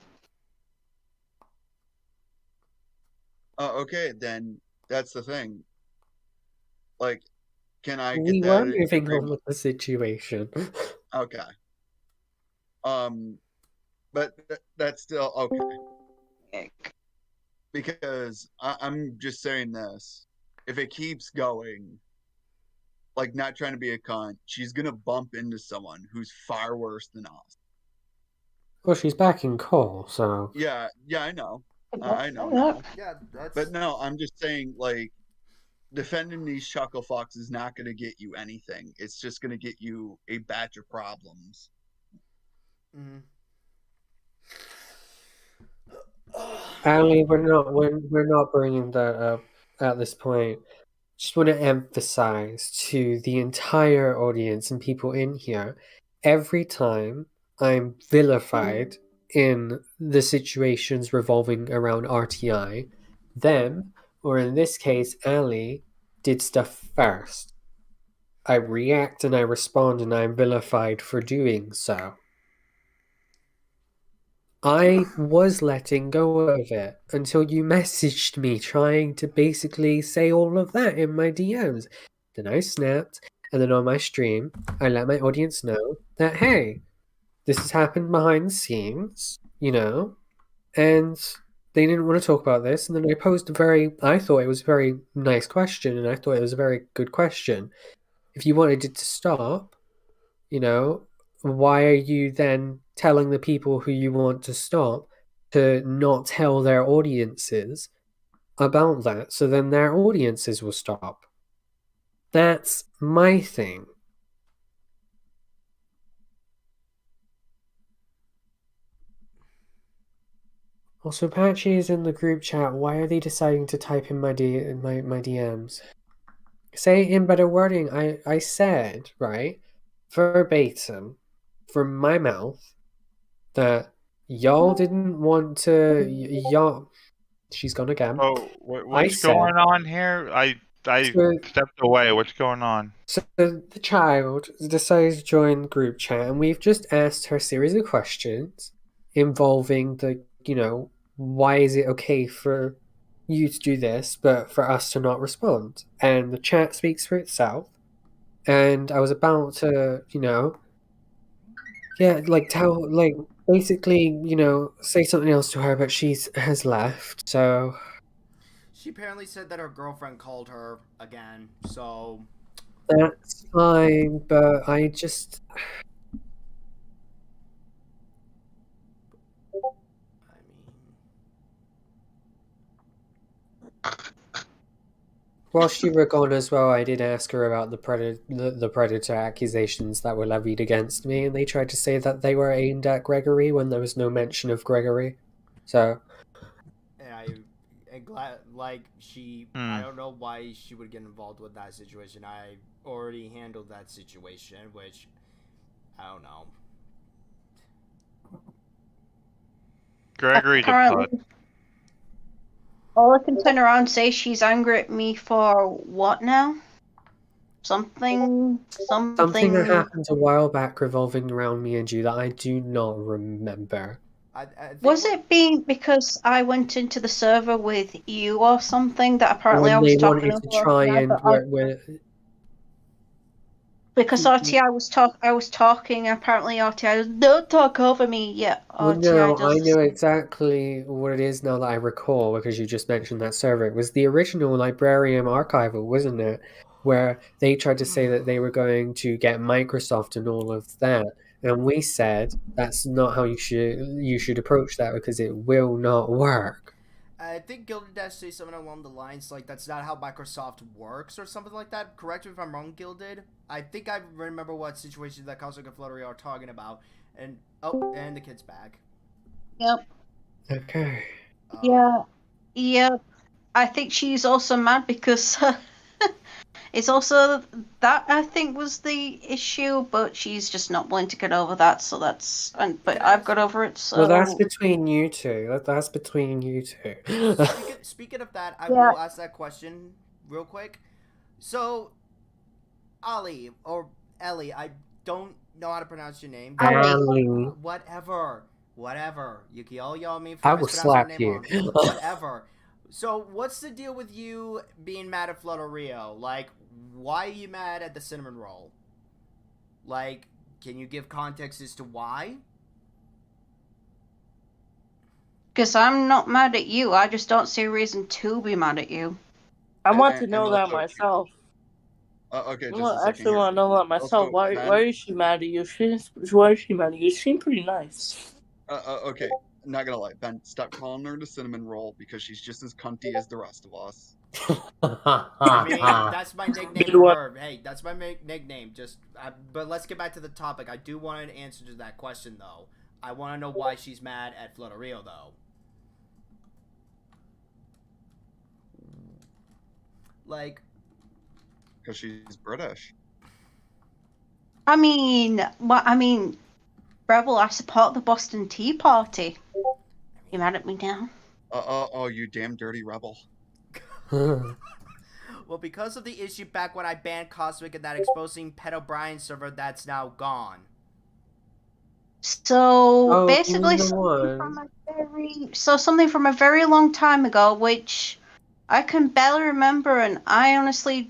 [SPEAKER 6] Okay, then that's the thing. Like, can I get
[SPEAKER 1] We
[SPEAKER 6] that?
[SPEAKER 1] were moving on with the situation.
[SPEAKER 6] Okay. But that's still okay. Because I'm just saying this. If it keeps going, like not trying to be a cunt, she's gonna bump into someone who's far worse than us.
[SPEAKER 1] Well, she's back in call, so...
[SPEAKER 6] Yeah, I know. I know now.
[SPEAKER 3] Yeah, that's.
[SPEAKER 6] But no, I'm just saying, like, defending these chuckle fucks is not going to get you anything. It's just going to get you a batch of problems.
[SPEAKER 3] Mm.
[SPEAKER 1] Ali, we're not bringing that up at this point. Just want to emphasize to the entire audience and people in here, every time I'm vilified in the situations revolving around RTI, them, or in this case, Ali, did stuff first. I react and I respond and I'm vilified for doing so. I was letting go of it until you messaged me trying to basically say all of that in my DMs. Then I snapped, and then on my stream, I let my audience know that, hey, this has happened behind the scenes, you know, and they didn't want to talk about this. And then I posed I thought it was a very nice question, and I thought it was a very good question. If you wanted it to stop, you know, why are you then telling the people who you want to stop to not tell their audiences about that so then their audiences will stop? That's my thing. Also, Patchy is in the group chat. Why are they deciding to type in my DMs? Say it in better wording. I said, right, verbatim, from my mouth, that y'all didn't want to... Y'all... She's gone again.
[SPEAKER 2] Oh, what's going on here? I stepped away. What's going on?
[SPEAKER 1] So the child decided to join the group chat, and we've just asked her a series of questions involving why is it okay for you to do this, but for us to not respond? And the chat speaks for itself. And I was about to, basically, say something else to her, but she has left, so...
[SPEAKER 3] She apparently said that her girlfriend called her again, so...
[SPEAKER 1] That's fine, but I just... While she were gone as well, I did ask her about the predator accusations that were levied against me, and they tried to say that they were aimed at Gregory when there was no mention of Gregory. So,
[SPEAKER 3] And I'm glad, like, I don't know why she would get involved with that situation. I already handled that situation, which, I don't know.
[SPEAKER 2] Gregory
[SPEAKER 4] Apparently,
[SPEAKER 2] DePut.
[SPEAKER 4] all I can turn around and say she's angry at me for what now? Something
[SPEAKER 1] something that happened a while back revolving around me and you that I do not remember.
[SPEAKER 3] I think
[SPEAKER 4] Was it being because I went into the server with you or something that apparently I
[SPEAKER 1] When
[SPEAKER 4] was
[SPEAKER 1] they
[SPEAKER 4] talking
[SPEAKER 1] wanted to
[SPEAKER 4] over
[SPEAKER 1] try
[SPEAKER 4] RTI,
[SPEAKER 1] and
[SPEAKER 4] because RTI I was talking, apparently RTI was, don't talk over me. Yeah,
[SPEAKER 1] well,
[SPEAKER 4] RTI
[SPEAKER 1] no,
[SPEAKER 4] does
[SPEAKER 1] I
[SPEAKER 4] the
[SPEAKER 1] know
[SPEAKER 4] same.
[SPEAKER 1] exactly what it is now that I recall because you just mentioned that server. It was the original Librarium Archival, wasn't it? Where they tried to say that they were going to get Microsoft and all of that, and we said that's not how you should approach that because it will not work.
[SPEAKER 3] I think Gilded Dash says something along the lines like that's not how Microsoft works or something like that. Correct me if I'm wrong, Gilded. I think I remember what situation that Cosmic and Fluttery are talking about. And and the kid's back.
[SPEAKER 4] Yep.
[SPEAKER 1] Okay.
[SPEAKER 4] Yeah. I think she's also mad because it's also that I think was the issue, but she's just not willing to get over that. So but I've got over it. So
[SPEAKER 1] Well, that's between you two. That's between you two.
[SPEAKER 3] Speaking of that, I
[SPEAKER 4] Yeah.
[SPEAKER 3] will ask that question real quick. So, Ali or Ellie, I don't know how to pronounce your name.
[SPEAKER 1] Ali.
[SPEAKER 3] Whatever. You can all yell at me for
[SPEAKER 1] I will
[SPEAKER 3] mispronouncing your
[SPEAKER 1] slap
[SPEAKER 3] name
[SPEAKER 1] you.
[SPEAKER 3] wrong. Whatever. So, what's the deal with you being mad at Flutterio? Like, why are you mad at the cinnamon roll? Like, can you give context as to why?
[SPEAKER 4] Because I'm not mad at you. I just don't see a reason to be mad at you.
[SPEAKER 7] I want to
[SPEAKER 6] And
[SPEAKER 7] know that
[SPEAKER 6] also,
[SPEAKER 7] myself.
[SPEAKER 6] okay, just
[SPEAKER 7] Well,
[SPEAKER 6] a
[SPEAKER 7] I
[SPEAKER 6] second
[SPEAKER 7] actually
[SPEAKER 6] here.
[SPEAKER 7] want to know that myself.
[SPEAKER 6] Also,
[SPEAKER 7] Why
[SPEAKER 6] Ben,
[SPEAKER 7] is she mad at you? Why is she mad at you? She seemed pretty nice.
[SPEAKER 6] okay, not gonna lie, Ben, stop calling her the cinnamon roll because she's just as cunty as the rest of us.
[SPEAKER 3] I mean, that's my nickname
[SPEAKER 7] Good
[SPEAKER 3] for
[SPEAKER 7] one.
[SPEAKER 3] her. Hey, that's my nickname. But let's get back to the topic. I do want an answer to that question, though. I want to know why she's mad at Flutterio, though. Like,
[SPEAKER 6] Because she's British.
[SPEAKER 4] I mean, Rebel, I support the Boston Tea Party. You mad at me now?
[SPEAKER 6] Oh, you damn dirty rebel.
[SPEAKER 3] well, because of the issue back when I banned Cosmic and that exposing Pet O'Brien server, that's now gone.
[SPEAKER 4] So
[SPEAKER 1] you
[SPEAKER 4] basically,
[SPEAKER 1] mean the one?
[SPEAKER 4] something from a very long time ago, which I can barely remember, and I honestly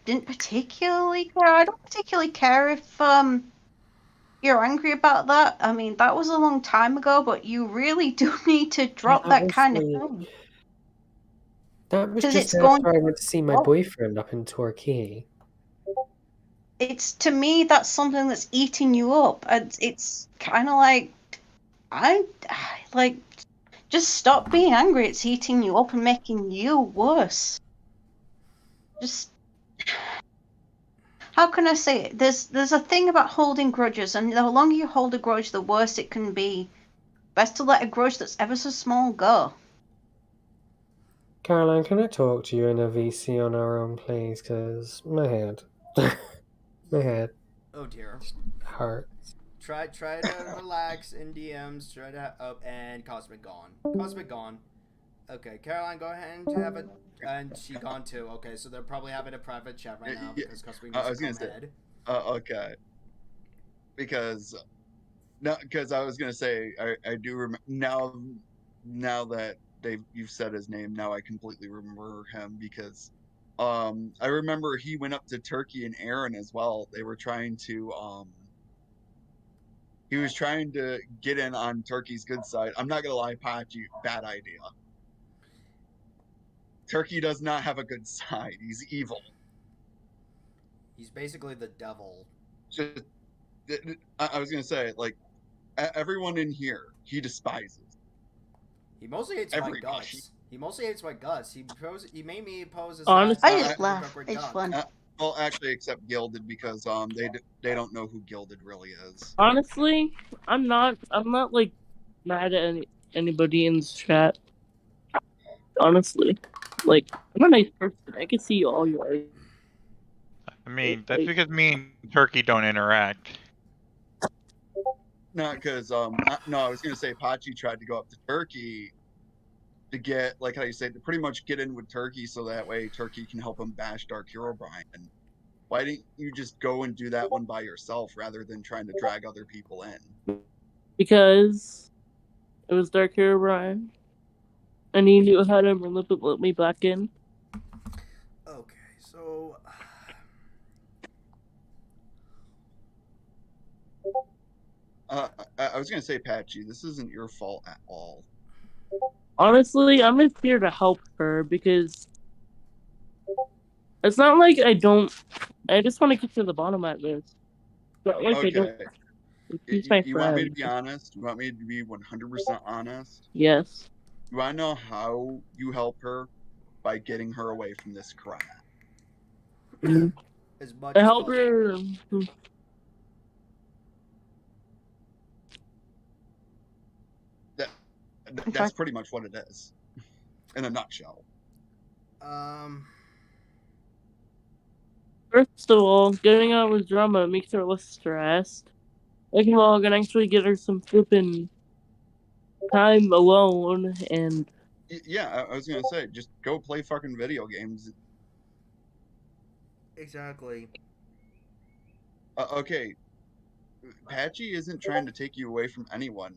[SPEAKER 4] didn't particularly care. I don't particularly care if you're angry about that. I mean, that was a long time ago, but you really do need to drop that kind of thing.
[SPEAKER 1] That was
[SPEAKER 4] 'Cause
[SPEAKER 1] just
[SPEAKER 4] it's going
[SPEAKER 1] after I went to see my
[SPEAKER 4] Oh.
[SPEAKER 1] boyfriend up in Torquay.
[SPEAKER 4] It's to me that's something that's eating you up, and it's kind of like I like just stop being angry. It's eating you up and making you worse. Just how can I say it? There's a thing about holding grudges, and the longer you hold a grudge, the worse it can be. Best to let a grudge that's ever so small go.
[SPEAKER 1] Caroline, can I talk to you in a VC on our own, please? Because my head. my head
[SPEAKER 3] Oh dear.
[SPEAKER 1] hurts.
[SPEAKER 3] Try to relax in DMs. Try to and Cosmic gone. Cosmic gone. Okay, Caroline, go ahead and have a. And she gone too. Okay, so they're probably having a private chat right now because Cosmic needs
[SPEAKER 6] I was
[SPEAKER 3] to
[SPEAKER 6] gonna
[SPEAKER 3] come
[SPEAKER 6] say,
[SPEAKER 3] ahead.
[SPEAKER 6] okay. Because I was gonna say I do remember now that you've said his name, now I completely remember him because I remember he went up to Turkey and Aaron as well. They were trying to he was trying to get in on Turkey's good side. I'm not gonna lie, Pachi, bad idea. Turkey does not have a good side. He's evil.
[SPEAKER 3] He's basically the devil.
[SPEAKER 6] Just, I was gonna say, like, everyone in here he despises.
[SPEAKER 3] He mostly hates my
[SPEAKER 6] Everybody.
[SPEAKER 3] guts. He mostly hates my guts. He made me pose his
[SPEAKER 7] Honestly,
[SPEAKER 3] last
[SPEAKER 8] I just
[SPEAKER 3] with
[SPEAKER 8] laugh.
[SPEAKER 3] Rubber
[SPEAKER 8] It's
[SPEAKER 3] Duck.
[SPEAKER 8] fun.
[SPEAKER 6] Well, actually, except Gilded because they don't know who Gilded really is.
[SPEAKER 7] honestly, I'm not like mad at anybody in this chat. Honestly, like I'm a nice person. I can see all you guys.
[SPEAKER 2] I mean, that's because me and Turkey don't interact.
[SPEAKER 6] No, because no, I was gonna say Pachi tried to go up to Turkey to get, like how you say, to pretty much get in with Turkey so that way Turkey can help him bash Dark Hero Brian. Why didn't you just go and do that one by yourself rather than trying to drag other people in?
[SPEAKER 7] Because it was Dark Hero Brian, and he knew how to let me back in.
[SPEAKER 3] Okay, so
[SPEAKER 6] I was gonna say, Patchy, this isn't your fault at all.
[SPEAKER 7] Honestly, I'm just here to help her because it's not like I don't. I just want to get to the bottom at this. It's not like I don't.
[SPEAKER 6] Okay,
[SPEAKER 7] He's my
[SPEAKER 6] you want me to
[SPEAKER 7] friend.
[SPEAKER 6] be honest? You want me to be 100% honest?
[SPEAKER 7] Yes.
[SPEAKER 6] You want to know how you help her? By getting her away from this crap.
[SPEAKER 3] as much
[SPEAKER 7] I
[SPEAKER 3] as
[SPEAKER 7] help
[SPEAKER 3] possible.
[SPEAKER 7] her.
[SPEAKER 6] That's pretty much what it is, in a nutshell.
[SPEAKER 7] First of all, getting out with drama makes her less stressed. Second of all, I can actually get her some flipping time alone, and
[SPEAKER 6] Yeah, I was gonna say, just go play fucking video games.
[SPEAKER 3] Exactly.
[SPEAKER 6] Okay, Patchy isn't trying to take you away from anyone,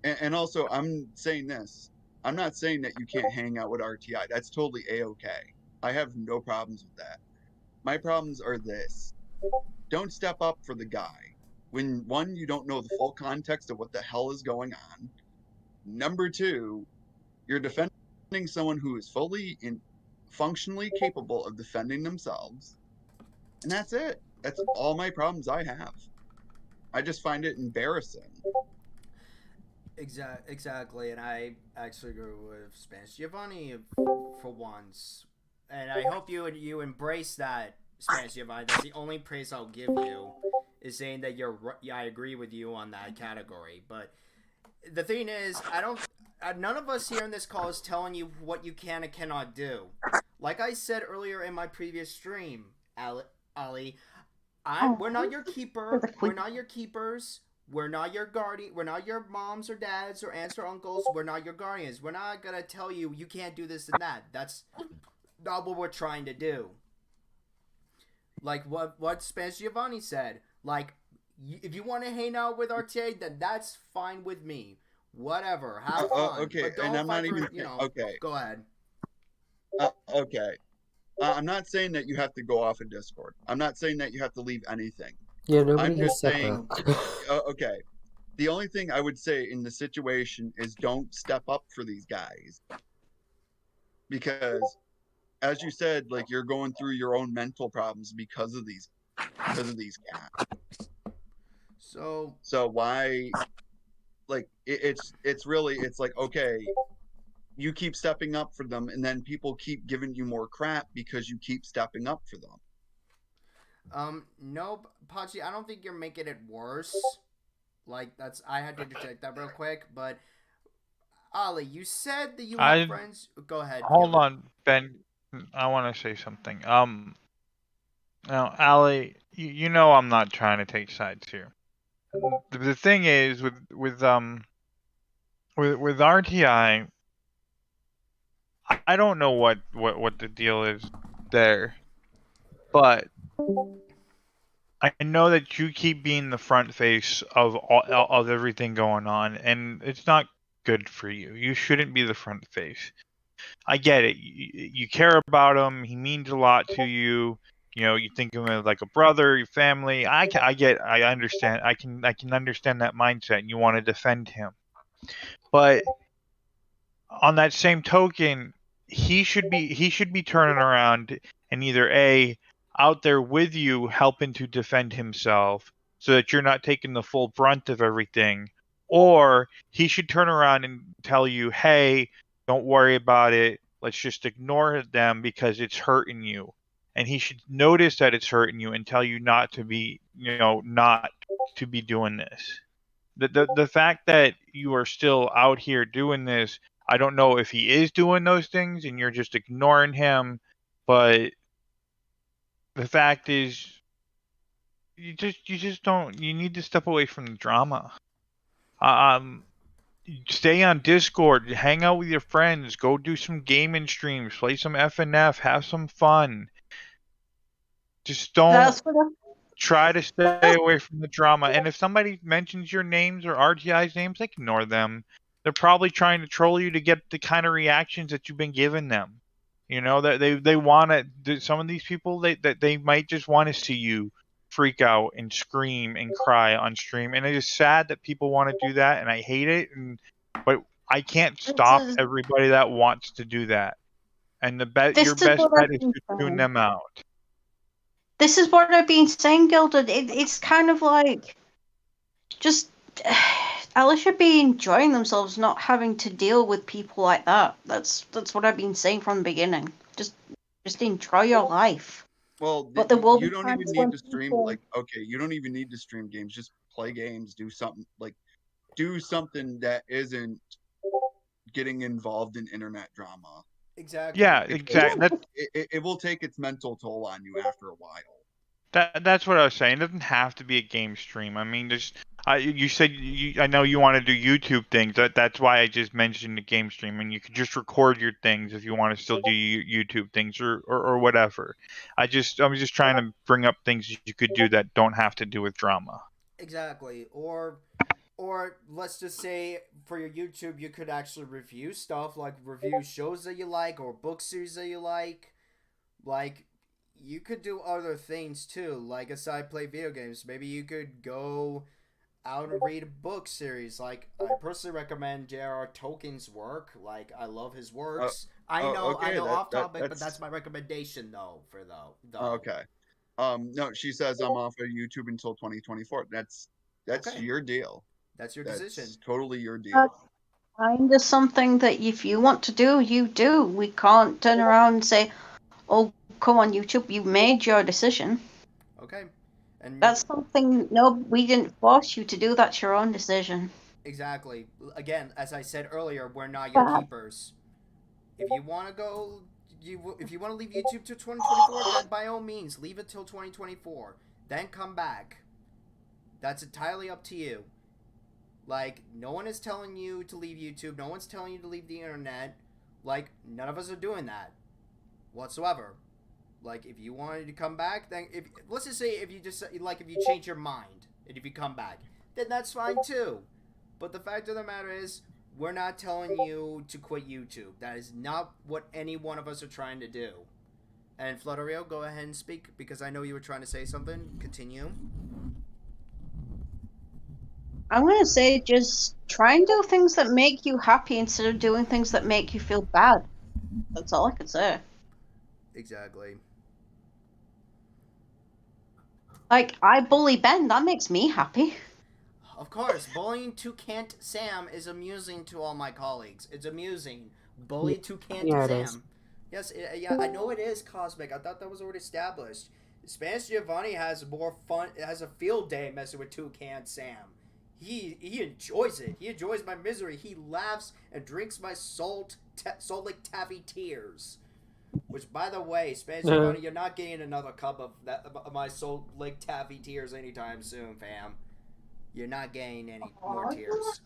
[SPEAKER 6] and also I'm saying this. I'm not saying that you can't hang out with RTI. That's totally a-okay. I have no problems with that. My problems are this: don't step up for the guy when, one, you don't know the full context of what the hell is going on. Number two, you're defending someone who is fully functionally capable of defending themselves, and that's it. That's all my problems I have. I just find it embarrassing.
[SPEAKER 3] Exactly, and I actually agree with Spanish Giovanni for once, and I hope you embrace that, Spanish Giovanni. That's the only praise I'll give you, is saying that yeah, I agree with you on that category. But the thing is, I don't. None of us here in this call is telling you what you can and cannot do. Like I said earlier in my previous stream, Ali, we're not your keeper. We're not your keepers. We're not your guardian. We're not your moms or dads or aunts or uncles. We're not your guardians. We're not gonna tell you you can't do this and that. That's not what we're trying to do. Like what Spanish Giovanni said. Like, if you want to hang out with RTA, then that's fine with me. Whatever, have fun.
[SPEAKER 6] Okay,
[SPEAKER 3] but don't
[SPEAKER 6] and I'm
[SPEAKER 3] fight
[SPEAKER 6] not
[SPEAKER 3] for,
[SPEAKER 6] even okay.
[SPEAKER 3] Go ahead.
[SPEAKER 6] Okay, I'm not saying that you have to go off of Discord. I'm not saying that you have to leave anything.
[SPEAKER 1] Yeah, nobody
[SPEAKER 6] I'm
[SPEAKER 1] has
[SPEAKER 6] just
[SPEAKER 1] said
[SPEAKER 6] saying,
[SPEAKER 1] that.
[SPEAKER 6] okay. The only thing I would say in the situation is don't step up for these guys. Because, as you said, like, you're going through your own mental problems because of these cats. So why, like, it's really, it's like, okay, you keep stepping up for them, and then people keep giving you more crap because you keep stepping up for them.
[SPEAKER 3] No, Pachi, I don't think you're making it worse. Like, I had to interject that real quick, but Ali, you said that you have friends. Go ahead.
[SPEAKER 2] Hold on, Ben. I want to say something. Now, Ali, you know I'm not trying to take sides here. The thing is with RTI, I don't know what the deal is there, but I know that you keep being the front face of everything going on, and it's not good for you. You shouldn't be the front face. I get it. You care about him. He means a lot to you. You know, you think of him like a brother, your family. I understand. I can understand that mindset, and you want to defend him. But on that same token, he should be turning around and either out there with you helping to defend himself so that you're not taking the full brunt of everything, or he should turn around and tell you, hey, don't worry about it. Let's just ignore them because it's hurting you. And he should notice that it's hurting you and tell you not to be, not to be doing this. The fact that you are still out here doing this, I don't know if he is doing those things and you're just ignoring him, but the fact is you need to step away from the drama. Um Stay on Discord, hang out with your friends, go do some gaming streams, play some FNF, have some fun. Just don't
[SPEAKER 4] That's what
[SPEAKER 2] try to stay away from the drama. And if somebody mentions your names or RTI's names, ignore them. They're probably trying to troll you to get the kind of reactions that you've been giving them. That they want to. Some of these people they might just want to see you freak out and scream and cry on stream, and it is sad that people want to do that, and I hate it. But I can't stop everybody that wants to do that. And your best bet is to tune them out.
[SPEAKER 4] This is what I've been saying, Gilda. It's kind of like just Alice should be enjoying themselves, not having to deal with people like that. That's what I've been saying from the beginning. Just enjoy your life.
[SPEAKER 6] Well,
[SPEAKER 4] But there will
[SPEAKER 6] you
[SPEAKER 4] be
[SPEAKER 6] don't
[SPEAKER 4] times
[SPEAKER 6] even
[SPEAKER 4] when
[SPEAKER 6] need to stream.
[SPEAKER 4] people-
[SPEAKER 6] Like, okay, you don't even need to stream games. Just play games. Do something that isn't getting involved in internet drama.
[SPEAKER 3] Exactly.
[SPEAKER 2] Yeah, exactly.
[SPEAKER 6] It will take its mental toll on you after a while.
[SPEAKER 2] That's what I was saying. It doesn't have to be a game stream. I mean, you said I know you want to do YouTube things. That's why I just mentioned the game stream, and you could just record your things if you want to still do YouTube things or whatever. I was just trying to bring up things you could do that don't have to do with drama.
[SPEAKER 3] Exactly. Or let's just say for your YouTube, you could actually review stuff, like review shows that you like or book series that you like. Like, you could do other things too. Like, aside play video games, maybe you could go out and read a book series. Like, I personally recommend J.R.R. Tolkien's work. Like, I love his works. I know off topic, but that's my recommendation though.
[SPEAKER 6] Okay. No, she says I'm off of YouTube until 2024. That's
[SPEAKER 3] Okay.
[SPEAKER 6] your deal.
[SPEAKER 3] That's your
[SPEAKER 6] That's
[SPEAKER 3] decision.
[SPEAKER 6] totally your deal.
[SPEAKER 4] Kind of something that if you want to do, you do. We can't turn around and say, "Oh, come on, YouTube, you made your decision."
[SPEAKER 3] Okay. And
[SPEAKER 4] That's something. No, we didn't force you to do. That's your own decision.
[SPEAKER 3] exactly. Again, as I said earlier, we're not your
[SPEAKER 4] Yeah.
[SPEAKER 3] keepers. If you want to go, if you want to leave YouTube till 2024, then by all means, leave it till 2024. Then come back. That's entirely up to you. Like, no one is telling you to leave YouTube. No one's telling you to leave the internet. Like, none of us are doing that whatsoever. Like, if you wanted to come back, then let's just say if you change your mind and if you come back, then that's fine too. But the fact of the matter is, we're not telling you to quit YouTube. That is not what any one of us are trying to do. And Flutterio, go ahead and speak, because I know you were trying to say something. Continue.
[SPEAKER 4] I'm gonna say just try and do things that make you happy instead of doing things that make you feel bad. That's all I could say.
[SPEAKER 3] Exactly.
[SPEAKER 4] Like, I bully Ben, that makes me happy.
[SPEAKER 3] Of course, bullying Toucant Sam is amusing to all my colleagues. It's amusing. Bully Toucant
[SPEAKER 1] Yeah, it
[SPEAKER 3] Sam.
[SPEAKER 1] is.
[SPEAKER 3] Yes, yeah, I know it is cosmic. I thought that was already established. Spanish Giovanni has more fun. Has a field day messing with Toucant Sam. He enjoys it. He enjoys my misery. He laughs and drinks my Salt Lake Taffy tears. Which, by the way, Spanish Giovanni, you're not getting another cup of my Salt Lake Taffy tears anytime soon, fam. You're not getting any more tears.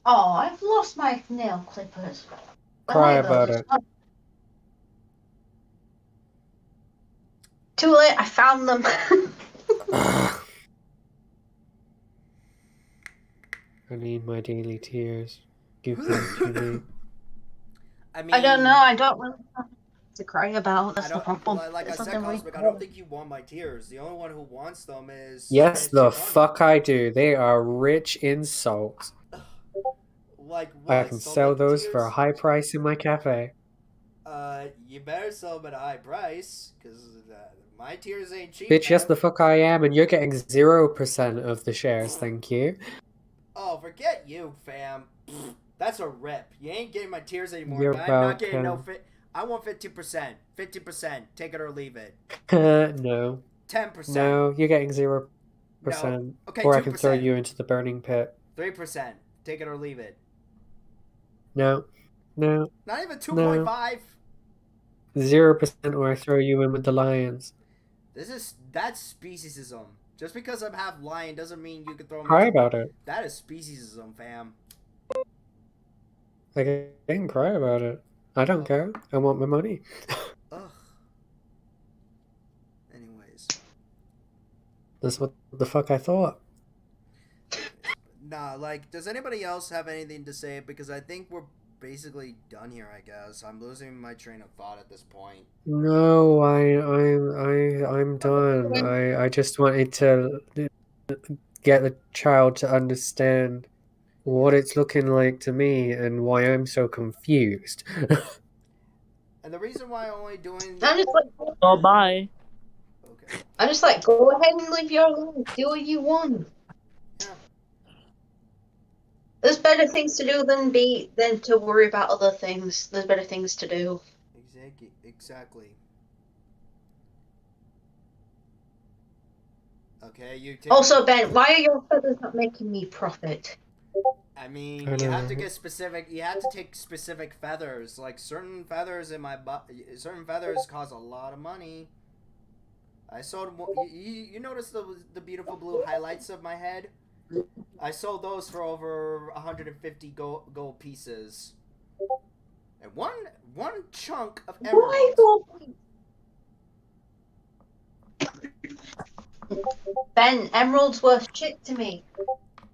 [SPEAKER 4] Oh, I've lost my nail clippers.
[SPEAKER 1] Cry about it.
[SPEAKER 4] Too late, I found them.
[SPEAKER 1] I need my daily tears. Give them to me.
[SPEAKER 3] I mean,
[SPEAKER 4] I don't know, I don't really have to cry about. That's
[SPEAKER 3] I
[SPEAKER 4] the
[SPEAKER 3] don't,
[SPEAKER 4] problem.
[SPEAKER 3] like I
[SPEAKER 4] It's
[SPEAKER 3] said,
[SPEAKER 4] something
[SPEAKER 3] Cosmic, I don't think you want my tears. The only one who wants them is
[SPEAKER 1] Yes,
[SPEAKER 3] Spanish
[SPEAKER 1] the
[SPEAKER 3] Giovanni.
[SPEAKER 1] fuck I do. They are rich in salt.
[SPEAKER 3] Like what?
[SPEAKER 1] I can
[SPEAKER 3] Salt
[SPEAKER 1] sell
[SPEAKER 3] Lake
[SPEAKER 1] those
[SPEAKER 3] tears?
[SPEAKER 1] for a high price in my cafe.
[SPEAKER 3] You better sell them at a high price, because My tiers ain't cheap.
[SPEAKER 1] Bitch, yes
[SPEAKER 3] fam.
[SPEAKER 1] the fuck I am, and you're getting 0% of the shares, thank you.
[SPEAKER 3] Oh, forget you, fam. That's a rip. You ain't getting my tiers anymore.
[SPEAKER 1] You're
[SPEAKER 3] But I'm not getting no
[SPEAKER 1] welcome.
[SPEAKER 3] fit. I want 50%. 50%. Take it or leave it.
[SPEAKER 1] No.
[SPEAKER 3] 10%.
[SPEAKER 1] No, you're getting 0%.
[SPEAKER 3] No. Okay,
[SPEAKER 1] Or I can throw
[SPEAKER 3] 2%.
[SPEAKER 1] you into the burning pit.
[SPEAKER 3] 3%. Take it or leave it.
[SPEAKER 1] No. No.
[SPEAKER 3] Not even
[SPEAKER 1] No.
[SPEAKER 3] 2.5.
[SPEAKER 1] 0% or I throw you in with the lions.
[SPEAKER 3] That's speciesism. Just because I'm half lion doesn't mean you can throw me.
[SPEAKER 1] Cry about it.
[SPEAKER 3] That is speciesism, fam.
[SPEAKER 1] I can cry about it. I don't care. I want my money.
[SPEAKER 3] Ugh. Anyways.
[SPEAKER 1] That's what the fuck I thought.
[SPEAKER 3] Nah, like, does anybody else have anything to say? Because I think we're basically done here, I guess. I'm losing my train of thought at this point.
[SPEAKER 1] No, I'm done. I just wanted to get the child to understand what it's looking like to me and why I'm so confused.
[SPEAKER 3] And the reason why I'm only doing
[SPEAKER 4] I'm just like,
[SPEAKER 7] Oh, bye.
[SPEAKER 3] okay.
[SPEAKER 4] I'm just like, go ahead and live your life. Do what you want.
[SPEAKER 3] Yeah.
[SPEAKER 4] There's better things to do than to worry about other things. There's better things to do.
[SPEAKER 3] Exactly. Okay, you take.
[SPEAKER 4] Also, Ben, why are your feathers not making me profit?
[SPEAKER 3] I mean,
[SPEAKER 1] I
[SPEAKER 3] you have to
[SPEAKER 1] know.
[SPEAKER 3] get specific. You have to take specific feathers. Like certain feathers in my certain feathers cost a lot of money. I sold. You notice the beautiful blue highlights of my head? I sold those for over 150 gold pieces. And one chunk of
[SPEAKER 4] Why
[SPEAKER 3] emerald.
[SPEAKER 4] gold? Ben, emerald's worth shit to me.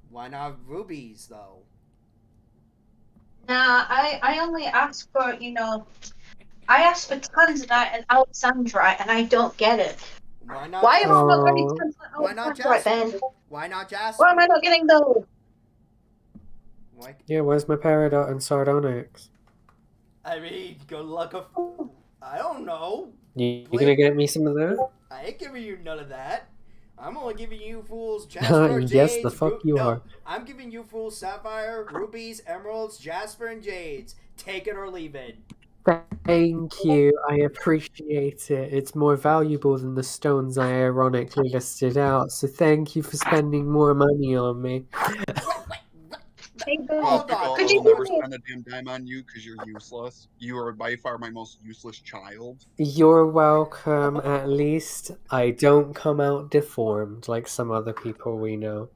[SPEAKER 3] Why not rubies though?
[SPEAKER 4] Nah, I only ask for, I ask for tanzanite and alexandrite, and I don't get it.
[SPEAKER 3] Why not?
[SPEAKER 4] Why am I not getting
[SPEAKER 1] Oh,
[SPEAKER 4] tanzanite
[SPEAKER 3] Why
[SPEAKER 4] and
[SPEAKER 3] not
[SPEAKER 4] alexandrite, Ben?
[SPEAKER 3] jasper? Why not jasper?
[SPEAKER 4] Why am I not getting those?
[SPEAKER 3] Why?
[SPEAKER 1] yeah, where's my peridot and sardonyx?
[SPEAKER 3] I mean, good luck. I don't know.
[SPEAKER 1] You gonna get me some of that?
[SPEAKER 3] I ain't giving you none of that. I'm only giving you fools jasper,
[SPEAKER 1] Yes,
[SPEAKER 3] jades.
[SPEAKER 1] the fuck you
[SPEAKER 3] no,
[SPEAKER 1] are.
[SPEAKER 3] I'm giving you fools sapphire, rubies, emeralds, jasper, and jades. Take it or leave it.
[SPEAKER 1] Thank you, I appreciate it. It's more valuable than the stones I ironically listed out, so thank you for spending more money on me.
[SPEAKER 4] Hey, Ben,
[SPEAKER 6] Well,
[SPEAKER 3] Hold on.
[SPEAKER 4] could
[SPEAKER 6] I'll
[SPEAKER 4] you
[SPEAKER 6] never
[SPEAKER 4] do me
[SPEAKER 6] spend a damn dime on you because you're useless. You are by far my most useless child.
[SPEAKER 1] You're welcome, at least I don't come out deformed like some other people we know.